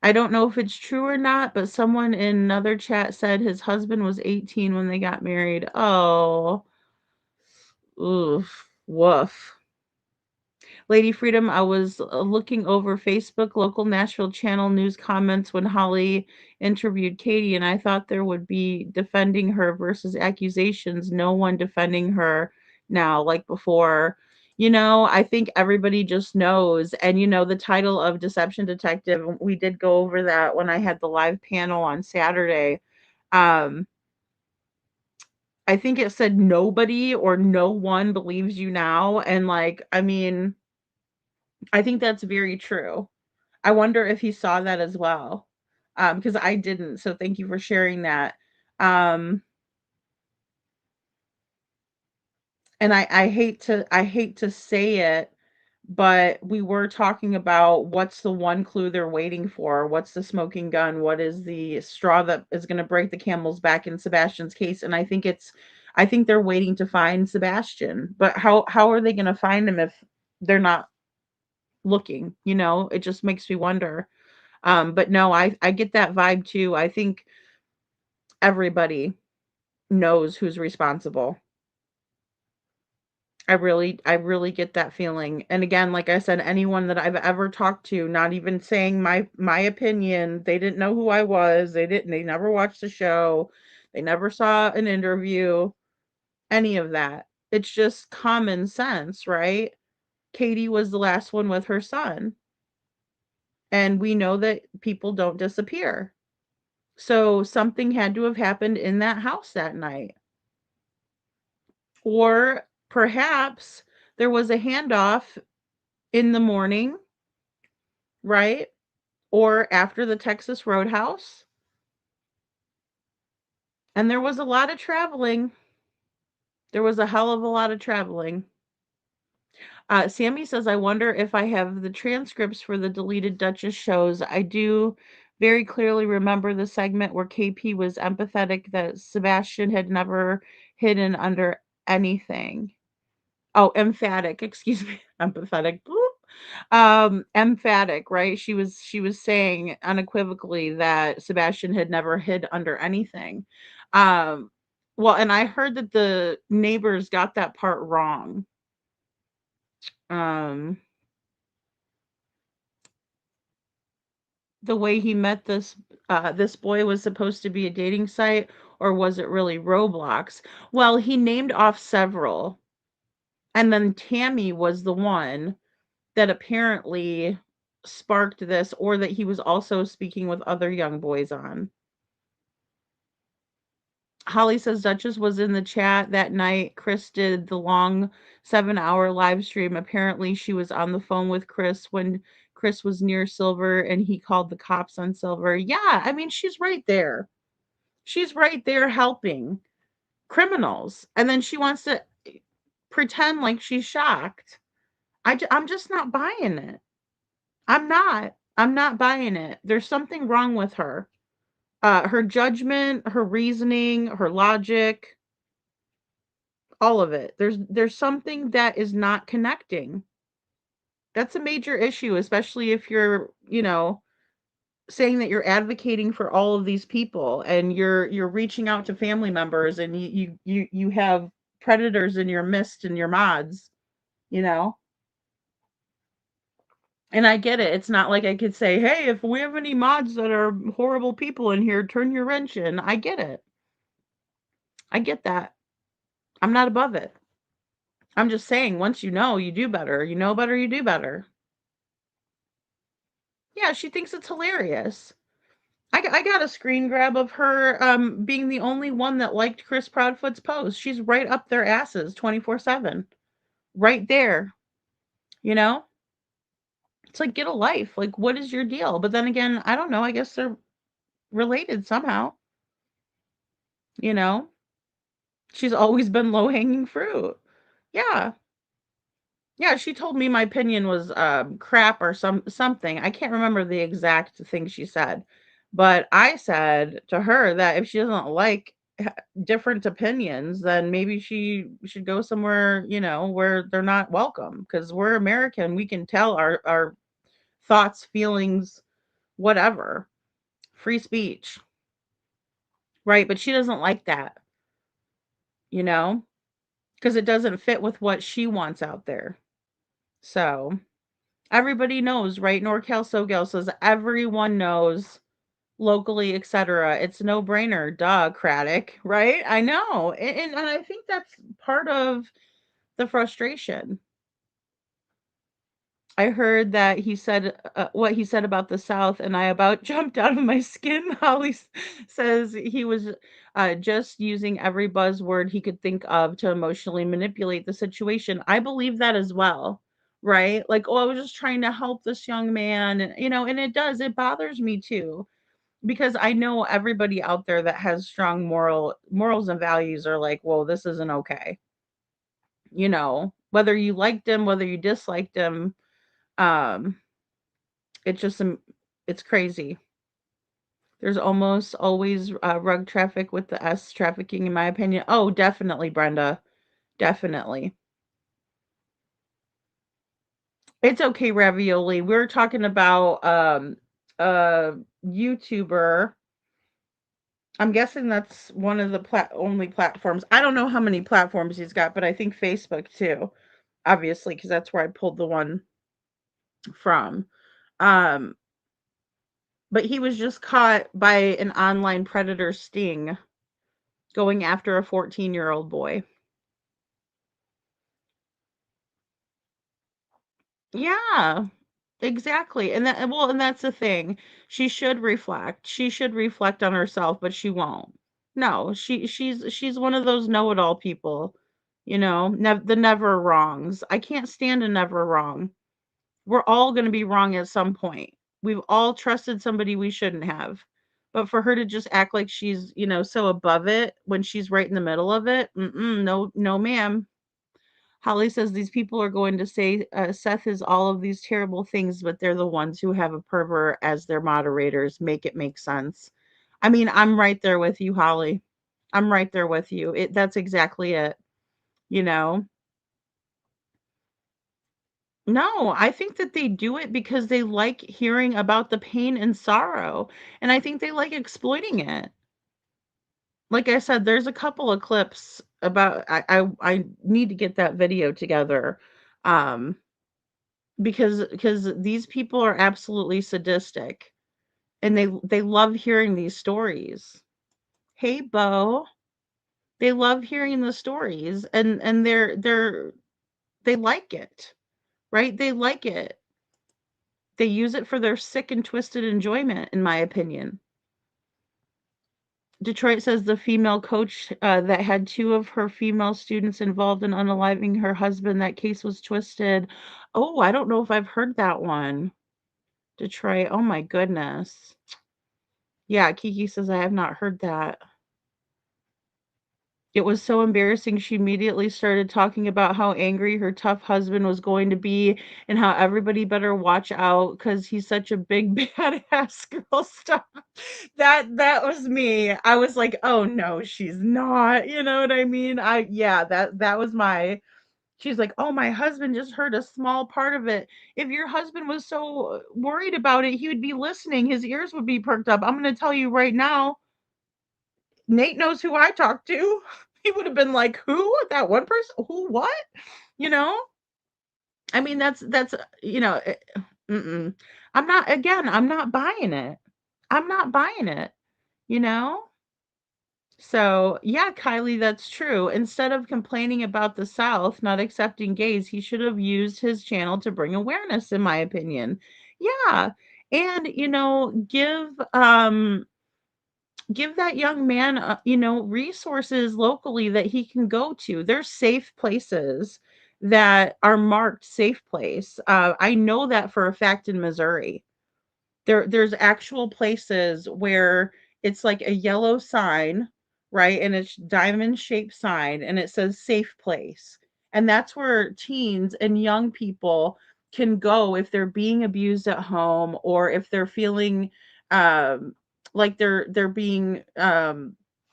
I don't know if it's true or not, but someone in another chat said his husband was 18 when they got married. Oh, oof, woof. Lady Freedom, I was looking over Facebook local Nashville channel news comments when Holly interviewed Katie, and I thought there would be defending her versus accusations. No one defending her now, like before. I think everybody just knows. And, the title of Deception Detective, we did go over that when I had the live panel on Saturday. Um, I think it said nobody or no one believes you now. And, like, I mean, I think that's very true. I wonder if he saw that as well, because I didn't, so thank you for sharing that. Um, and I hate to say it, but we were talking about what's the one clue they're waiting for? What's the smoking gun? What is the straw that is gonna break the camel's back in Sebastian's case? And I think they're waiting to find Sebastian, but how are they gonna find him if they're not looking? It just makes me wonder. But no, I get that vibe too. I think everybody knows who's responsible. I really get that feeling. And again, like I said, anyone that I've ever talked to, not even saying my opinion, they didn't know who I was. They never watched the show. They never saw an interview, any of that. It's just common sense, right? Katie was the last one with her son. And we know that people don't disappear. So something had to have happened in that house that night. Or perhaps there was a handoff in the morning, right? Or after the Texas Roadhouse. And there was a lot of traveling. There was a hell of a lot of traveling. Sammy says, I wonder if I have the transcripts for the deleted Duchess shows. I do very clearly remember the segment where KP was empathetic that Sebastian had never hidden under anything. Oh, emphatic, excuse me, empathetic. Emphatic, right? She was saying unequivocally that Sebastian had never hid under anything. Um, well, and I heard that the neighbors got that part wrong. Um, the way he met this boy was supposed to be a dating site, or was it really Roblox? Well, he named off several, and then Tammy was the one that apparently sparked this, or that he was also speaking with other young boys on. Holly says Duchess was in the chat that night. Chris did the long 7-hour live stream. Apparently, she was on the phone with Chris when Chris was near Silver and he called the cops on Silver. Yeah, I mean, she's right there. She's right there helping criminals. And then she wants to pretend like she's shocked. I'm just not buying it. I'm not. I'm not buying it. There's something wrong with her. Her judgment, her reasoning, her logic, all of it. There's something that is not connecting. That's a major issue, especially if you're, saying that you're advocating for all of these people and you're reaching out to family members and you have predators in your midst and your mods, you know? And I get it. It's not like I could say, "Hey, if we have any mods that are horrible people in here, turn your wrench in." I get it. I get that. I'm not above it. I'm just saying, once you know, you do better. You know better, you do better. Yeah, she thinks it's hilarious. I got a screen grab of her being the only one that liked Chris Proudfoot's post. She's right up their asses 24/7. Right there. You know? It's like, get a life. Like, what is your deal? But then again, I don't know. I guess they're related somehow. You know? She's always been low hanging fruit. Yeah. Yeah, she told me my opinion was crap or something. I can't remember the exact thing she said. But I said to her that if she doesn't like different opinions, then maybe she should go somewhere, where they're not welcome, because we're American. We can tell our thoughts, feelings, whatever. Free speech. Right? But she doesn't like that, you know? Because it doesn't fit with what she wants out there. So, everybody knows, right? NorCal SoGal says everyone knows locally, etc. It's no brainer. Duh, Craddock, right? I know. And I think that's part of the frustration. I heard that he said what he said about the South, and I about jumped out of my skin. Holly says he was just using every buzzword he could think of to emotionally manipulate the situation. I believe that as well, right? Like, oh, I was just trying to help this young man, and and it bothers me too, because I know everybody out there that has strong morals and values are like, well, this isn't okay. Whether you liked him, whether you disliked him, um, it's just it's crazy. There's almost always rug traffic with the S trafficking, in my opinion. Oh, definitely, Brenda. Definitely. It's okay, Ravioli. We were talking about YouTuber. I'm guessing that's one of the only platforms. I don't know how many platforms he's got, but I think Facebook too, obviously, because that's where I pulled the one from. Um, but he was just caught by an online predator sting going after a 14-year-old boy. Yeah, exactly. And that's the thing. She should reflect. She should reflect on herself, but she won't. No, she's one of those know-it-all people, the never wrongs. I can't stand a never wrong. We're all going to be wrong at some point. We've all trusted somebody we shouldn't have. But for her to just act like she's, so above it when she's right in the middle of it, no, no, ma'am. Holly says these people are going to say Seth is all of these terrible things, but they're the ones who have a pervert as their moderators. Make it make sense. I mean, I'm right there with you, Holly. I'm right there with you. That's exactly it. You know, no, I think that they do it because they like hearing about the pain and sorrow, and I think they like exploiting it. Like I said, there's a couple of clips about I need to get that video together. Um because these people are absolutely sadistic and they love hearing these stories. Hey, Bo. They love hearing the stories and they like it, right? They like it. They use it for their sick and twisted enjoyment, in my opinion. Detroit says the female coach that had two of her female students involved in unaliving her husband, that case was twisted. Oh, I don't know if I've heard that one. Detroit, oh my goodness. Yeah, Kiki says, I have not heard that. It was so embarrassing. She immediately started talking about how angry her tough husband was going to be and how everybody better watch out because he's such a big badass girl. Stop. That was me. I was like, oh no, she's not. You know what I mean? Yeah, that was my she's like, oh, my husband just heard a small part of it. If your husband was so worried about it, he would be listening. His ears would be perked up. I'm gonna tell you right now, Nate knows who I talked to. He would have been like, "Who? That one person? Who? What?" You know? I mean, that's mm-mm. I'm not buying it. I'm not buying it, you know? So, yeah, Kylie, that's true. Instead of complaining about the South not accepting gays, he should have used his channel to bring awareness, in my opinion. Yeah. And, give that young man, resources locally that he can go to. There's safe places that are marked safe place. I know that for a fact in Missouri. There's actual places where it's like a yellow sign, right? And it's diamond-shaped sign, and it says safe place. And that's where teens and young people can go if they're being abused at home or if they're feeling um, like they're being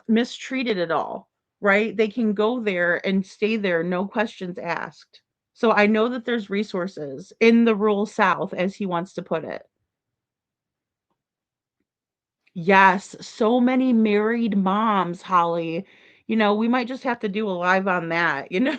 mistreated at all, right? They can go there and stay there, no questions asked. So I know that there's resources in the rural South, as he wants to put it. Yes, so many married moms, Holly. We might just have to do a live on that, and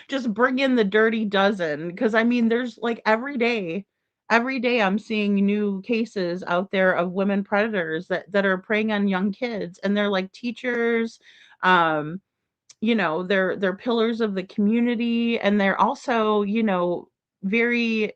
just bring in the dirty dozen because I mean there's like every day I'm seeing new cases out there of women predators that are preying on young kids and they're like teachers, um, they're pillars of the community and they're also, very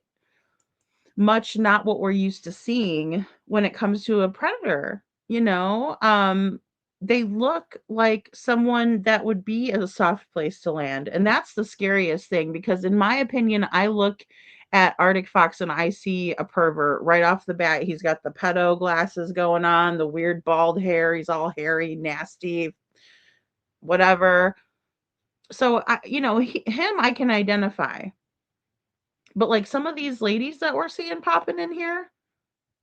much not what we're used to seeing when it comes to a predator. They look like someone that would be a soft place to land, and that's the scariest thing because in my opinion, I look at Arctic Fox and I see a pervert right off the bat. He's got the pedo glasses going on, the weird bald hair, he's all hairy, nasty, whatever. So him I can identify. But like some of these ladies that we're seeing popping in here,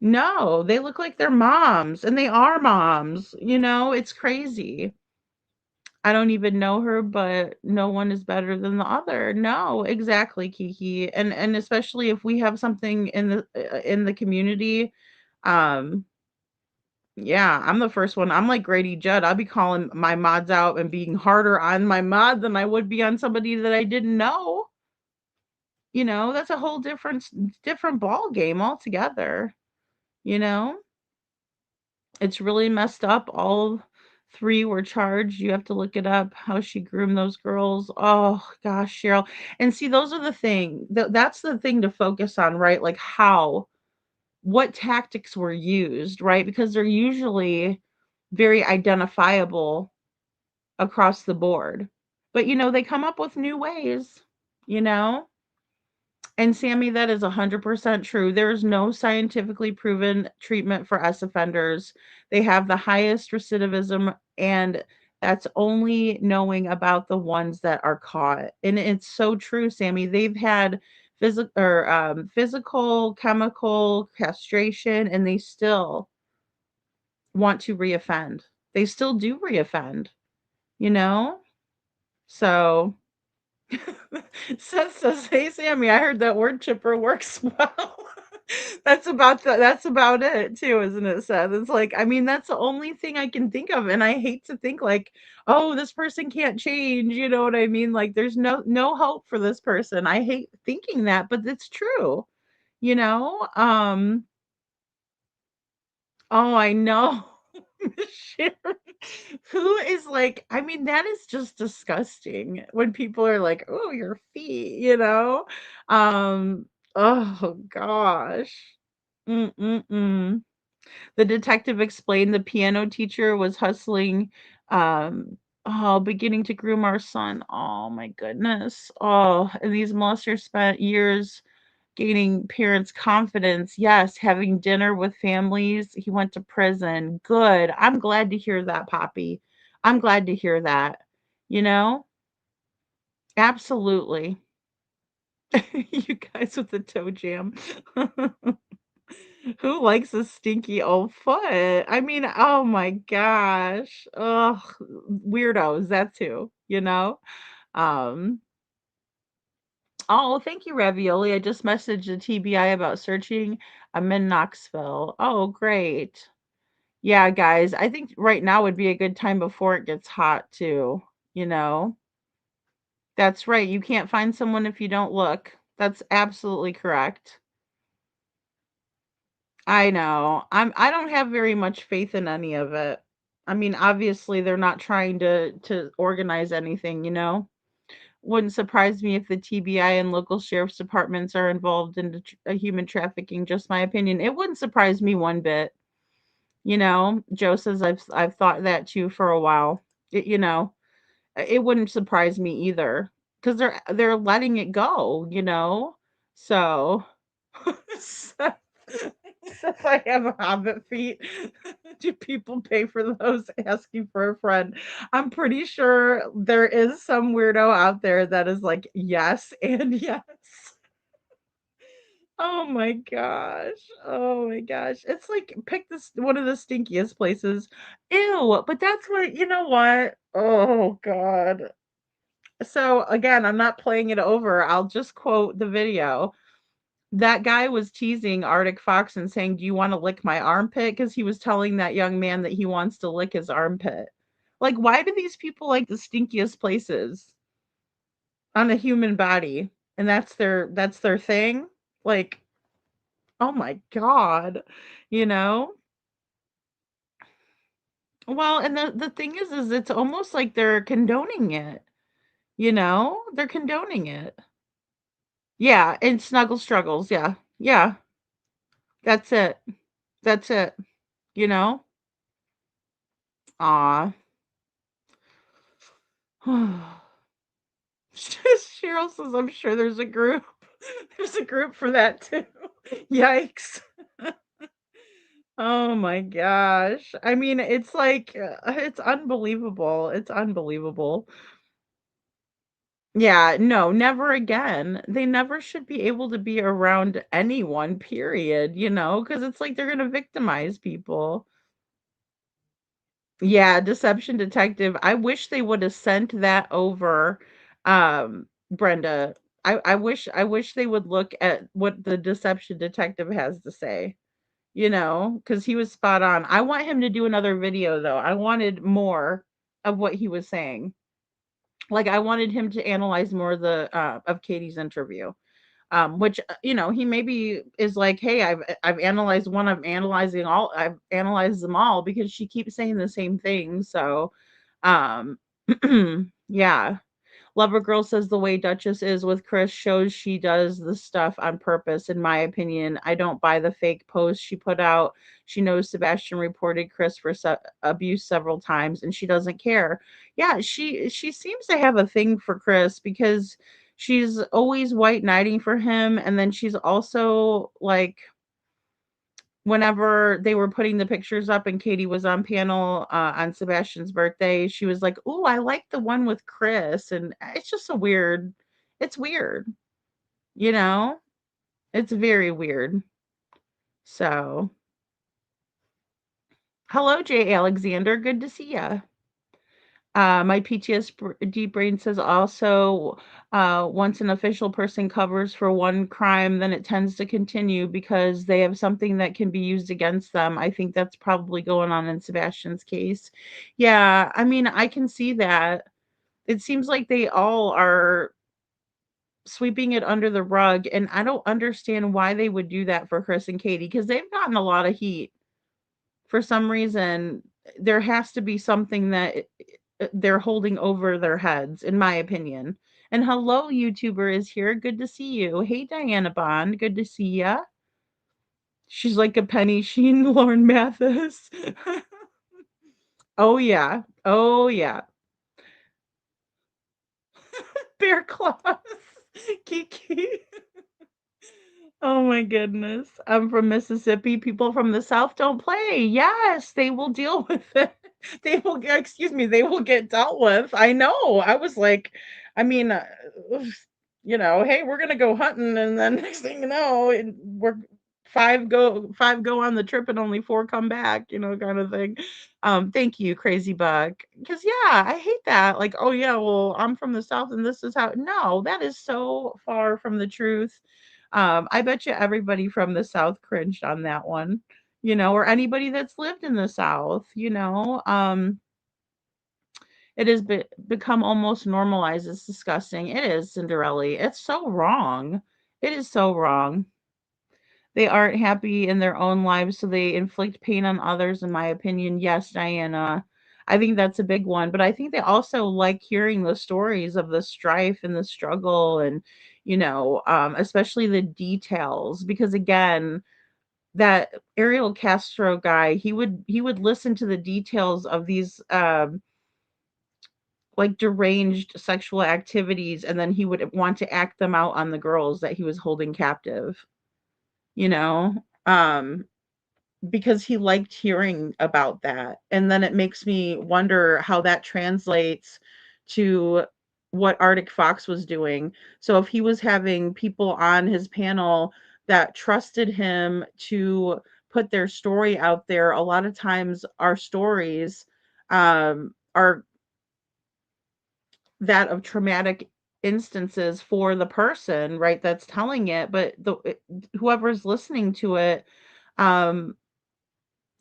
no, they look like they're moms, and they are moms, it's crazy. I don't even know her, but no one is better than the other. No, exactly, Kiki. And especially if we have something in the community, Um, yeah, I'm the first one. I'm like Grady Judd. I'll be calling my mods out and being harder on my mod than I would be on somebody that I didn't know. You know, that's a whole different ball game altogether, you know? It's really messed up. All three were charged. You have to look it up how she groomed those girls. Oh gosh, Cheryl. And see, those are the thing. That's the thing to focus on, right? Like what tactics were used, right? Because they're usually very identifiable across the board. But they come up with new ways, you know? And Sammy, that is 100% true. There is no scientifically proven treatment for S offenders. They have the highest recidivism, and that's only knowing about the ones that are caught. And it's so true, Sammy. They've had physical, chemical castration, and they still want to reoffend. They still do reoffend, you know? So Seth says, "Hey Sammy, I heard that word chipper works well." That's about it too, isn't it, Seth? It's like, I mean, that's the only thing I can think of, and I hate to think like, oh, this person can't change. You know what I mean? Like, there's no hope for this person. I hate thinking that, but it's true. You know? Oh, I know. Sharon, who is like, I mean, that is just disgusting when people are like, "Oh, your feet," you know? Oh gosh. Mm-mm-mm. The detective explained the piano teacher was hustling, beginning to groom our son. Oh my goodness. Oh, and these molesters spent years gaining parents' confidence. Yes, having dinner with families. He went to prison. Good. I'm glad to hear that, Poppy. I'm glad to hear that. You know? Absolutely. You guys with the toe jam. Who likes a stinky old foot? I mean, oh my gosh. Ugh, weirdos, that's who, you know? Um, oh, thank you, Ravioli. I just messaged the TBI about searching. I'm in Knoxville. Oh, great. Yeah, guys, I think right now would be a good time before it gets hot too, you know? That's right. You can't find someone if you don't look. That's absolutely correct. I know. I don't have very much faith in any of it. I mean, obviously they're not trying to organize anything, you know? Wouldn't surprise me if the TBI and local sheriff's departments are involved in human trafficking, just my opinion. It wouldn't surprise me one bit. You know, Joe says I've thought that too for a while. It wouldn't surprise me either because they're letting it go, you know. So, so, so if I have hobbit feet, do people pay for those? Asking for a friend. I'm pretty sure there is some weirdo out there that is like yes and yes. Oh my gosh. Oh my gosh. It's like pick this one of the stinkiest places. Ew, but that's what you know what? Oh god. So again, I'm not playing it over. I'll just quote the video. That guy was teasing Arctic Fox and saying, "Do you want to lick my armpit?" Because he was telling that young man that he wants to lick his armpit. Like, why do these people like the stinkiest places on a human body? And that's their thing? Like, oh my God. You know? Well, and the thing is it's almost like they're condoning it, you know? They're condoning it. Yeah, and snuggle struggles, yeah. Yeah, that's it. That's it, you know? Aw. Cheryl says, "I'm sure there's a group. There's a group for that too." Yikes. Oh my gosh. I mean, it's like, it's unbelievable. It's unbelievable. Yeah, no, never again. They never should be able to be around anyone, period, you know, because it's like they're gonna victimize people. Yeah, Deception Detective. I wish they would have sent that over, Brenda. I wish they would look at what the Deception Detective has to say, because he was spot on. I want him to do another video, though. I wanted more of what he was saying. Like, I wanted him to analyze more of Katie's interview. Which he maybe is like, hey, I've analyzed one, I've analyzed them all, because she keeps saying the same thing. So, um, yeah. Lover Girl says the way Duchess is with Chris shows she does the stuff on purpose, in my opinion. I don't buy the fake post she put out. She knows Sebastian reported Chris for abuse several times and she doesn't care. Yeah, she seems to have a thing for Chris, because she's always white knighting for him, and then she's also like, whenever they were putting the pictures up and Katie was on panel on Sebastian's birthday, she was like, "Ooh, I like the one with Chris." And it's just it's weird, you know? It's very weird. So, hello, Jay Alexander. Good to see ya. My PTSD brain says also, once an official person covers for one crime, then it tends to continue because they have something that can be used against them. I think that's probably going on in Sebastian's case. Yeah, I mean, I can see that. It seems like they all are sweeping it under the rug, and I don't understand why they would do that for Chris and Katie, because they've gotten a lot of heat. For some reason, there has to be something that they're holding over their heads, in my opinion. And hello, YouTuber is here. Good to see you. Hey, Diana Bond. Good to see ya. She's like a Penny Sheen, Lauren Mathis. Oh, yeah. Oh, yeah. Bear claws. Kiki. Oh my goodness. I'm from Mississippi. People from the South don't play. Yes, they will deal with it. They will get, excuse me, they will get dealt with. I know. I was like, I mean, hey, we're gonna go hunting, and then next thing you know, we're five go on the trip and only four come back, kind of thing. Thank you, Crazy Buck. Because yeah, I hate that. Like, oh yeah, well, I'm from the South and this is how. No, that is so far from the truth. I bet you everybody from the South cringed on that one, or anybody that's lived in the South, it has become almost normalized. It's disgusting. It is, Cinderella. It's so wrong. It is so wrong. They aren't happy in their own lives, so they inflict pain on others, in my opinion. Yes, Diana. I think that's a big one. But I think they also like hearing the stories of the strife and the struggle, and, especially the details. Because again, that Ariel Castro guy, he would listen to the details of these like deranged sexual activities, and then he would want to act them out on the girls that he was holding captive, you know? Um because he liked hearing about that. And then it makes me wonder how that translates to what Arctic Fox was doing. So if he was having people on his panel that trusted him to put their story out there, a lot of times our stories are that of traumatic instances for the person, right, that's telling it, but whoever's listening to it, um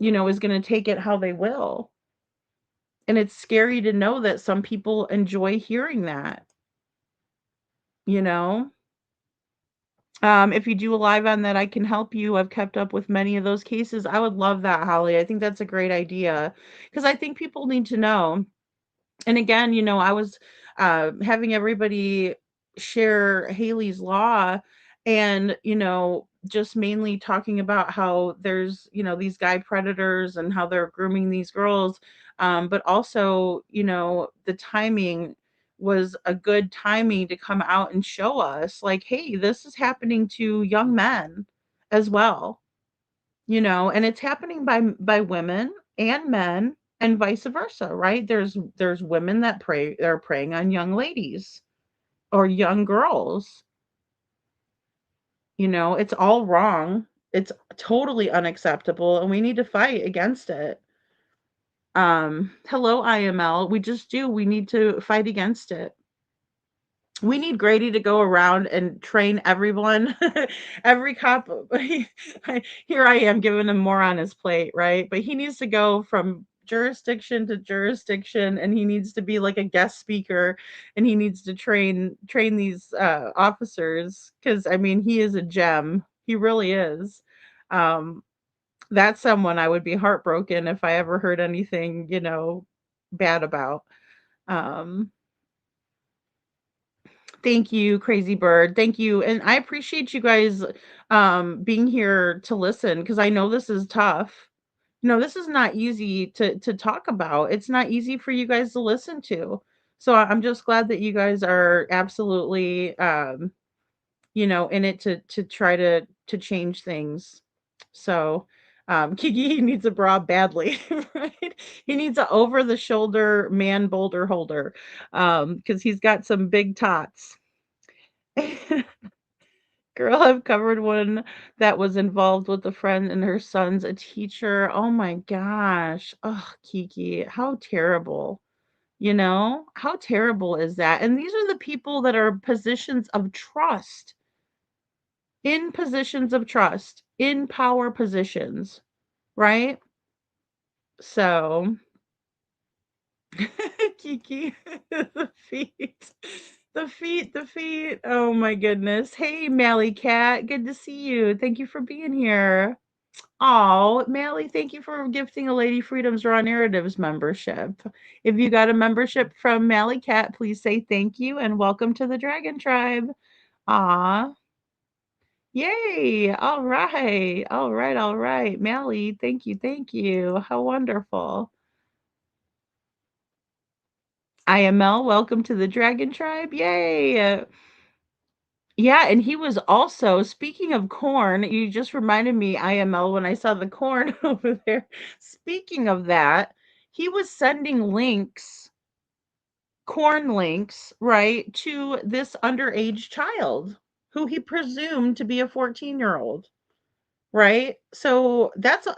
is going to take it how they will. And it's scary to know that some people enjoy hearing that, you know? If you do a live on that, I can help you. I've kept up with many of those cases. I would love that, Holly. I think that's a great idea, because I think people need to know. And again, I was having everybody share Haley's Law, and, just mainly talking about how there's, these guy predators and how they're grooming these girls. But also, the timing was a good timing to come out and show us, like, hey, this is happening to young men as well, and it's happening by women and men, and vice versa, right? There's women that are preying on young ladies or young girls. It's all wrong. It's totally unacceptable, and we need to fight against it. Hello, IML. We just do. We need to fight against it. We need Grady to go around and train everyone. Every cop, here I am giving him more on his plate, right? But he needs to go from jurisdiction to jurisdiction, and he needs to be like a guest speaker, and he needs to train these officers, because I mean he is a gem. He really is. Um, that's someone I would be heartbroken if I ever heard anything, bad about. Um, Thank you, Crazy Bird. Thank you. And I appreciate you guys being here to listen, because I know this is tough. This is not easy to talk about. It's not easy for you guys to listen to. So I'm just glad that you guys are absolutely in it to try to change things. So Kiki needs a bra badly, right? He needs a over the shoulder man boulder holder, because he's got some big tots. Girl, I've covered one that was involved with a friend and her son's a teacher. Oh my gosh. Oh, Kiki, how terrible. How terrible is that? And these are the people that are positions of trust, in positions of trust, in power positions, right? So, Kiki, the feet. The feet. Oh my goodness. Hey, Mally Cat. Good to see you. Thank you for being here. Oh, Mally, thank you for gifting a Lady Freedom's Raw Narratives membership. If you got a membership from Mally Cat, please say thank you and welcome to the Dragon Tribe. Aw. Yay. All right. All right. All right. Mally, thank you. Thank you. How wonderful. IML, welcome to the Dragon Tribe. Yay. Yeah, and he was also, speaking of corn, you just reminded me, IML, when I saw the corn over there. Speaking of that, he was sending links, corn links, right, to this underage child who he presumed to be a 14-year-old, right? So that's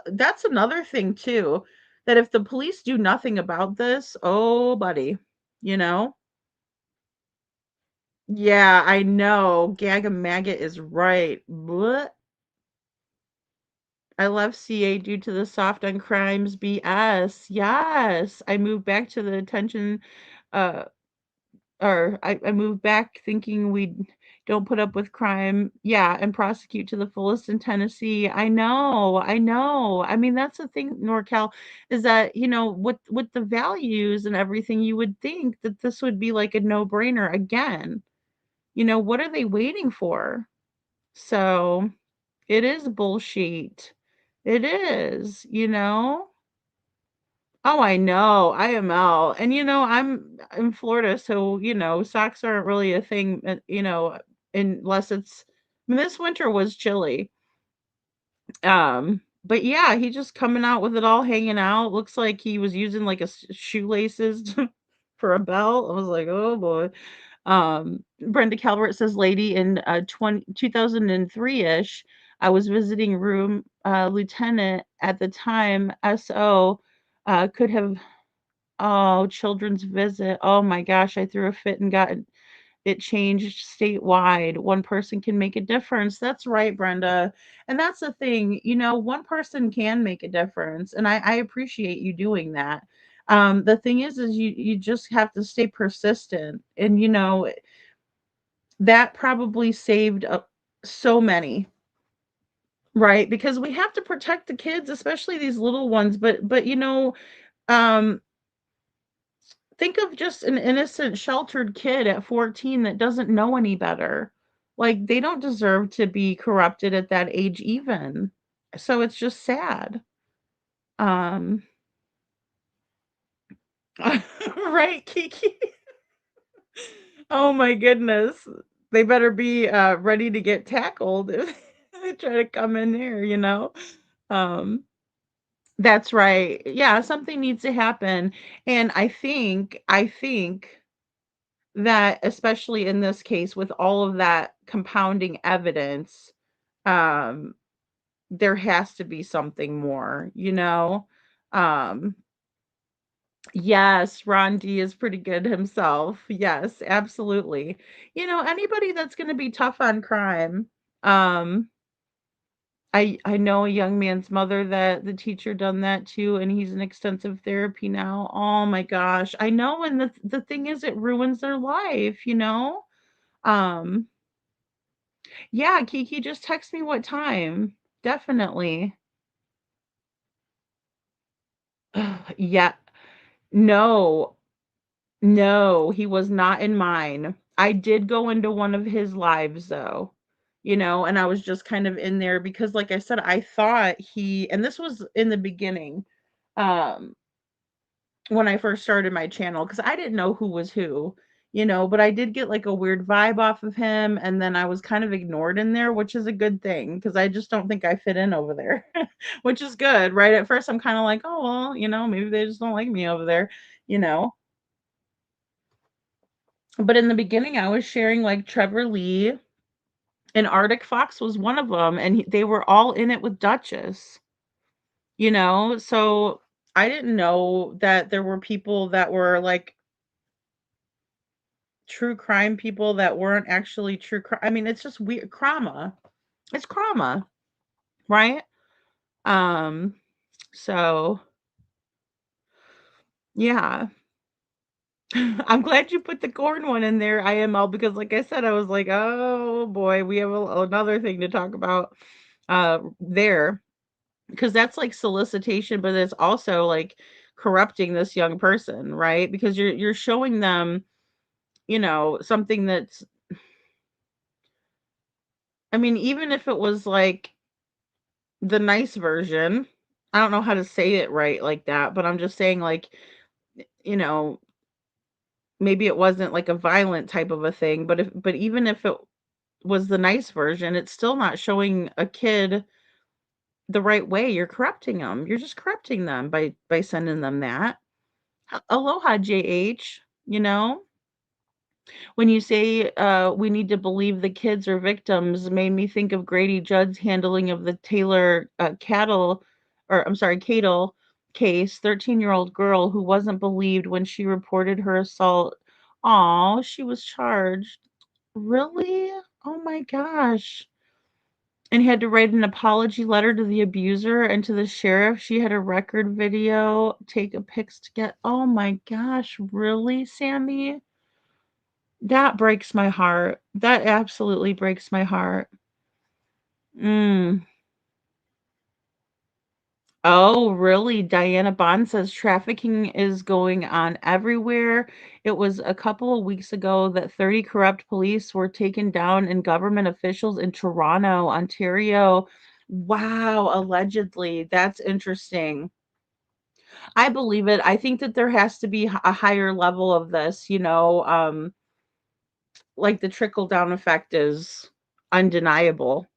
another thing too, that if the police do nothing about this, oh buddy, you know? Yeah, I know. Gaga Maggot is right. What? I left CA due to the soft on crimes BS. Yes. I moved back to the attention uh or I moved back thinking we don't put up with crime. Yeah, and prosecute to the fullest in Tennessee. I know. I know. I mean, that's the thing, NorCal, is that, with the values and everything, you would think that this would be like a no-brainer again. What are they waiting for? So, it is bullshit. It is, you know? Oh, I know. IML. And I'm in Florida, so socks aren't really a thing, unless it's I mean, this winter was chilly. But yeah, he just coming out with it all hanging out. Looks like he was using like a shoelaces for a belt. I was like, "Oh boy." Brenda Calvert says, "Lady, in 2003-ish, I was visiting room lieutenant at the time. SO could have, oh, children's visit. Oh my gosh, I threw a fit and got it changed statewide. One person can make a difference." That's right, Brenda. And that's the thing, one person can make a difference. And I appreciate you doing that. The thing is you just have to stay persistent. And that probably saved so many, right? Because we have to protect the kids, especially these little ones. But um, think of just an innocent, sheltered kid at 14 that doesn't know any better. Like, they don't deserve to be corrupted at that age even. So it's just sad. Um, right, Kiki? Oh my goodness. They better be ready to get tackled if they try to come in here, Um, that's right. Yeah, something needs to happen. And I think that, especially in this case, with all of that compounding evidence, um, there has to be something more, um, Yes, Ron D is pretty good himself. Yes, absolutely. Anybody that's gonna be tough on crime. Um, I know a young man's mother that the teacher done that to, and he's in extensive therapy now. Oh my gosh. I know, and the thing is it ruins their life. Um, yeah, Kiki, just text me what time. Definitely. Yeah. No. No, he was not in mine. I did go into one of his lives though, and I was just kind of in there because like I said, I thought and this was in the beginning, um, when I first started my channel, because I didn't know who was who, but I did get like a weird vibe off of him, and then I was kind of ignored in there, which is a good thing because I just don't think I fit in over there, which is good, right? At first, I'm kind of like, oh, well, maybe they just don't like me over there, you know? But in the beginning, I was sharing like Trevor Lee and Arctic Fox was one of them, and they were all in it with Duchess. So I didn't know that there were people that were like true crime people that weren't actually true crime. I mean, it's just weird trauma. It's trauma, right? Um, so yeah. I'm glad you put the corn one in there, IML, because like I said, I was like, oh boy, we have another thing to talk about there, because that's like solicitation, but it's also like corrupting this young person, right? Because you're showing them, something that's, I mean, even if it was like the nice version, I don't know how to say it right like that, but I'm just saying like, you know, maybe it wasn't like a violent type of a thing, but even if it was the nice version, it's still not showing a kid the right way. You're corrupting them. You're just corrupting them by sending them that. Aloha, JH. When you say we need to believe the kids are victims, made me think of Grady Judd's handling of the Taylor Cattle case, 13-year-old girl who wasn't believed when she reported her assault. Oh, she was charged. Really? Oh my gosh. And had to write an apology letter to the abuser and to the sheriff. She had a record video, take a pics to get. Oh my gosh, really, Sammy? That breaks my heart. That absolutely breaks my heart. Mm. Oh, really? Diana Bond says trafficking is going on everywhere. It was a couple of weeks ago that 30 corrupt police were taken down and government officials in Toronto, Ontario. Wow, allegedly. That's interesting. I believe it. I think that there has to be a higher level of this, like the trickle down effect is undeniable.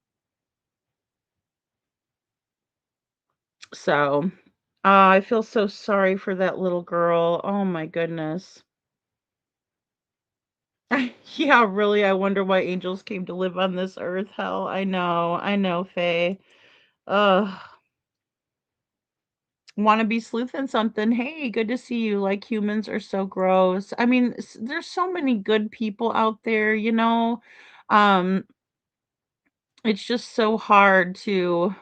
So, I feel so sorry for that little girl. Oh my goodness. Yeah, really, I wonder why angels came to live on this earth. Hell, I know, Faye. Ugh. Want to be sleuthing something? Hey, good to see you. Like humans are so gross. I mean, there's so many good people out there. Um, it's just so hard to.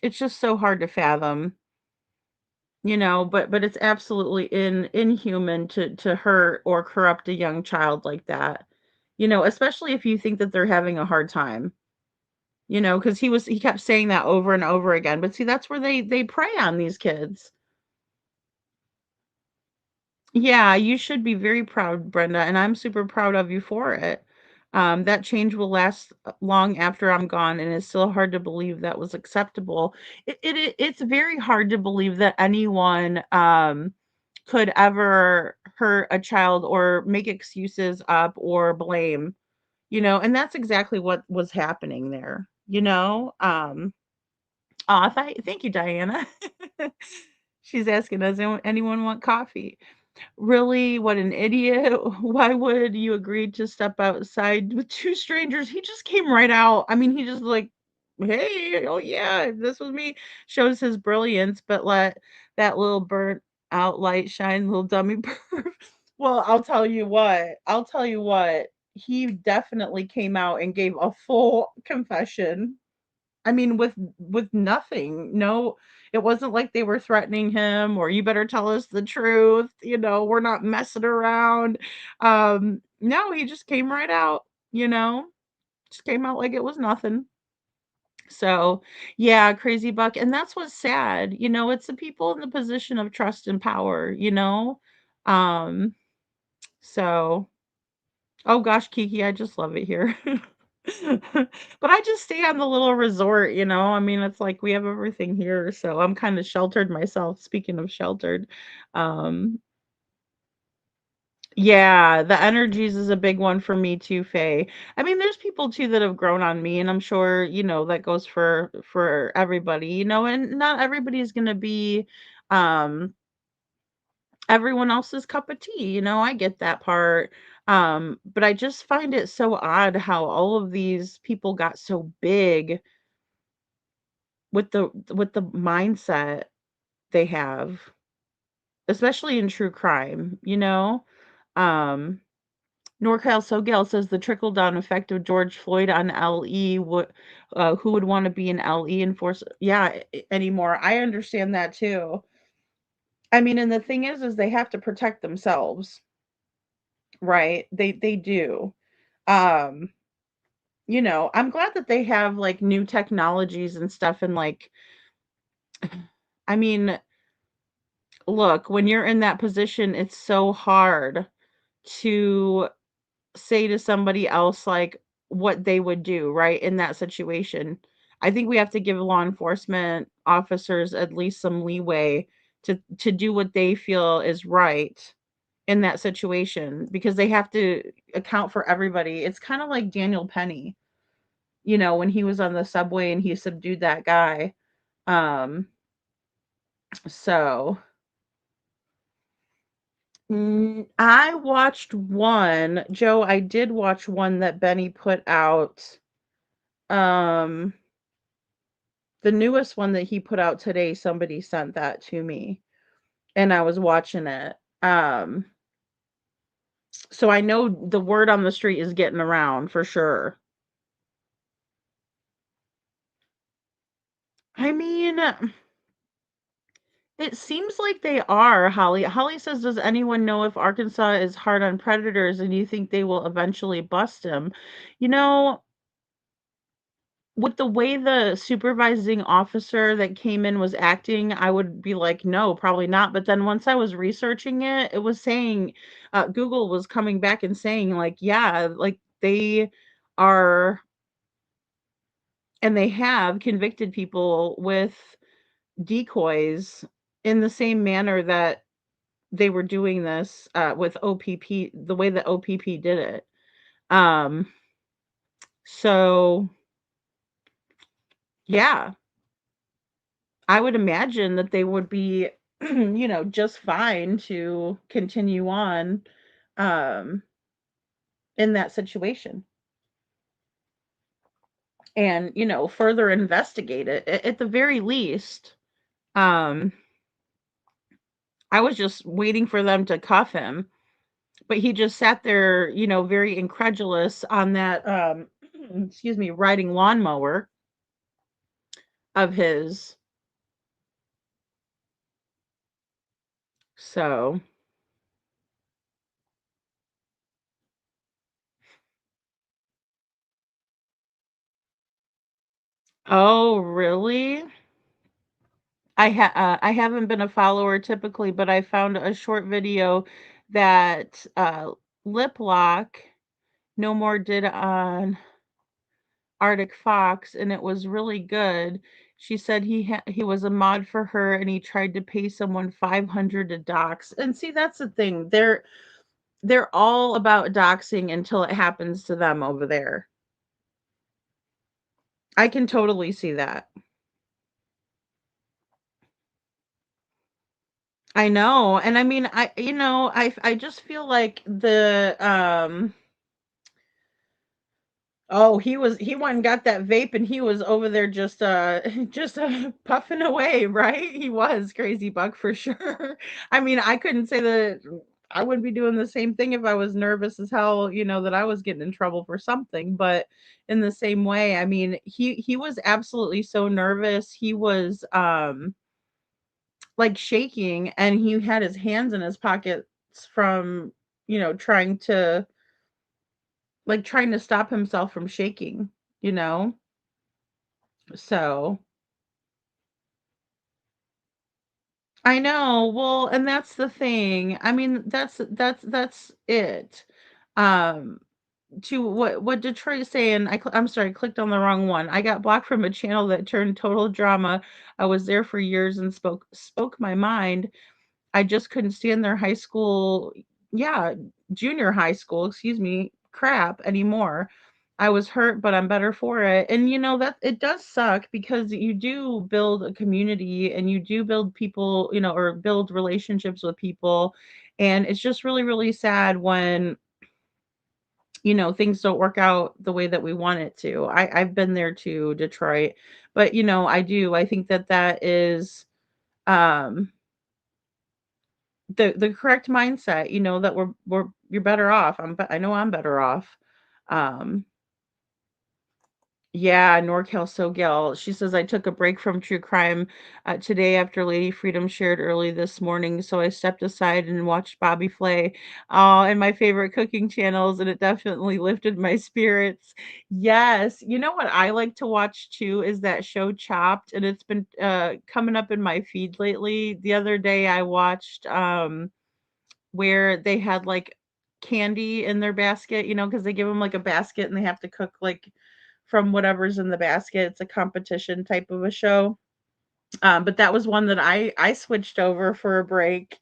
It's just so hard to fathom. But it's absolutely inhuman to hurt or corrupt a young child like that. Especially if you think that they're having a hard time. Because he kept saying that over and over again. But see, that's where they prey on these kids. Yeah, you should be very proud, Brenda, and I'm super proud of you for it. That change will last long after I'm gone, and it's still hard to believe that was acceptable. It's very hard to believe that anyone could ever hurt a child or make excuses up or blame, and that's exactly what was happening there. Thank you, Diana. She's asking, does anyone want coffee? Really? What an idiot. Why would you agree to step outside with two strangers? He just came right out. I mean, he just like, hey, oh yeah, this was me. Shows his brilliance, but That little burnt out light shine, little dummy perv. Well, I'll tell you what, he definitely came out and gave a full confession. I mean, with nothing. No, it wasn't like they were threatening him or you better tell us the truth, we're not messing around. No, he just came right out, you know, just came out like it was nothing. So, yeah, crazy buck. And that's what's sad. It's the people in the position of trust and power. Um, so oh gosh, Kiki, I just love it here. But I just stay on the little resort. I mean, it's like we have everything here, so I'm kind of sheltered myself. Speaking of sheltered, um, yeah, the energies is a big one for me too, Faye. I mean, there's people too that have grown on me, and I'm sure that goes for everybody. And not everybody's gonna be um everyone else's cup of tea. I get that part. But I just find it so odd how all of these people got so big with the mindset they have, especially in true crime. Um, NorCal SoGal says the trickle down effect of George Floyd on LE. Who would want to be an LE enforcer? Yeah, anymore. I understand that too. I mean, and the thing is they have to protect themselves, right? They do. Um, I'm glad that they have like new technologies and stuff and like I mean, look, when you're in that position, it's so hard to say to somebody else like what they would do, right, in that situation. I think we have to give law enforcement officers at least some leeway to do what they feel is right in that situation because they have to account for everybody. It's kind of like Daniel Penny, when he was on the subway and he subdued that guy. Um, so I watched one, Joe, I did watch one that Benny put out. Um, the newest one that he put out today, somebody sent that to me and I was watching it. So I know the word on the street is getting around for sure. I mean, it seems like they are, Holly. Holly says, "Does anyone know if Arkansas is hard on predators and you think they will eventually bust him?" You know, with the way the supervising officer that came in was acting, I would be like, "No, probably not." But then once I was researching it, it was saying Google was coming back and saying like, "Yeah, like they are and they have convicted people with decoys in the same manner that they were doing this, with OPP the way that OPP did it. Um, so, yeah, I would imagine that they would be, just fine to continue on, um, in that situation and, further investigate it. At the very least, um, I was just waiting for them to cuff him, but he just sat there, very incredulous on that, excuse me, riding lawnmower of his. So, oh, really? I haven't been a follower typically, but I found a short video that Lip Lock No More did on Arctic Fox, and it was really good. She said he was a mod for her, and he tried to pay someone 500 to dox. And see, that's the thing. They're all about doxing until it happens to them over there. I can totally see that. I know. And I mean, I just feel like Oh, he went and got that vape and he was over there just just puffing away, right? He was crazy buck for sure. I mean, I couldn't say that I wouldn't be doing the same thing if I was nervous as hell, that I was getting in trouble for something, but in the same way, I mean, he was absolutely so nervous. He was like shaking and he had his hands in his pockets from, trying to stop himself from shaking, you know? So, I know. Well, and that's the thing. I mean, that's it. Um, to what Detroit is saying, I'm sorry, I clicked on the wrong one. I got blocked from a channel that turned total drama. I was there for years and spoke my mind. I just couldn't stand their high school, yeah, junior high school, excuse me, crap anymore. I was hurt, but I'm better for it. And that it does suck because you do build a community and you do build people, or build relationships with people. And it's just really, really sad when, things don't work out the way that we want it to. I've been there too, Detroit. But I think that that is um the correct mindset, that you're better off. I know I'm better off. Um, yeah, NorCal SoGal. She says I took a break from true crime today after Lady Freedom shared early this morning, so I stepped aside and watched Bobby Flay, and my favorite cooking channels, and it definitely lifted my spirits. Yes, you know what I like to watch too is that show Chopped, and it's been coming up in my feed lately. The other day I watched where they had, like, candy in their basket, because they give them, like, a basket and they have to cook, like, from whatever's in the basket. It's a competition type of a show. But that was one that I switched over for a break.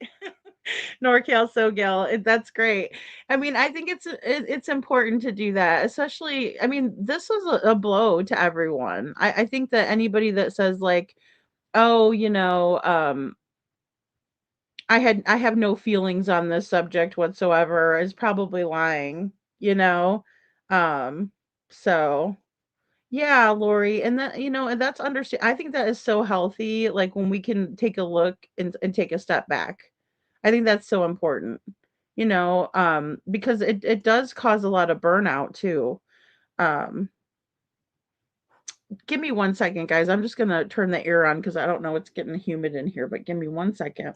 NorCal SoGal, that's great. I mean, I think it's important to do that, especially I mean, this was a blow to everyone. I think that anybody that says, like, "Oh, I have no feelings on this subject whatsoever," is probably lying, you know? Um, so yeah, Lori, and that and that's understand I think that is so healthy, like, when we can take a look and take a step back. I think that's so important, because it does cause a lot of burnout too. Um, give me 1 second, guys. I'm just gonna turn the air on because I don't know, it's getting humid in here, but give me 1 second.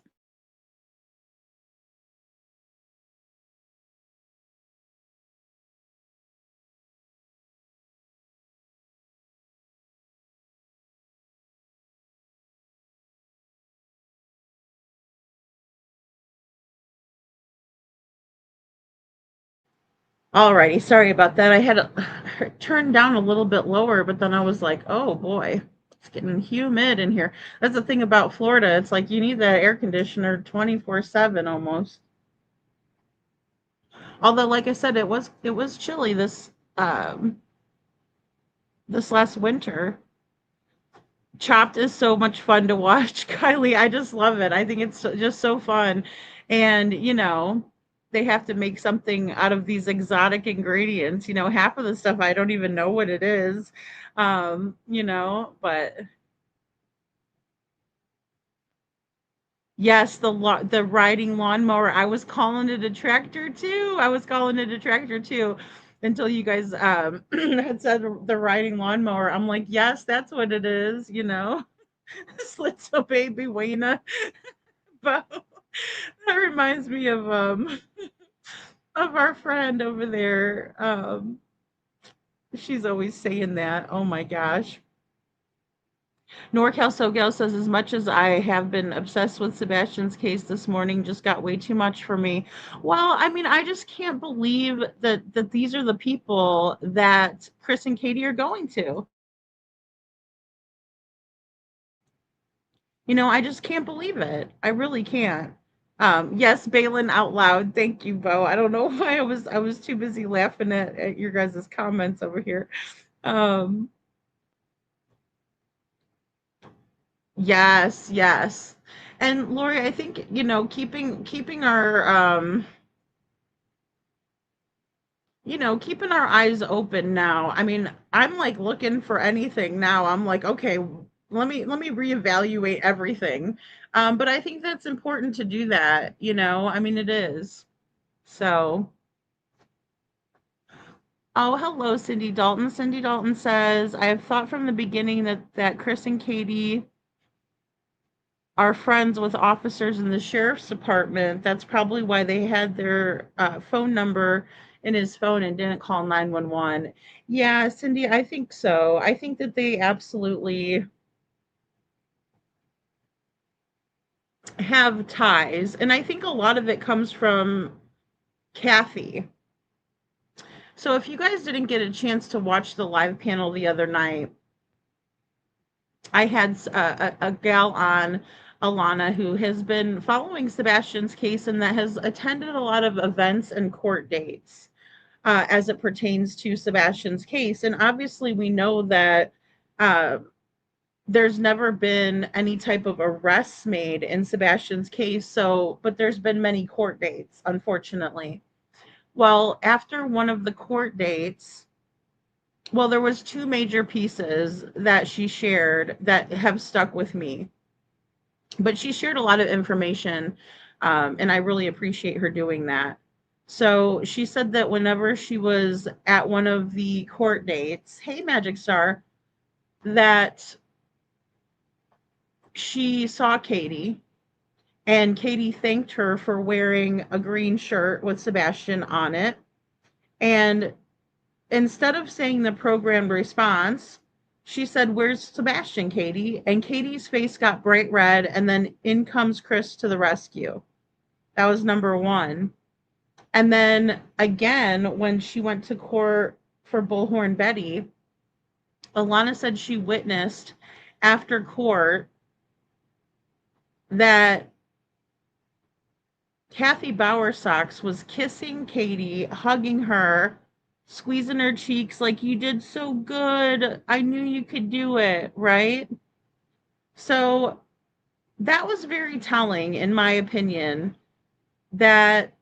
Alrighty, sorry about that. I had it turned down a little bit lower, but then I was like, "Oh boy, it's getting humid in here." That's the thing about Florida. It's like you need that air conditioner 24/7 almost. Although, like I said, it was chilly this last winter. Chopped is so much fun to watch, Kylie. I just love it. I think it's just so fun. And, they have to make something out of these exotic ingredients. Half of the stuff I don't even know what it is. But yes, the riding lawnmower. I was calling it a tractor too. I was calling it a tractor too until you guys had said the riding lawnmower. I'm like, yes, that's what it is. Slits baby Wayna. But that reminds me of our friend over there. She's always saying that. Oh my gosh. NorCal SoGal says, as much as I have been obsessed with Sebastian's case this morning, just got way too much for me. Well, I mean, I just can't believe that these are the people that Chris and Katie are going to. I just can't believe it. I really can't. Yes, Balin out loud. Thank you, Bo. I don't know why I was too busy laughing at your guys' comments over here. Um, yes, yes. And Lori, I think, keeping our keeping our eyes open now. I mean, I'm like looking for anything now. I'm like, okay, let me reevaluate everything. But I think that's important to do that, I mean, it is. So, oh, hello, Cindy Dalton. Cindy Dalton says, I have thought from the beginning that Chris and Katie are friends with officers in the sheriff's department. That's probably why they had their phone number in his phone and didn't call 911. Yeah, Cindy, I think so. I think that they absolutely have ties. And I think a lot of it comes from Kathy. So if you guys didn't get a chance to watch the live panel the other night, I had a gal on, Alana, who has been following Sebastian's case and that has attended a lot of events and court dates as it pertains to Sebastian's case. And obviously, we know that uh, there's never been any type of arrests made in Sebastian's case. So, but there's been many court dates, unfortunately. Well, after one of the court dates, well, there was two major pieces that she shared that have stuck with me. But she shared a lot of information, and I really appreciate her doing that. So she said that whenever she was at one of the court dates, hey, Magic Star, that she saw Katie, and Katie thanked her for wearing a green shirt with Sebastian on it. And instead of saying the programmed response, she said, "Where's Sebastian, Katie?" And Katie's face got bright red, and then in comes Chris to the rescue. That was number one. And then again, when she went to court for Bullhorn Betty, Alana said she witnessed after court that Kathy Bowersox was kissing Katie, hugging her, squeezing her cheeks like, you did so good. I knew you could do it, right? So that was very telling, in my opinion, that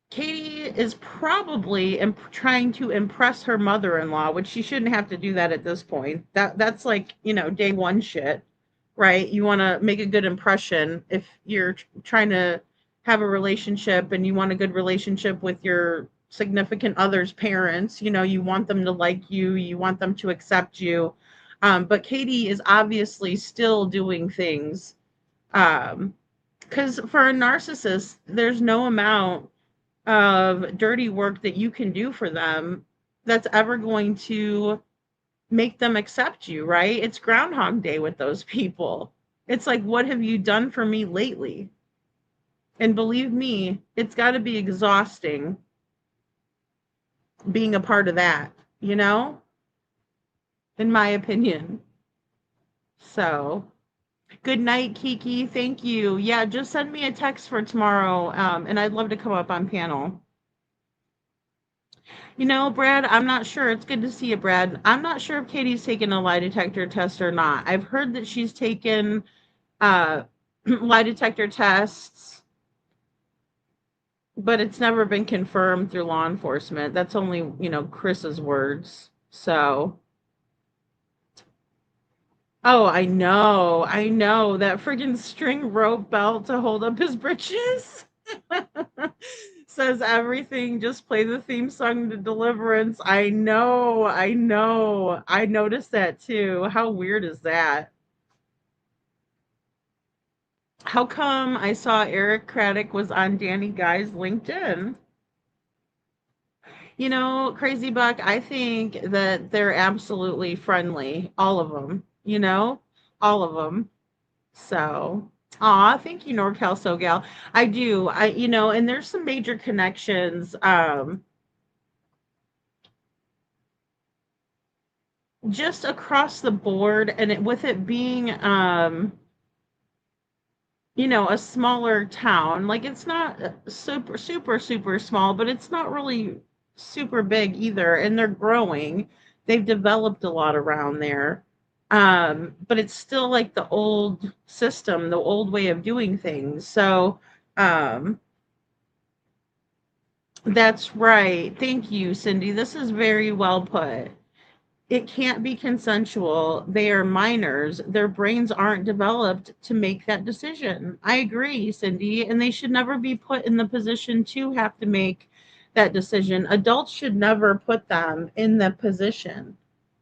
Katie is probably trying to impress her mother-in-law, which she shouldn't have to do that at this point. That's like, day one shit, right? You want to make a good impression if you're trying to have a relationship and you want a good relationship with your significant other's parents. You want them to like you, you want them to accept you. But Katie is obviously still doing things. Because for a narcissist, there's no amount of dirty work that you can do for them that's ever going to make them accept you, right? It's Groundhog Day with those people. It's like, what have you done for me lately? And believe me, it's got to be exhausting being a part of that, in my opinion. So, good night, Kiki. Thank you. Yeah, just send me a text for tomorrow, and I'd love to come up on panel. Brad, I'm not sure. It's good to see you, Brad. I'm not sure if Katie's taken a lie detector test or not. I've heard that she's taken lie detector tests, but it's never been confirmed through law enforcement. That's only, Chris's words. So, oh, I know. That friggin' string rope belt to hold up his britches. Says everything, just play the theme song to Deliverance. I know. I noticed that too. How weird is that? How come I saw Eric Craddock was on Danny Guy's LinkedIn? Crazy Buck, I think that they're absolutely friendly. All of them, all of them. So, thank you, NorCal SoGal. I do. And there's some major connections. Just across the board, and with it being, a smaller town, like it's not super, super, super small, but it's not really super big either. And they're growing. They've developed a lot around there. But it's still like the old system, the old way of doing things. So, That's right. Thank you, Cindy. This is very well put. It can't be consensual. They are minors. Their brains aren't developed to make that decision. I agree, Cindy, and they should never be put in the position to have to make that decision. Adults should never put them in the position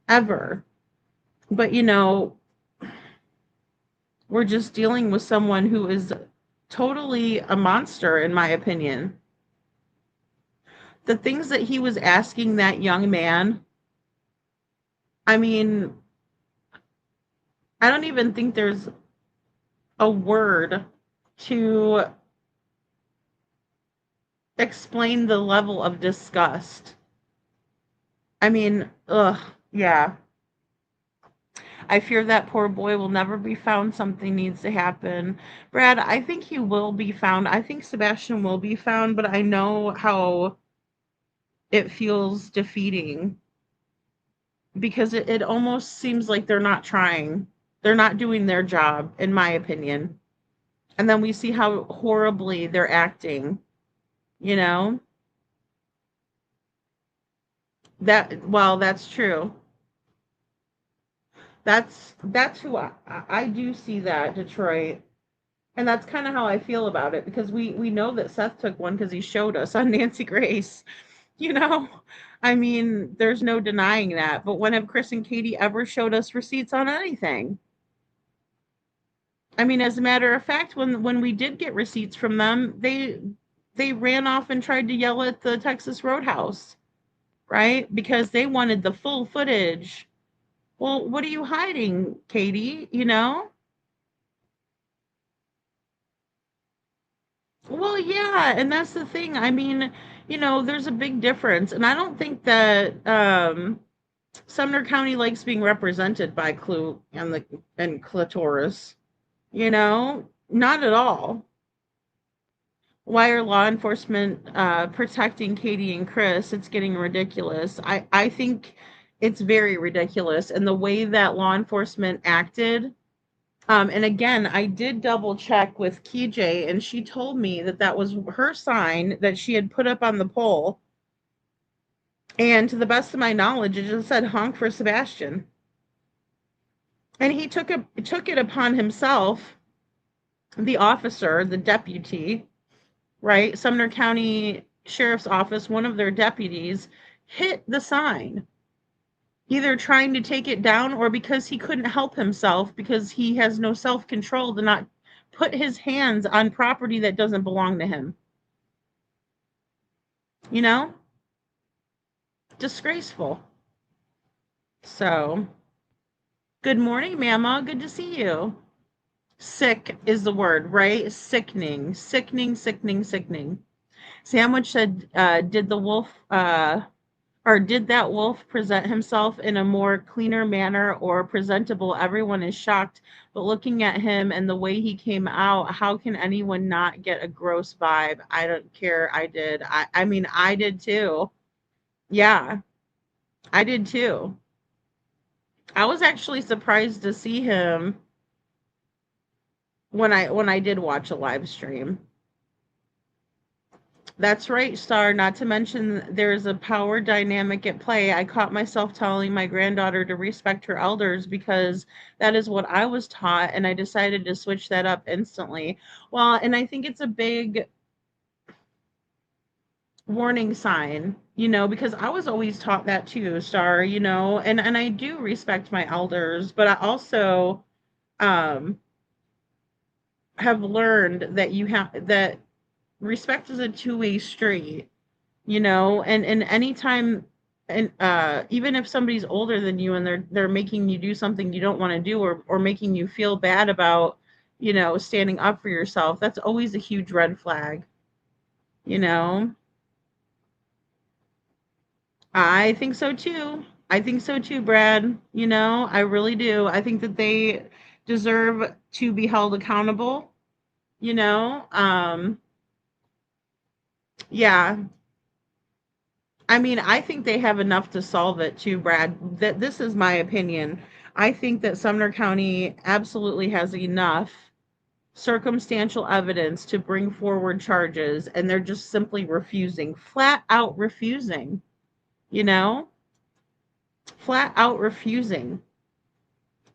ever. But we're just dealing with someone who is totally a monster, in my opinion. The things that he was asking that young man, I mean, I don't even think there's a word to explain the level of disgust. I mean, ugh, yeah. I fear that poor boy will never be found. Something needs to happen. Brad, I think he will be found. I think Sebastian will be found, but I know how it feels defeating because it almost seems like they're not trying. They're not doing their job, in my opinion. And then we see how horribly they're acting, you know? Well, that's true. That's who I do see that, Detroit. And that's kind of how I feel about it because we know that Seth took one because he showed us on Nancy Grace. You know, I mean, there's no denying that. But when have Chris and Katie ever showed us receipts on anything? I mean, as a matter of fact, when we did get receipts from them, they ran off and tried to yell at the Texas Roadhouse, right? Because they wanted the full footage. Well, what are you hiding, Katie? Well, yeah, and that's the thing. I mean, there's a big difference, and I don't think that Sumner County likes being represented by Clue and Clitoris. Not at all. Why are law enforcement protecting Katie and Chris? It's getting ridiculous. I think it's very ridiculous, and the way that law enforcement acted. And again, I did double check with KJ, and she told me that that was her sign that she had put up on the pole. And to the best of my knowledge, it just said honk for Sebastian. And he took it upon himself, the officer, the deputy, right? Sumner County Sheriff's Office, one of their deputies, hit the sign, either trying to take it down or because he couldn't help himself because he has no self-control to not put his hands on property that doesn't belong to him. Disgraceful. So, good morning, Mama. Good to see you. Sick is the word, right? Sickening, sickening, sickening, sickening. Sandwich said, did the wolf, or did that wolf present himself in a more cleaner manner or presentable? Everyone is shocked, but looking at him and the way he came out, how can anyone not get a gross vibe? I don't care. I did. I mean, I did too. Yeah, I did too. I was actually surprised to see him when I did watch a live stream. That's right, Star. Not to mention there's a power dynamic at play. I caught myself telling my granddaughter to respect her elders because that is what I was taught, and I decided to switch that up instantly. Well, and I think it's a big warning sign, because I was always taught that too, Star, and I do respect my elders, but I also um have learned that you have that respect is a two-way street, and anytime, and even if somebody's older than you and they're making you do something you don't want to do, or making you feel bad about, standing up for yourself, that's always a huge red flag, you know I think so too. I think so too, Brad. I really do. I think that they deserve to be held accountable, you know yeah. I mean, I think they have enough to solve it too, Brad. That This is my opinion. I think that Sumner County absolutely has enough circumstantial evidence to bring forward charges, and they're just simply refusing, flat out refusing, you know, flat out refusing.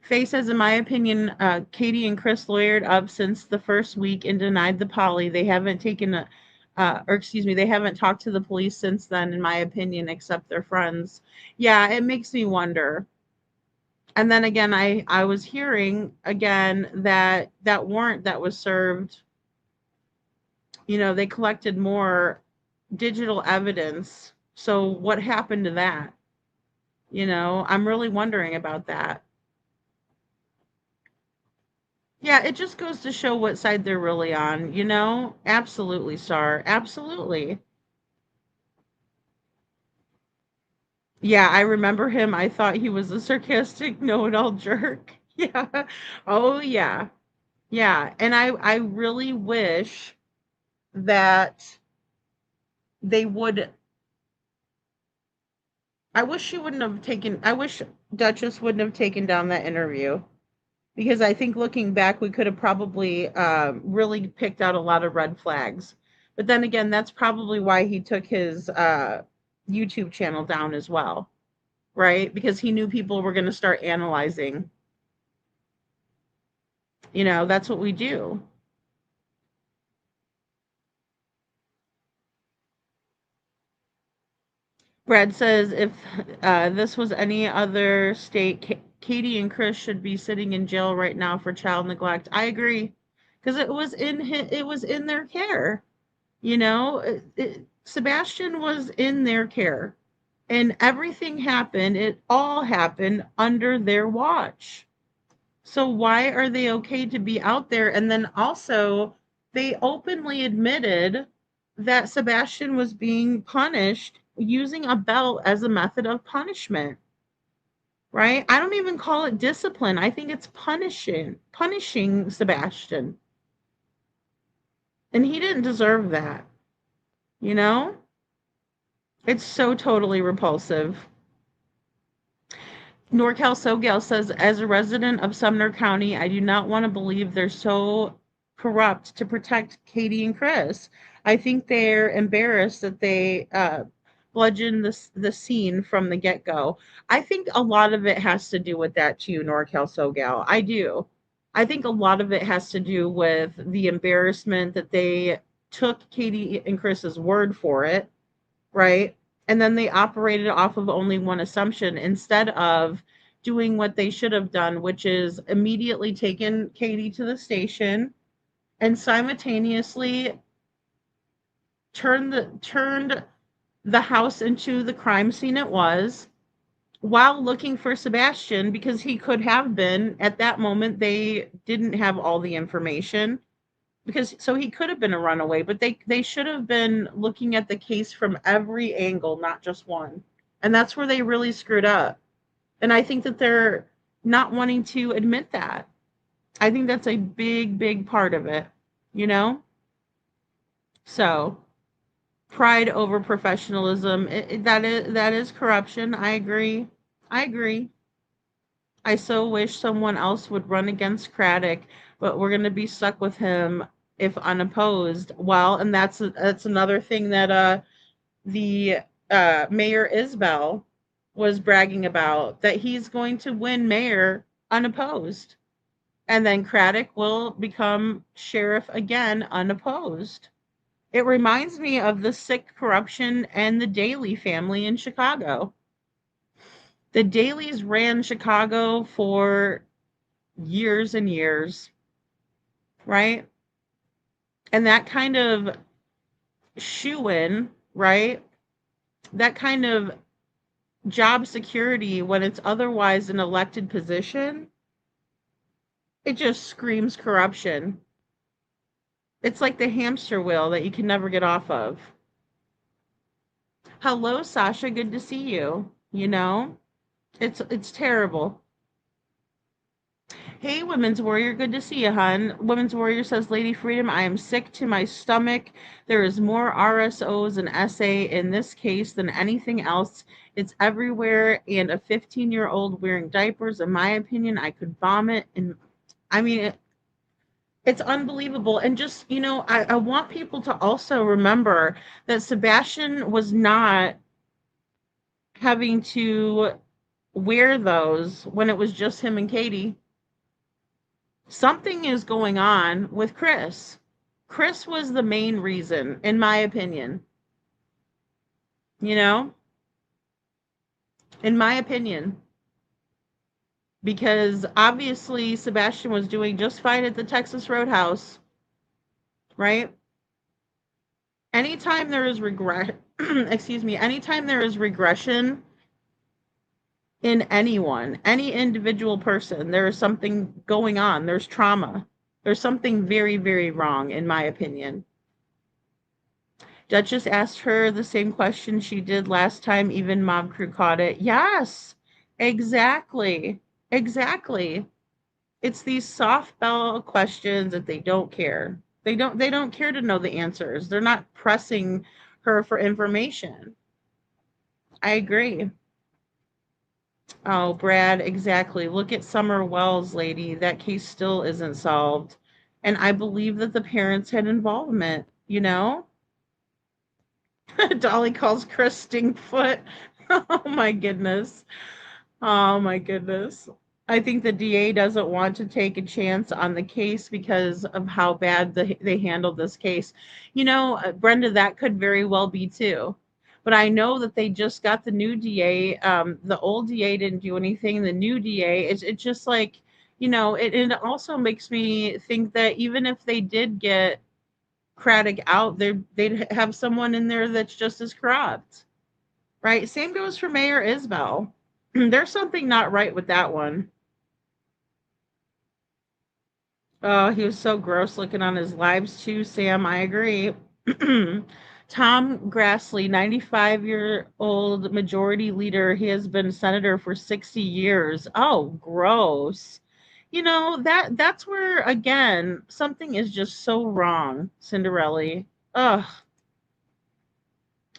Faye says, in my opinion, Katie and Chris lawyered up since the first week and denied the poly. They haven't taken they haven't talked to the police since then, in my opinion, except their friends. Yeah, it makes me wonder. And then again, I was hearing again that that warrant that was served, you know, they collected more digital evidence. So what happened to that? You know, I'm really wondering about that. Yeah, it just goes to show what side they're really on, you know? Absolutely, Star. Absolutely. Yeah, I remember him. I thought he was a sarcastic know-it-all jerk. Yeah. Oh, yeah. Yeah. And I really wish that they would. I wish she wouldn't have taken, I wish Duchess wouldn't have taken down that interview, because I think looking back, we could have probably really picked out a lot of red flags. But then again, that's probably why he took his YouTube channel down as well, right? Because he knew people were going to start analyzing. You know, that's what we do. Brad says, if this was any other state, Katie and Chris should be sitting in jail right now for child neglect. I agree, because it was in their care. You know, Sebastian was in their care, and everything happened. It all happened under their watch. So why are they okay to be out there? And then also, they openly admitted that Sebastian was being punished using a belt as a method of punishment, right? I don't even call it discipline. I think it's punishing Sebastian. And he didn't deserve that, you know? It's so totally repulsive. NorCal SoGal says, as a resident of Sumner County, I do not want to believe they're so corrupt to protect Katie and Chris. I think they're embarrassed that they bludgeoned the scene from the get-go. I think a lot of it has to do with that too, NorCal SoGal. I do. I think a lot of it has to do with the embarrassment that they took Katie and Chris's word for it, right? And then they operated off of only one assumption instead of doing what they should have done, which is immediately taken Katie to the station and simultaneously turned the house into the crime scene it was, while looking for Sebastian, because he could have been, at that moment they didn't have all the information, because so he could have been a runaway, but they should have been looking at the case from every angle, not just one. And that's where they really screwed up. And I think that they're not wanting to admit that. I think that's a big part of it, you know? So, pride over professionalism, that is corruption. I agree. I so wish someone else would run against Craddock, but we're going to be stuck with him if unopposed. Well, and that's another thing that the Mayor Isbell was bragging about, that he's going to win mayor unopposed, and then Craddock will become sheriff again unopposed. It reminds me of the sick corruption and the Daley family in Chicago. The Daleys ran Chicago for years and years, right? And that kind of shoo-in, right? That kind of job security when it's otherwise an elected position, it just screams corruption. It's like the hamster wheel that you can never get off of. Hello, Sasha. Good to see you. You know, it's terrible. Hey, Women's Warrior. Good to see you, hun. Women's Warrior says, Lady Freedom, I am sick to my stomach. There is more RSOs and SA in this case than anything else. It's everywhere. And a 15-year-old wearing diapers, in my opinion, I could vomit. And I mean, It's unbelievable. And just, I want people to also remember that Sebastian was not having to wear those when it was just him and Katie. Something is going on with Chris. Chris was the main reason, in my opinion. You know, in my opinion, because obviously Sebastian was doing just fine at the Texas Roadhouse, right? Anytime there is regret, excuse me, anytime there is regression in anyone, any individual person, there is something going on. There's trauma. There's something very, very wrong, in my opinion. Duchess asked her the same question she did last time, even Mob Crew caught it. Yes, exactly. Exactly. It's these softball questions that they don't care. They don't care to know the answers. They're not pressing her for information. I agree. Oh, Brad, exactly. Look at Summer Wells, lady. That case still isn't solved. And I believe that the parents had involvement, you know? Dolly calls Chris Stinkfoot. Oh my goodness. Oh my goodness. I think the DA doesn't want to take a chance on the case because of how bad they handled this case. Brenda, that could very well be too. But I know that they just got the new DA. The old DA didn't do anything. The new DA, it's just like, it also makes me think that even if they did get Craddock out, they'd have someone in there that's just as corrupt. Right? Same goes for Mayor Isbell. There's something not right with that one. Oh, he was so gross looking on his lives too, Sam. I agree. Tom Grassley, 95-year-old majority leader. He has been senator for 60 years. Oh, gross. That's where again something is just so wrong, Cinderella. Ugh.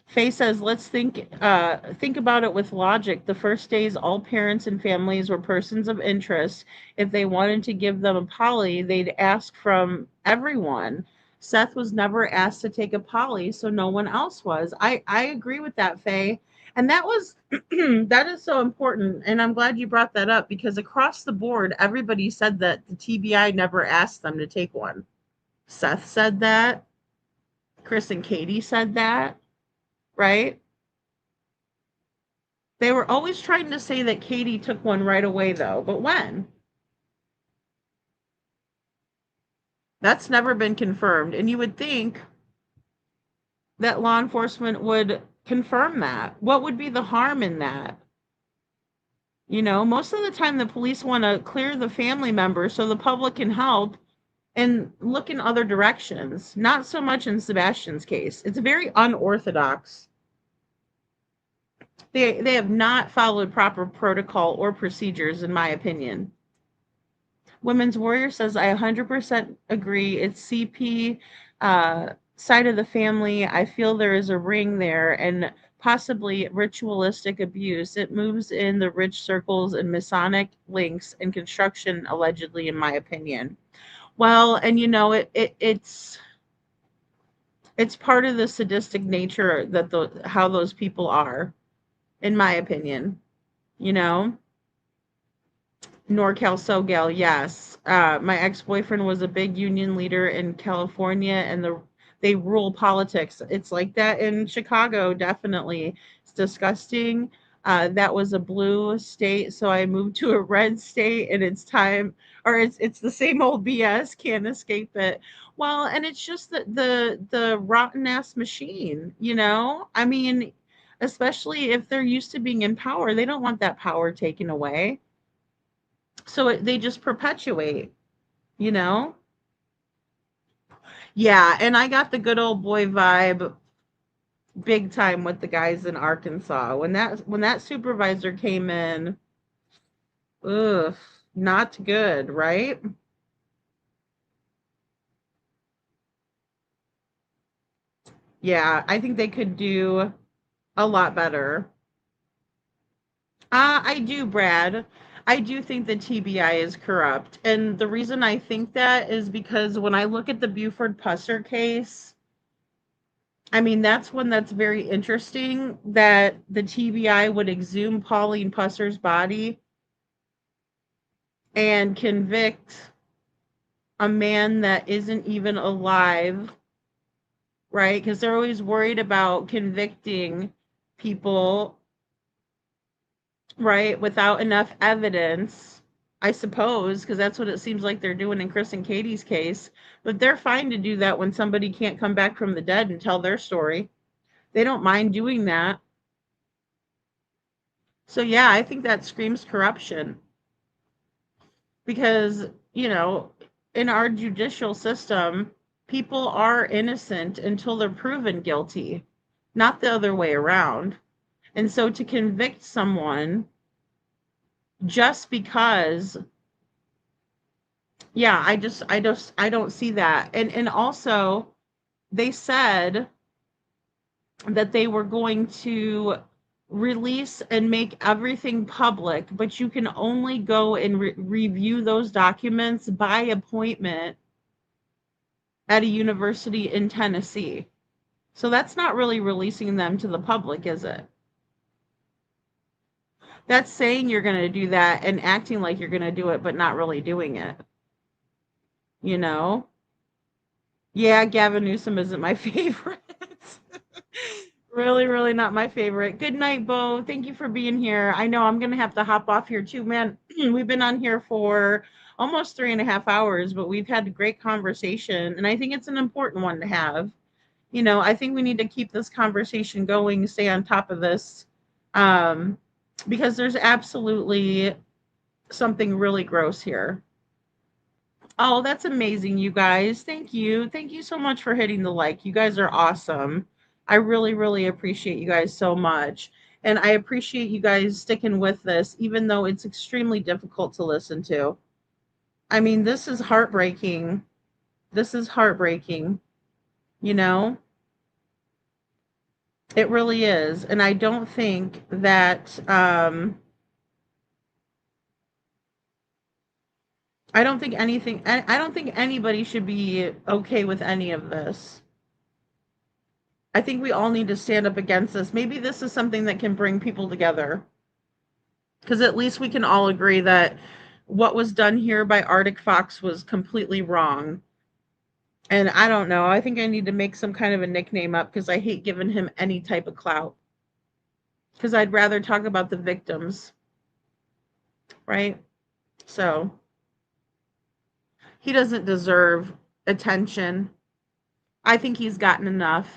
Faye says, let's think about it with logic. The first days, all parents and families were persons of interest. If they wanted to give them a poly, they'd ask from everyone. Seth was never asked to take a poly, so no one else was. I agree with that, Faye. And that was that is so important. And I'm glad you brought that up because across the board, everybody said that the TBI never asked them to take one. Seth said that. Chris and Katie said that, right? They were always trying to say that Katie took one right away, though. But when? That's never been confirmed. And you would think that law enforcement would confirm that. What would be the harm in that? Most of the time the police want to clear the family members so the public can help and look in other directions. Not so much in Sebastian's case. It's very unorthodox. They have not followed proper protocol or procedures, in my opinion. Women's Warrior says, I 100% agree. It's CP side of the family. I feel there is a ring there and possibly ritualistic abuse. It moves in the rich circles and Masonic links and construction, allegedly, in my opinion. Well, and it's part of the sadistic nature that how those people are, in my opinion. You know. NorCal SoGal, yes. My ex-boyfriend was a big union leader in California, and they rule politics. It's like that in Chicago, definitely. It's disgusting. That was a blue state, so I moved to a red state, and it's time, or it's the same old BS. Can't escape it. Well, and it's just the rotten ass machine. I mean, especially if they're used to being in power, they don't want that power taken away. So they just perpetuate, you know? Yeah, and I got the good old boy vibe big time with the guys in Arkansas. When that supervisor came in, ugh, not good, right? Yeah, I think they could do a lot better. I do, Brad. I do think the TBI is corrupt. And the reason I think that is because when I look at the Buford Pusser case, I mean, that's one that's very interesting that the TBI would exhume Pauline Pusser's body and convict a man that isn't even alive, right? Because they're always worried about convicting people, right, without enough evidence, I suppose, because that's what it seems like they're doing in Chris and Katie's case. But they're fine to do that when somebody can't come back from the dead and tell their story. They don't mind doing that. So, yeah, I think that screams corruption because, you know, in our judicial system, people are innocent until they're proven guilty, not the other way around. And so to convict someone just because, yeah, I don't see that. And also they said that they were going to release and make everything public, but you can only go and review those documents by appointment at a university in Tennessee. So that's not really releasing them to the public, is it? That's saying you're going to do that and acting like you're going to do it, but not really doing it. You know? Yeah, Gavin Newsom isn't my favorite. Really, really not my favorite. Good night, Bo. Thank you for being here. I know I'm going to have to hop off here too, man. We've been on here for almost 3.5 hours, but we've had a great conversation. And I think it's an important one to have. You know, I think we need to keep this conversation going, stay on top of this, because there's absolutely something really gross here. Oh, that's amazing, you guys. Thank you. Thank you so much for hitting the like. You guys are awesome. I really, really appreciate you guys so much. And I appreciate you guys sticking with this, even though it's extremely difficult to listen to. I mean, this is heartbreaking. This is heartbreaking, you know? It really is. And I don't think that, I don't think anything, I don't think anybody should be okay with any of this. I think we all need to stand up against this. Maybe this is something that can bring people together. Because at least we can all agree that what was done here by Arctic Fox was completely wrong. And I don't know. I think I need to make some kind of a nickname up because I hate giving him any type of clout. Because I'd rather talk about the victims. Right? So he doesn't deserve attention. I think he's gotten enough.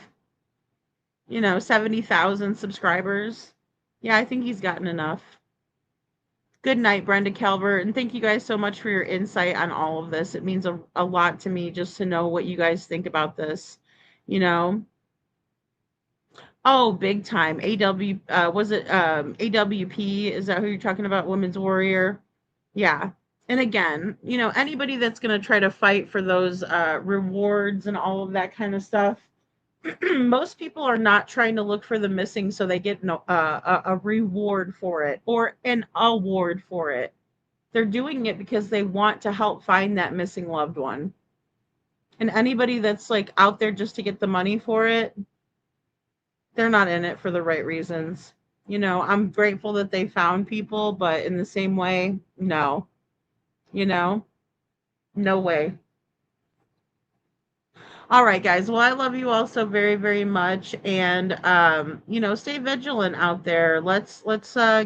70,000 subscribers. Yeah, I think he's gotten enough. Good night, Brenda Calvert. And thank you guys so much for your insight on all of this. It means a lot to me just to know what you guys think about this. Oh, big time. Was it AWP? Is that who you're talking about? Women's Warrior? Yeah. And again, anybody that's going to try to fight for those rewards and all of that kind of stuff, most people are not trying to look for the missing so they get a reward for it or an award for it. They're doing it because they want to help find that missing loved one. And anybody that's like out there just to get the money for it, they're not in it for the right reasons. I'm grateful that they found people, but in the same way, no. No way. All right, guys. Well, I love you all so very, very much. And, stay vigilant out there. Let's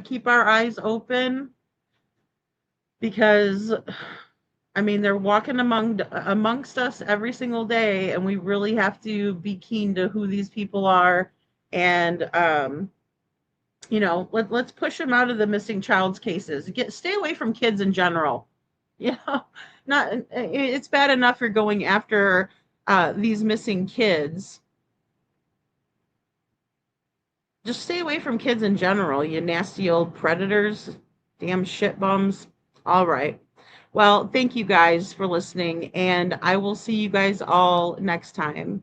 keep our eyes open because, I mean, they're walking amongst us every single day, and we really have to be keen to who these people are. And, let's push them out of the missing child's cases. Stay away from kids in general. It's bad enough you're going after these missing kids. Just stay away from kids in general, you nasty old predators, damn shit bums. All right. Well, thank you guys for listening, and I will see you guys all next time.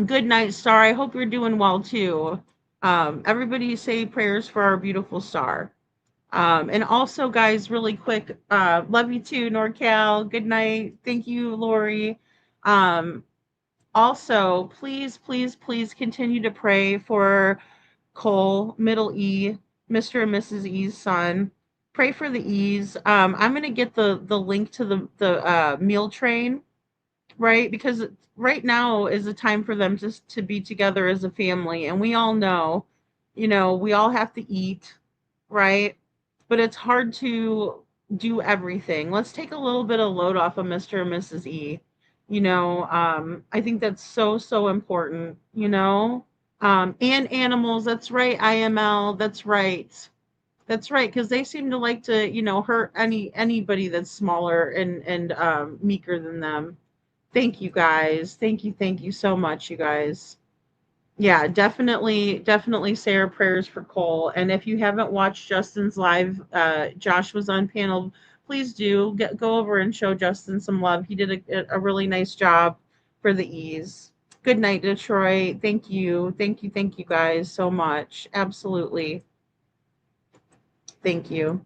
Good night, Star. I hope you're doing well too. Everybody say prayers for our beautiful Star. And also, guys, really quick, love you too, NorCal. Good night. Thank you, Lori. Um, Also, please, please, please continue to pray for Cole, middle E, Mr. and Mrs. E's son. Pray for the E's. I'm gonna get the link to the meal train, right? Because right now is a time for them just to be together as a family, and we all know, we all have to eat, right? But it's hard to do everything. Let's take a little bit of load off of Mr. and Mrs. E. I think that's so, so important, and animals. That's right, IML. That's right. That's right, because they seem to like to, hurt anybody that's smaller and meeker than them. Thank you guys. Thank you so much, you guys. Yeah, definitely, definitely say our prayers for Cole. And if you haven't watched Justin's live, Josh was on panel. Please do go over and show Justin some love. He did a really nice job for the E's. Good night, Detroit. Thank you, guys, so much. Absolutely. Thank you.